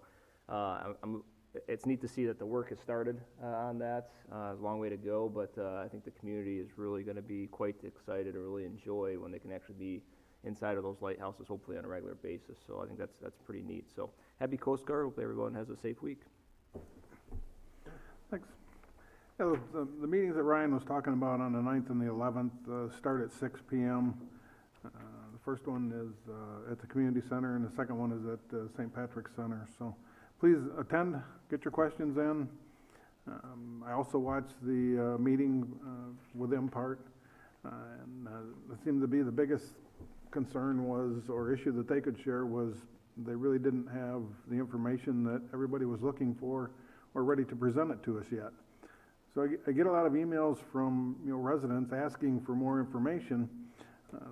it's neat to see that the work has started on that. There's a long way to go, but I think the community is really going to be quite excited or really enjoy when they can actually be inside of those lighthouses, hopefully on a regular basis. So I think that's pretty neat. So happy Coast Guard. Hope everyone has a safe week. Thanks. Yeah, the meetings that Ryan was talking about on the 9th and the 11th start at 6 p.m. The first one is at the community center, and the second one is at St. Patrick's Center. So please attend, get your questions in. I also watched the meeting with MPART, and it seemed to be the biggest concern was, or issue that they could share was, they really didn't have the information that everybody was looking for or ready to present it to us yet. So I get a lot of emails from residents asking for more information.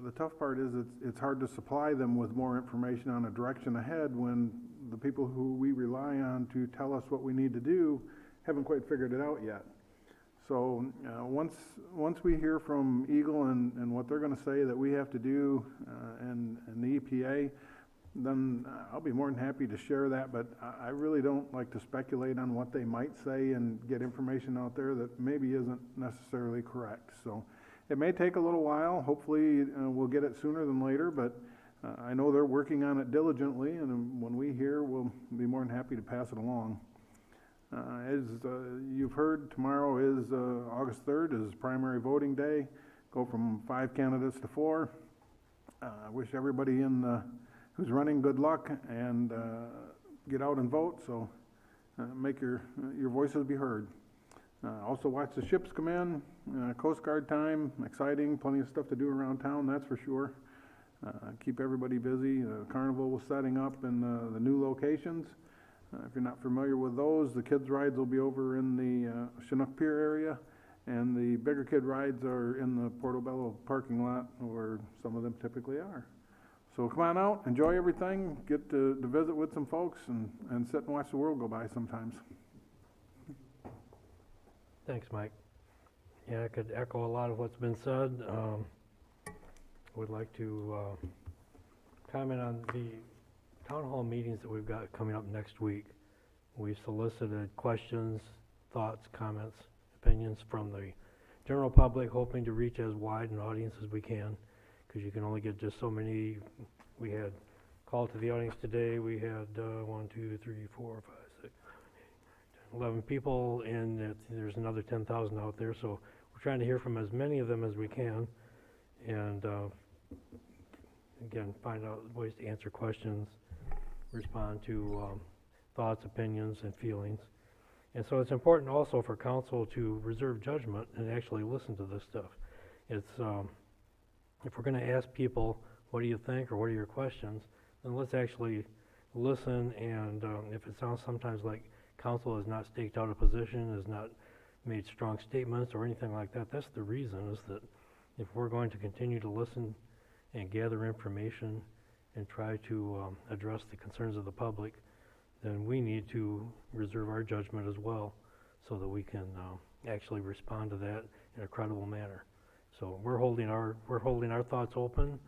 The tough part is it's hard to supply them with more information on a direction ahead when the people who we rely on to tell us what we need to do haven't quite figured it out yet. So once we hear from Eagle and what they're going to say that we have to do and the EPA, then I'll be more than happy to share that, but I really don't like to speculate on what they might say and get information out there that maybe isn't necessarily correct. So it may take a little while. Hopefully we'll get it sooner than later, but I know they're working on it diligently, and when we hear, we'll be more than happy to pass it along. As you've heard, tomorrow is August 3rd is primary voting day. Go from 5 candidates to 4. I wish everybody who's running good luck and get out and vote, so make your voices be heard. Also watch the ships come in, Coast Guard time, exciting, plenty of stuff to do around town, that's for sure. Keep everybody busy. The carnival was setting up in the new locations. If you're not familiar with those, the kids' rides will be over in the Chinook Pier area, and the bigger kid rides are in the Portobello parking lot, where some of them typically are. So come on out, enjoy everything, get to visit with some folks, and sit and watch the world go by sometimes. Thanks, Mike. Yeah, I could echo a lot of what's been said. Would like to comment on the town hall meetings that we've got coming up next week. We solicited questions, thoughts, comments, opinions from the general public, hoping to reach as wide an audience as we can, because you can only get just so many. We had called to the audience today. We had 1, 2, 3, 4, 5, 6, 7, 8, 9, 10, 11 people, and there's another 10,000 out there. So we're trying to hear from as many of them as we can, and again, find out ways to answer questions, respond to thoughts, opinions, and feelings. And so it's important also for council to reserve judgment and actually listen to this stuff. It's if we're going to ask people, what do you think, or what are your questions, then let's actually listen. And if it sounds sometimes like council has not staked out a position, has not made strong statements or anything like that, that's the reason, is that if we're going to continue to listen and gather information and try to address the concerns of the public, then we need to reserve our judgment as well so that we can actually respond to that in a credible manner. So we're holding our thoughts open,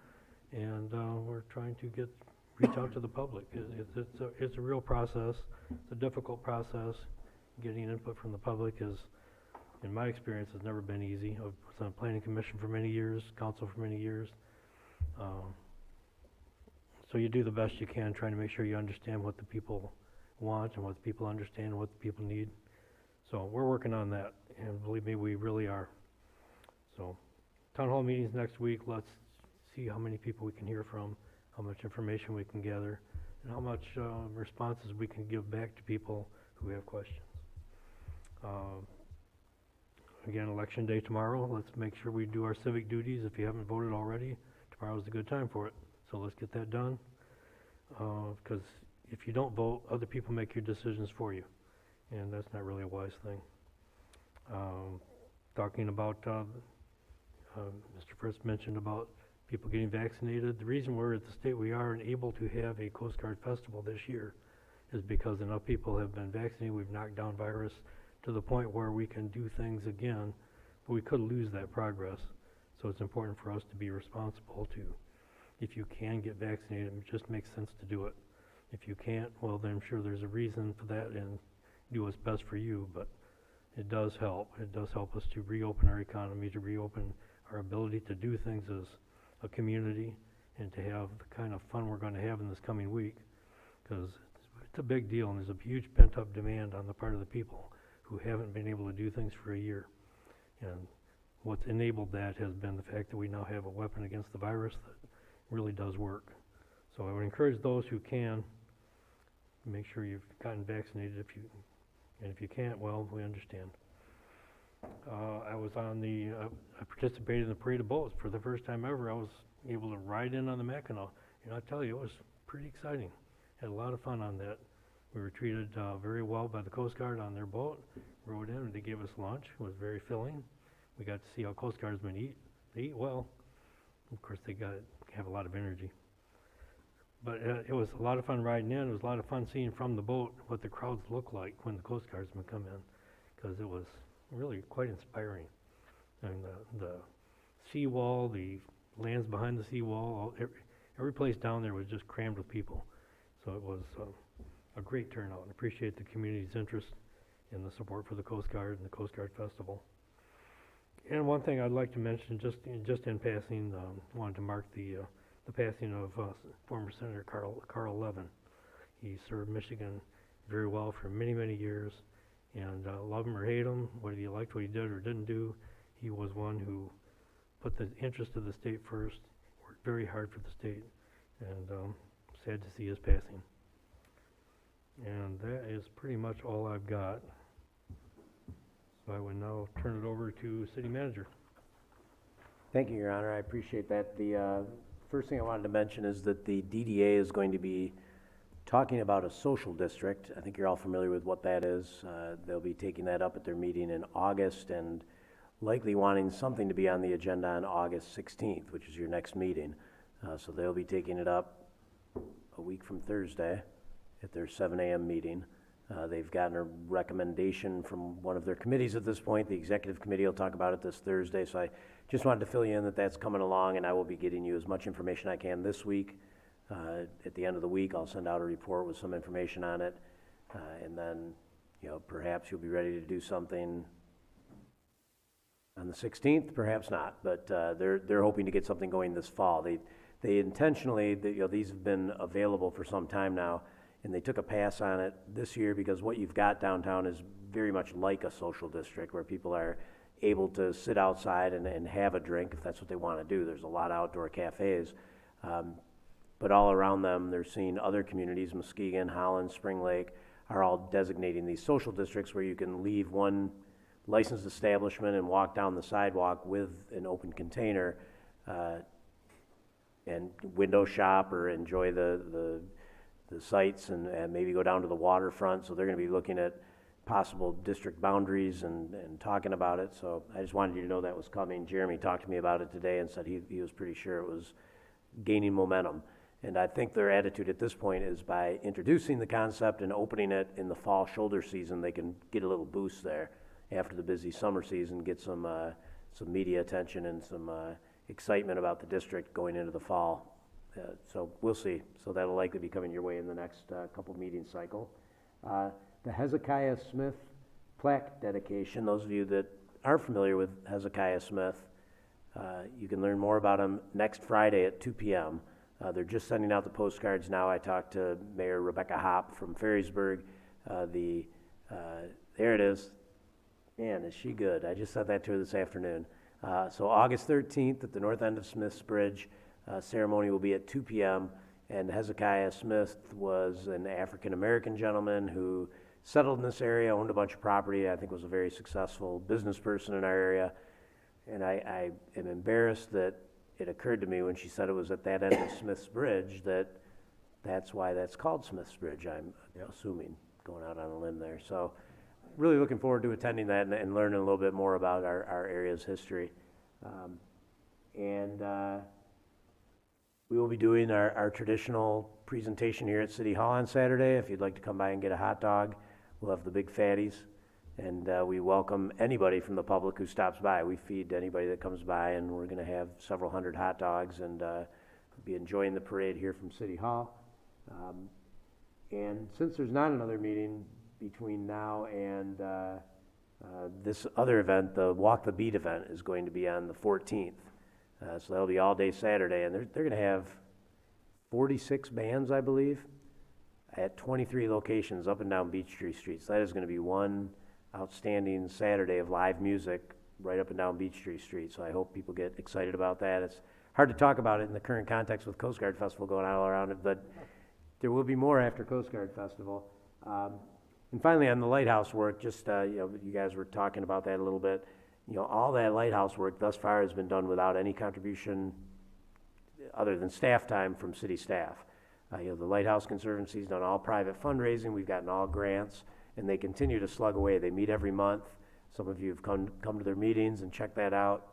and we're trying to reach out to the public. It's a real process. It's a difficult process. Getting input from the public is, in my experience, has never been easy. I was on planning commission for many years, council for many years. So you do the best you can, trying to make sure you understand what the people want and what the people understand and what the people need. So we're working on that, and believe me, we really are. So town hall meetings next week. Let's see how many people we can hear from, how much information we can gather, and how much responses we can give back to people who have questions. Again, election day tomorrow. Let's make sure we do our civic duties. If you haven't voted already, tomorrow's a good time for it. So let's get that done. Because if you don't vote, other people make your decisions for you. And that's not really a wise thing. Talking about, Mr. Fritz mentioned about people getting vaccinated. The reason we're at the state we are and able to have a Coast Guard festival this year is because enough people have been vaccinated. We've knocked down virus to the point where we can do things again, but we could lose that progress. So it's important for us to be responsible to, if you can get vaccinated, it just makes sense to do it. If you can't, well, then I'm sure there's a reason for that, and do what's best for you, but it does help. It does help us to reopen our economy, to reopen our ability to do things as a community, and to have the kind of fun we're going to have in this coming week, because it's a big deal, and there's a huge pent-up demand on the part of the people who haven't been able to do things for a year. And what's enabled that has been the fact that we now have a weapon against the virus that really does work. So I would encourage those who can, make sure you've gotten vaccinated. And if you can't, well, we understand. I participated in the Parade of Boats for the first time ever. I was able to ride in on the Mackinac, and I tell you, it was pretty exciting. Had a lot of fun on that. We were treated very well by the Coast Guard on their boat. Rode in, and they gave us lunch. It was very filling. We got to see how Coast Guardsmen eat. They eat well. Of course, they have a lot of energy. But it was a lot of fun riding in. It was a lot of fun seeing from the boat what the crowds look like when the Coast Guardsmen come in, because it was really quite inspiring. I mean, the seawall, the lands behind the seawall, every place down there was just crammed with people. So it was a great turnout, and appreciate the community's interest in the support for the Coast Guard and the Coast Guard Festival. And one thing I'd like to mention, just in passing, wanted to mark the passing of former Senator Carl Levin. He served Michigan very well for many, many years, and love him or hate him, whether you liked what he did or didn't do, he was one who put the interest of the state first, worked very hard for the state, and sad to see his passing. And that is pretty much all I've got. So I would now turn it over to City Manager. Thank you, Your Honor. I appreciate that. The first thing I wanted to mention is that the DDA is going to be talking about a social district. I think you're all familiar with what that is. They'll be taking that up at their meeting in August, and likely wanting something to be on the agenda on August 16th, which is your next meeting. So they'll be taking it up a week from Thursday at their 7 a.m. meeting. They've gotten a recommendation from one of their committees at this point. The executive committee will talk about it this Thursday, so I just wanted to fill you in that that's coming along, and I will be getting you as much information I can this week. At the end of the week, I'll send out a report with some information on it, and then, perhaps you'll be ready to do something on the 16th, perhaps not, but they're hoping to get something going this fall. They intentionally, these have been available for some time now, and they took a pass on it this year because what you've got downtown is very much like a social district where people are able to sit outside and have a drink if that's what they want to do. There's a lot of outdoor cafes, but all around them they're seeing other communities, Muskegon, Holland, Spring Lake, are all designating these social districts where you can leave one licensed establishment and walk down the sidewalk with an open container and window shop or enjoy the sights and maybe go down to the waterfront. So they're going to be looking at possible district boundaries and talking about it. So I just wanted you to know that was coming. Jeremy talked to me about it today and said he was pretty sure it was gaining momentum. And I think their attitude at this point is by introducing the concept and opening it in the fall shoulder season, they can get a little boost there after the busy summer season, get some media attention and some excitement about the district going into the fall. So we'll see. So that'll likely be coming your way in the next couple meeting cycle. The Hezekiah Smith plaque dedication, those of you that aren't familiar with Hezekiah Smith, you can learn more about him next Friday at 2 p.m. They're just sending out the postcards now. I talked to Mayor Rebecca Hopp from Ferrysburg. There it is. Man, is she good. I just sent that to her this afternoon. So August 13th at the north end of Smith's Bridge, ceremony will be at 2 p.m. And Hezekiah Smith was an African-American gentleman who settled in this area, owned a bunch of property, I think was a very successful business person in our area. And I am embarrassed that it occurred to me when she said it was at that end of Smith's Bridge that's why that's called Smith's Bridge, I'm assuming, going out on a limb there. So really looking forward to attending that and learning a little bit more about our area's history. We will be doing our traditional presentation here at City Hall on Saturday. If you'd like to come by and get a hot dog, we'll have the big fatties. And we welcome anybody from the public who stops by. We feed anybody that comes by, and we're going to have several hundred hot dogs and be enjoying the parade here from City Hall. And since there's not another meeting between now and this other event, the Walk the Beat event is going to be on the 14th. So that'll be all day Saturday, and they're going to have 46 bands, I believe, at 23 locations up and down Beechtree Street. So that is going to be one outstanding Saturday of live music right up and down Beechtree Street. So I hope people get excited about that. It's hard to talk about it in the current context with Coast Guard Festival going on all around it, but there will be more after Coast Guard Festival. And finally, on the lighthouse work, just you guys were talking about that a little bit. All that lighthouse work thus far has been done without any contribution other than staff time from city staff. The Lighthouse Conservancy's done all private fundraising. We've gotten all grants, and they continue to slug away. They meet every month. Some of you have come to their meetings and checked that out.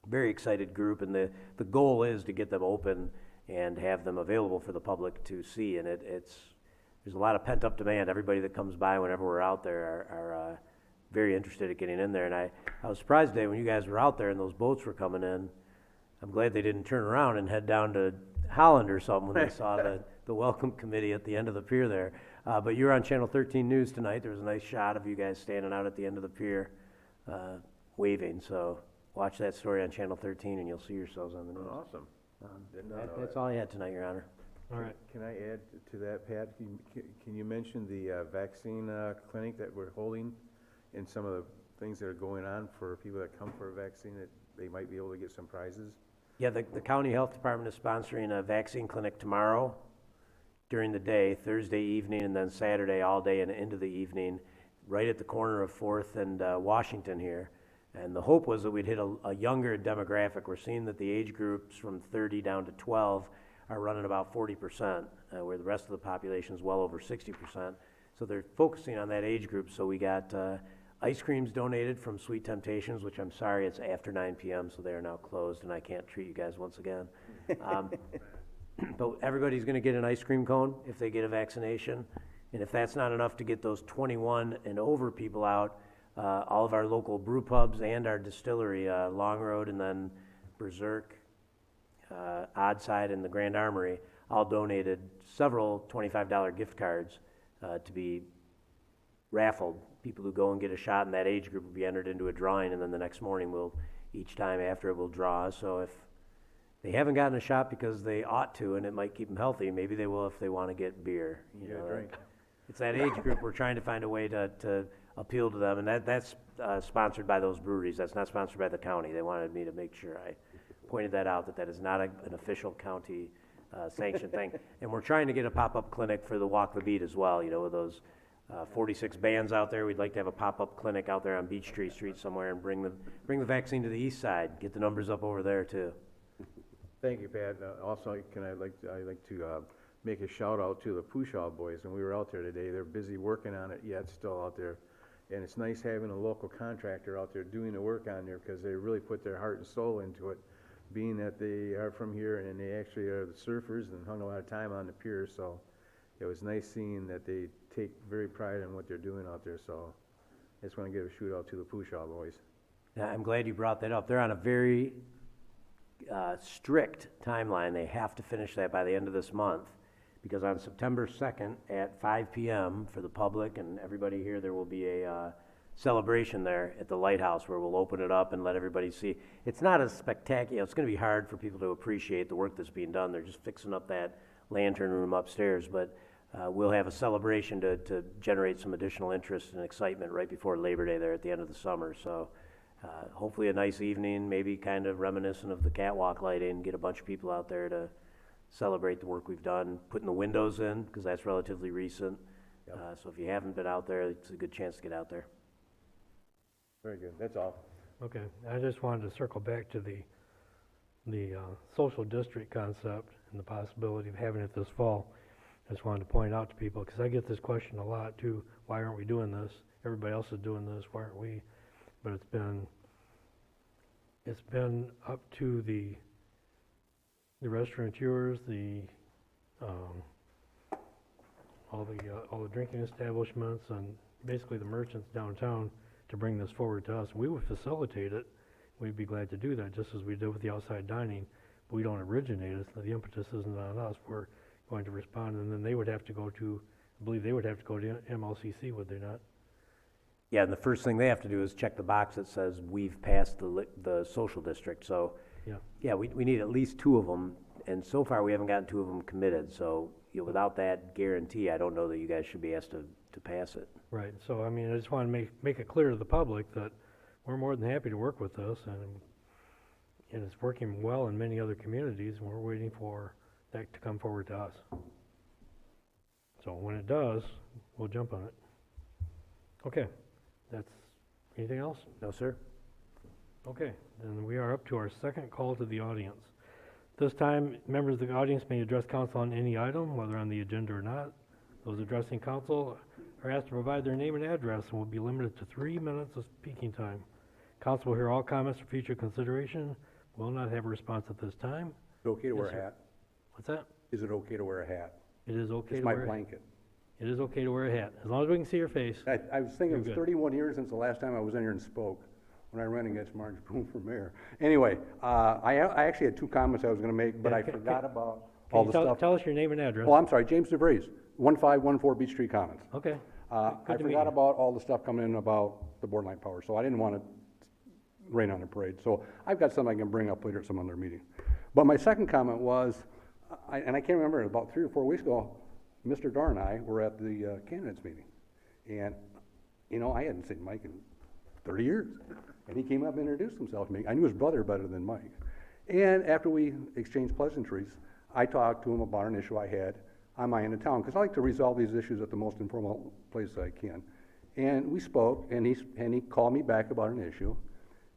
Very excited group, and the goal is to get them open and have them available for the public to see. And there's a lot of pent-up demand. Everybody that comes by whenever we're out there are very interested in getting in there. And I was surprised today when you guys were out there and those boats were coming in. I'm glad they didn't turn around and head down to Holland or something when they saw the welcome committee at the end of the pier there. But you were on Channel 13 News tonight. There was a nice shot of you guys standing out at the end of the pier waving. So watch that story on Channel 13 and you'll see yourselves on the news. Awesome. That's all I had tonight, Your Honor. All right. Can I add to that, Pat? Can you mention the vaccine clinic that we're holding and some of the things that are going on for people that come for a vaccine that they might be able to get some prizes? Yeah, the county health department is sponsoring a vaccine clinic tomorrow during the day, Thursday evening, and then Saturday all day and into the evening, right at the corner of 4th and Washington here. And the hope was that we'd hit a younger demographic. We're seeing that the age groups from 30 down to 12 are running about 40%, where the rest of the population is well over 60%. So they're focusing on that age group. So we got ice creams donated from Sweet Temptations, which I'm sorry, it's after 9 p.m., so they are now closed, and I can't treat you guys once again. But everybody's going to get an ice cream cone if they get a vaccination. And if that's not enough to get those 21 and over people out, all of our local brew pubs and our distillery, Long Road and then Berserk, Oddside, and the Grand Armory, all donated several $25 gift cards to be raffled. People who go and get a shot in that age group will be entered into a drawing, and then the next morning each time after it will draw. So if they haven't gotten a shot because they ought to, and it might keep them healthy, maybe they will if they want to get beer. It's that age group we're trying to find a way to appeal to them, and that's sponsored by those breweries. That's not sponsored by the county. They wanted me to make sure I pointed that out, that is not an official county sanctioned thing. And we're trying to get a pop-up clinic for the Walk the Beat as well, with those 46 bands out there. We'd like to have a pop-up clinic out there on Beechtree Street somewhere and bring the vaccine to the east side, get the numbers up over there too. Thank you, Pat. Also, I'd like to make a shout out to the Pushaw boys. And we were out there today. They're busy working on it yet, still out there. And it's nice having a local contractor out there doing the work on there because they really put their heart and soul into it being that they are from here and they actually are the surfers and hung a lot of time on the pier, so it was nice seeing that they take very pride in what they're doing out there, so I just want to give a shout out to the Pushaw boys. Yeah, I'm glad you brought that up. They're on a very strict timeline. They have to finish that by the end of this month, because on September 2nd at 5 p.m. for the public and everybody here, there will be a celebration there at the lighthouse where we'll open it up and let everybody see. It's not as spectacular. It's going to be hard for people to appreciate the work that's being done. They're just fixing up that lantern room upstairs, but we'll have a celebration to generate some additional interest and excitement right before Labor Day there at the end of the summer. So hopefully a nice evening, maybe kind of reminiscent of the catwalk lighting, get a bunch of people out there to celebrate the work we've done, putting the windows in, because that's relatively recent. So if you haven't been out there, it's a good chance to get out there. Very good, that's all. Okay, I just wanted to circle back to the social district concept and the possibility of having it this fall. I just wanted to point out to people, because I get this question a lot too, why aren't we doing this? Everybody else is doing this, why aren't we? But it's been up to the restaurateurs, all the drinking establishments, and basically the merchants downtown to bring this forward to us. We would facilitate it. We'd be glad to do that, just as we did with the outside dining. But we don't originate it. So the impetus isn't on us. We're going to respond, and then they would have to go to, I believe they would have to go to MLCC, would they not? Yeah, and the first thing they have to do is check the box that says we've passed the social district. So yeah, we need at least 2 of them, and so far we haven't gotten 2 of them committed. So without that guarantee, I don't know that you guys should be asked to pass it. Right. So I mean, I just want to make it clear to the public that we're more than happy to work with this, and it's working well in many other communities, and we're waiting for that to come forward to us. So when it does, we'll jump on it. Okay. Anything else? No, sir. Okay, then we are up to our second call to the audience. This time, members of the audience may address council on any item, whether on the agenda or not. Those addressing council are asked to provide their name and address and will be limited to 3 minutes of speaking time. Council will hear all comments for future consideration, will not have a response at this time. Is it okay to wear a hat? What's that? Is it okay to wear a hat? It is okay It's to my wear blanket. It is okay to wear a hat, as long as we can see your face. I was thinking You're it was good. 31 years since the last time I was in here and spoke, when I ran against Marge Boone for mayor. Anyway, I actually had 2 comments I was gonna make, but Yeah, I ca- forgot ca- about Can all you the stuff. tell us your name and address? Oh, I'm sorry, James DeVries, 1514 Beach Street Commons. Okay. I Good to meet forgot you. about all the stuff coming in about the borderline power, so I didn't want to rain on the parade. So I've got something I can bring up later at some other meeting. But my second comment was, and I can't remember, about 3 or 4 weeks ago, Mr. Dorr and I were at the candidates meeting. And, I hadn't seen Mike in 30 years. And he came up and introduced himself to me. I knew his brother better than Mike. And after we exchanged pleasantries, I talked to him about an issue I had on my end of town, because I like to resolve these issues at the most informal place I can. And we spoke, and he called me back about an issue.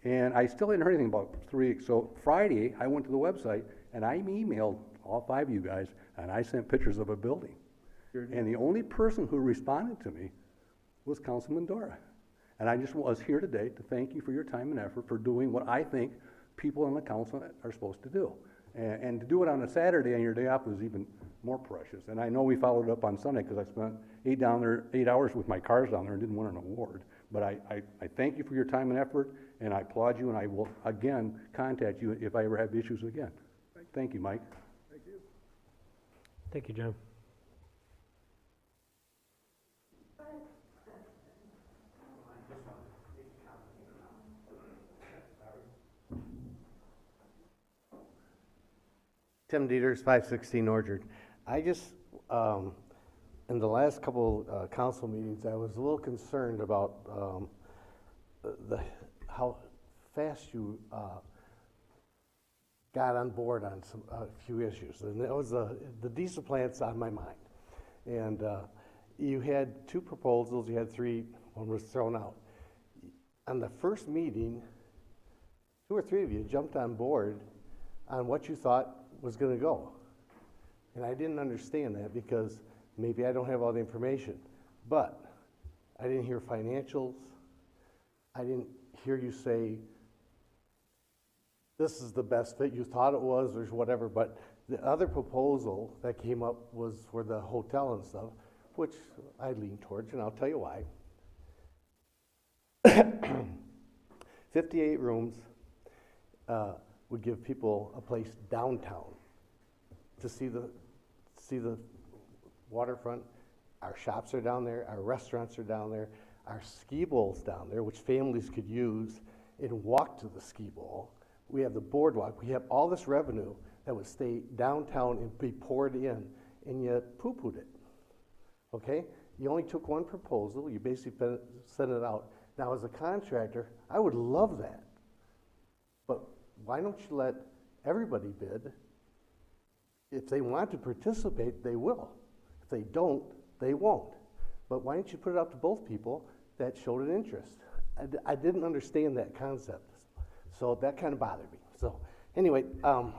And I still hadn't heard anything about 3 weeks. So Friday, I went to the website, and I emailed all 5 of you guys, and I sent pictures of a building. And the only person who responded to me was Councilman Dora. And I just was here today to thank you for your time and effort for doing what I think people in the council are supposed to do. And to do it on a Saturday on your day off was even more precious. And I know we followed up on Sunday because I spent 8 hours with my cars down there and didn't win an award. But I thank you for your time and effort, and I applaud you, and I will again contact you if I ever have issues again. Thank you, Mike. Thank you. Thank you, Jim. Tim Dieters, 516 Orchard. I just, in the last couple council meetings, I was a little concerned about how fast you got on board on a few issues. And that was the diesel plant's on my mind. And you had 2 proposals, you had 3, one was thrown out. On the first meeting, 2 or 3 of you jumped on board on what you thought was going to go. And I didn't understand that because maybe I don't have all the information. But I didn't hear financials. I didn't hear you say this is the best fit, you thought it was, or whatever, but the other proposal that came up was for the hotel and stuff, which I lean towards, and I'll tell you why. 58 rooms would give people a place downtown to see the waterfront. Our shops are down there, our restaurants are down there, our ski bowl's down there, which families could use and walk to the ski bowl. We have the boardwalk, we have all this revenue that would stay downtown and be poured in, and you poo-pooed it, okay? You only took one proposal, you basically sent it out. Now, as a contractor, I would love that, but why don't you let everybody bid? If they want to participate, they will. If they don't, they won't. But why don't you put it out to both people that showed an interest? I didn't understand that concept, so that kind of bothered me. So anyway, I'm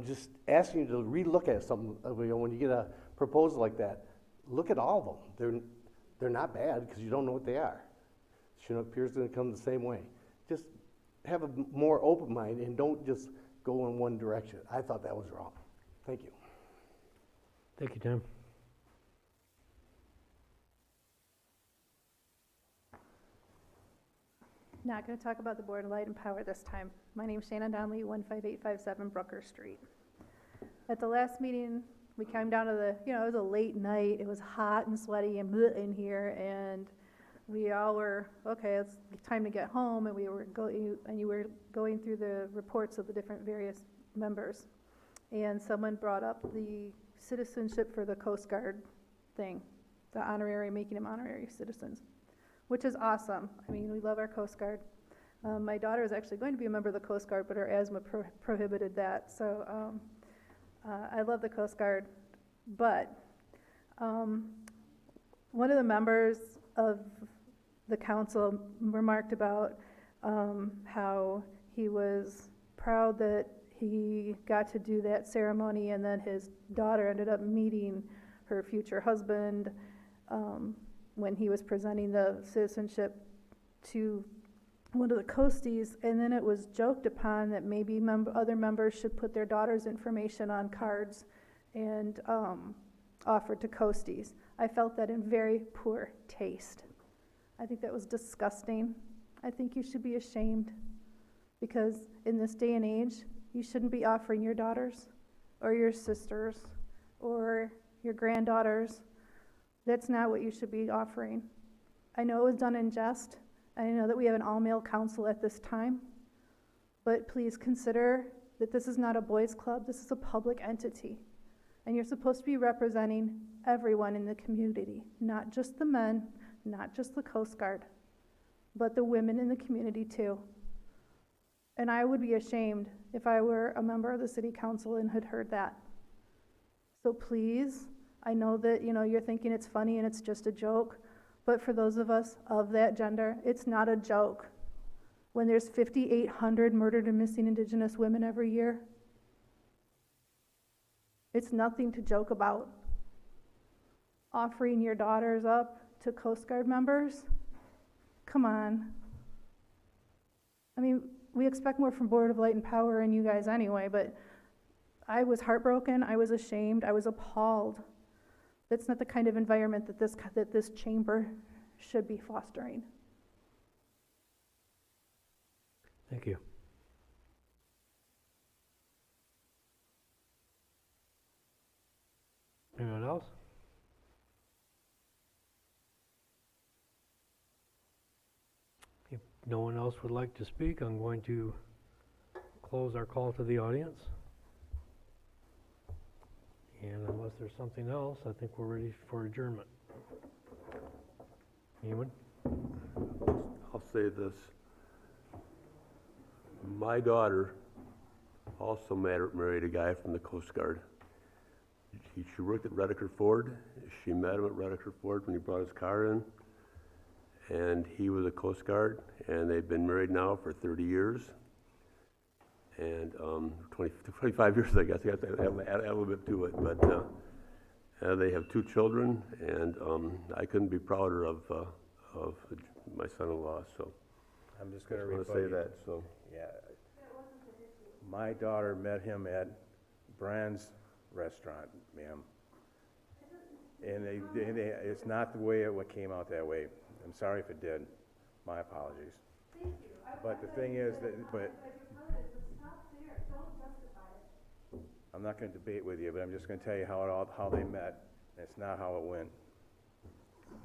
just asking you to relook at something. When you get a proposal like that, look at all of them. They're not bad because you don't know what they are. Chinook Pier's going to come the same way. Just have a more open mind and don't just go in one direction. I thought that was wrong. Thank you. Thank you, Tim. Not going to talk about the Board of Light and Power this time. My name's Shannon Donnelly, 15857 Brooker Street. At the last meeting, we came down to it was a late night. It was hot and sweaty and bleh in here, and we all were, okay, it's time to get home, and you were going through the reports of the different various members. And someone brought up the citizenship for the Coast Guard thing, the honorary, making them honorary citizens, which is awesome. I mean, we love our Coast Guard. My daughter is actually going to be a member of the Coast Guard, but her asthma prohibited that. So I love the Coast Guard. But one of the members of the council remarked about how he was proud that he got to do that ceremony, and then his daughter ended up meeting her future husband when he was presenting the citizenship to one of the coasties, and then it was joked upon that maybe other members should put their daughter's information on cards and offered to coasties. I felt that in very poor taste. I think that was disgusting. I think you should be ashamed, because in this day and age, you shouldn't be offering your daughters or your sisters or your granddaughters. That's not what you should be offering. I know it was done in jest. I know that we have an all-male council at this time, but please consider that this is not a boys' club. This is a public entity, and you're supposed to be representing everyone in the community, not just the men, not just the Coast Guard, but the women in the community too. And I would be ashamed if I were a member of the city council and had heard that. So please, I know that you're thinking it's funny and it's just a joke, but for those of us of that gender, it's not a joke. When there's 5,800 murdered and missing Indigenous women every year, it's nothing to joke about. Offering your daughters up to Coast Guard members? Come on. I mean, we expect more from Board of Light and Power and you guys anyway, but I was heartbroken, I was ashamed, I was appalled. That's not the kind of environment that this chamber should be fostering. Thank you. Anyone else? If no one else would like to speak, I'm going to close our call to the audience. And unless there's something else, I think we're ready for adjournment. Anyone? I'll say this. My daughter also married a guy from the Coast Guard. She worked at Redeker Ford. She met him at Redeker Ford when he brought his car in. And he was a Coast Guard, and they've been married now for 30 years. And 25 years, I guess. You have to add a little bit to it. But they have 2 children, and I couldn't be prouder of my son-in-law. So I'm just going to say that. So Yeah, My daughter met him at Brand's restaurant, ma'am. And it's not the way it came out that way. I'm sorry if it did. My apologies. But the thing is that, I'm not gonna debate with you, but I'm just gonna tell you how they met. It's not how it went.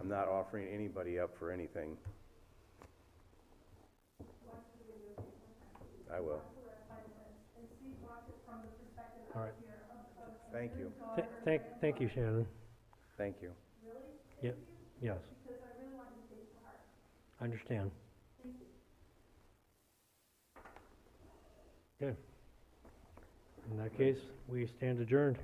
I'm not offering anybody up for anything. I will. All right. Thank you. Thank you, Shannon. Thank you. Yep, yes. I understand. Okay. In that case, we stand adjourned.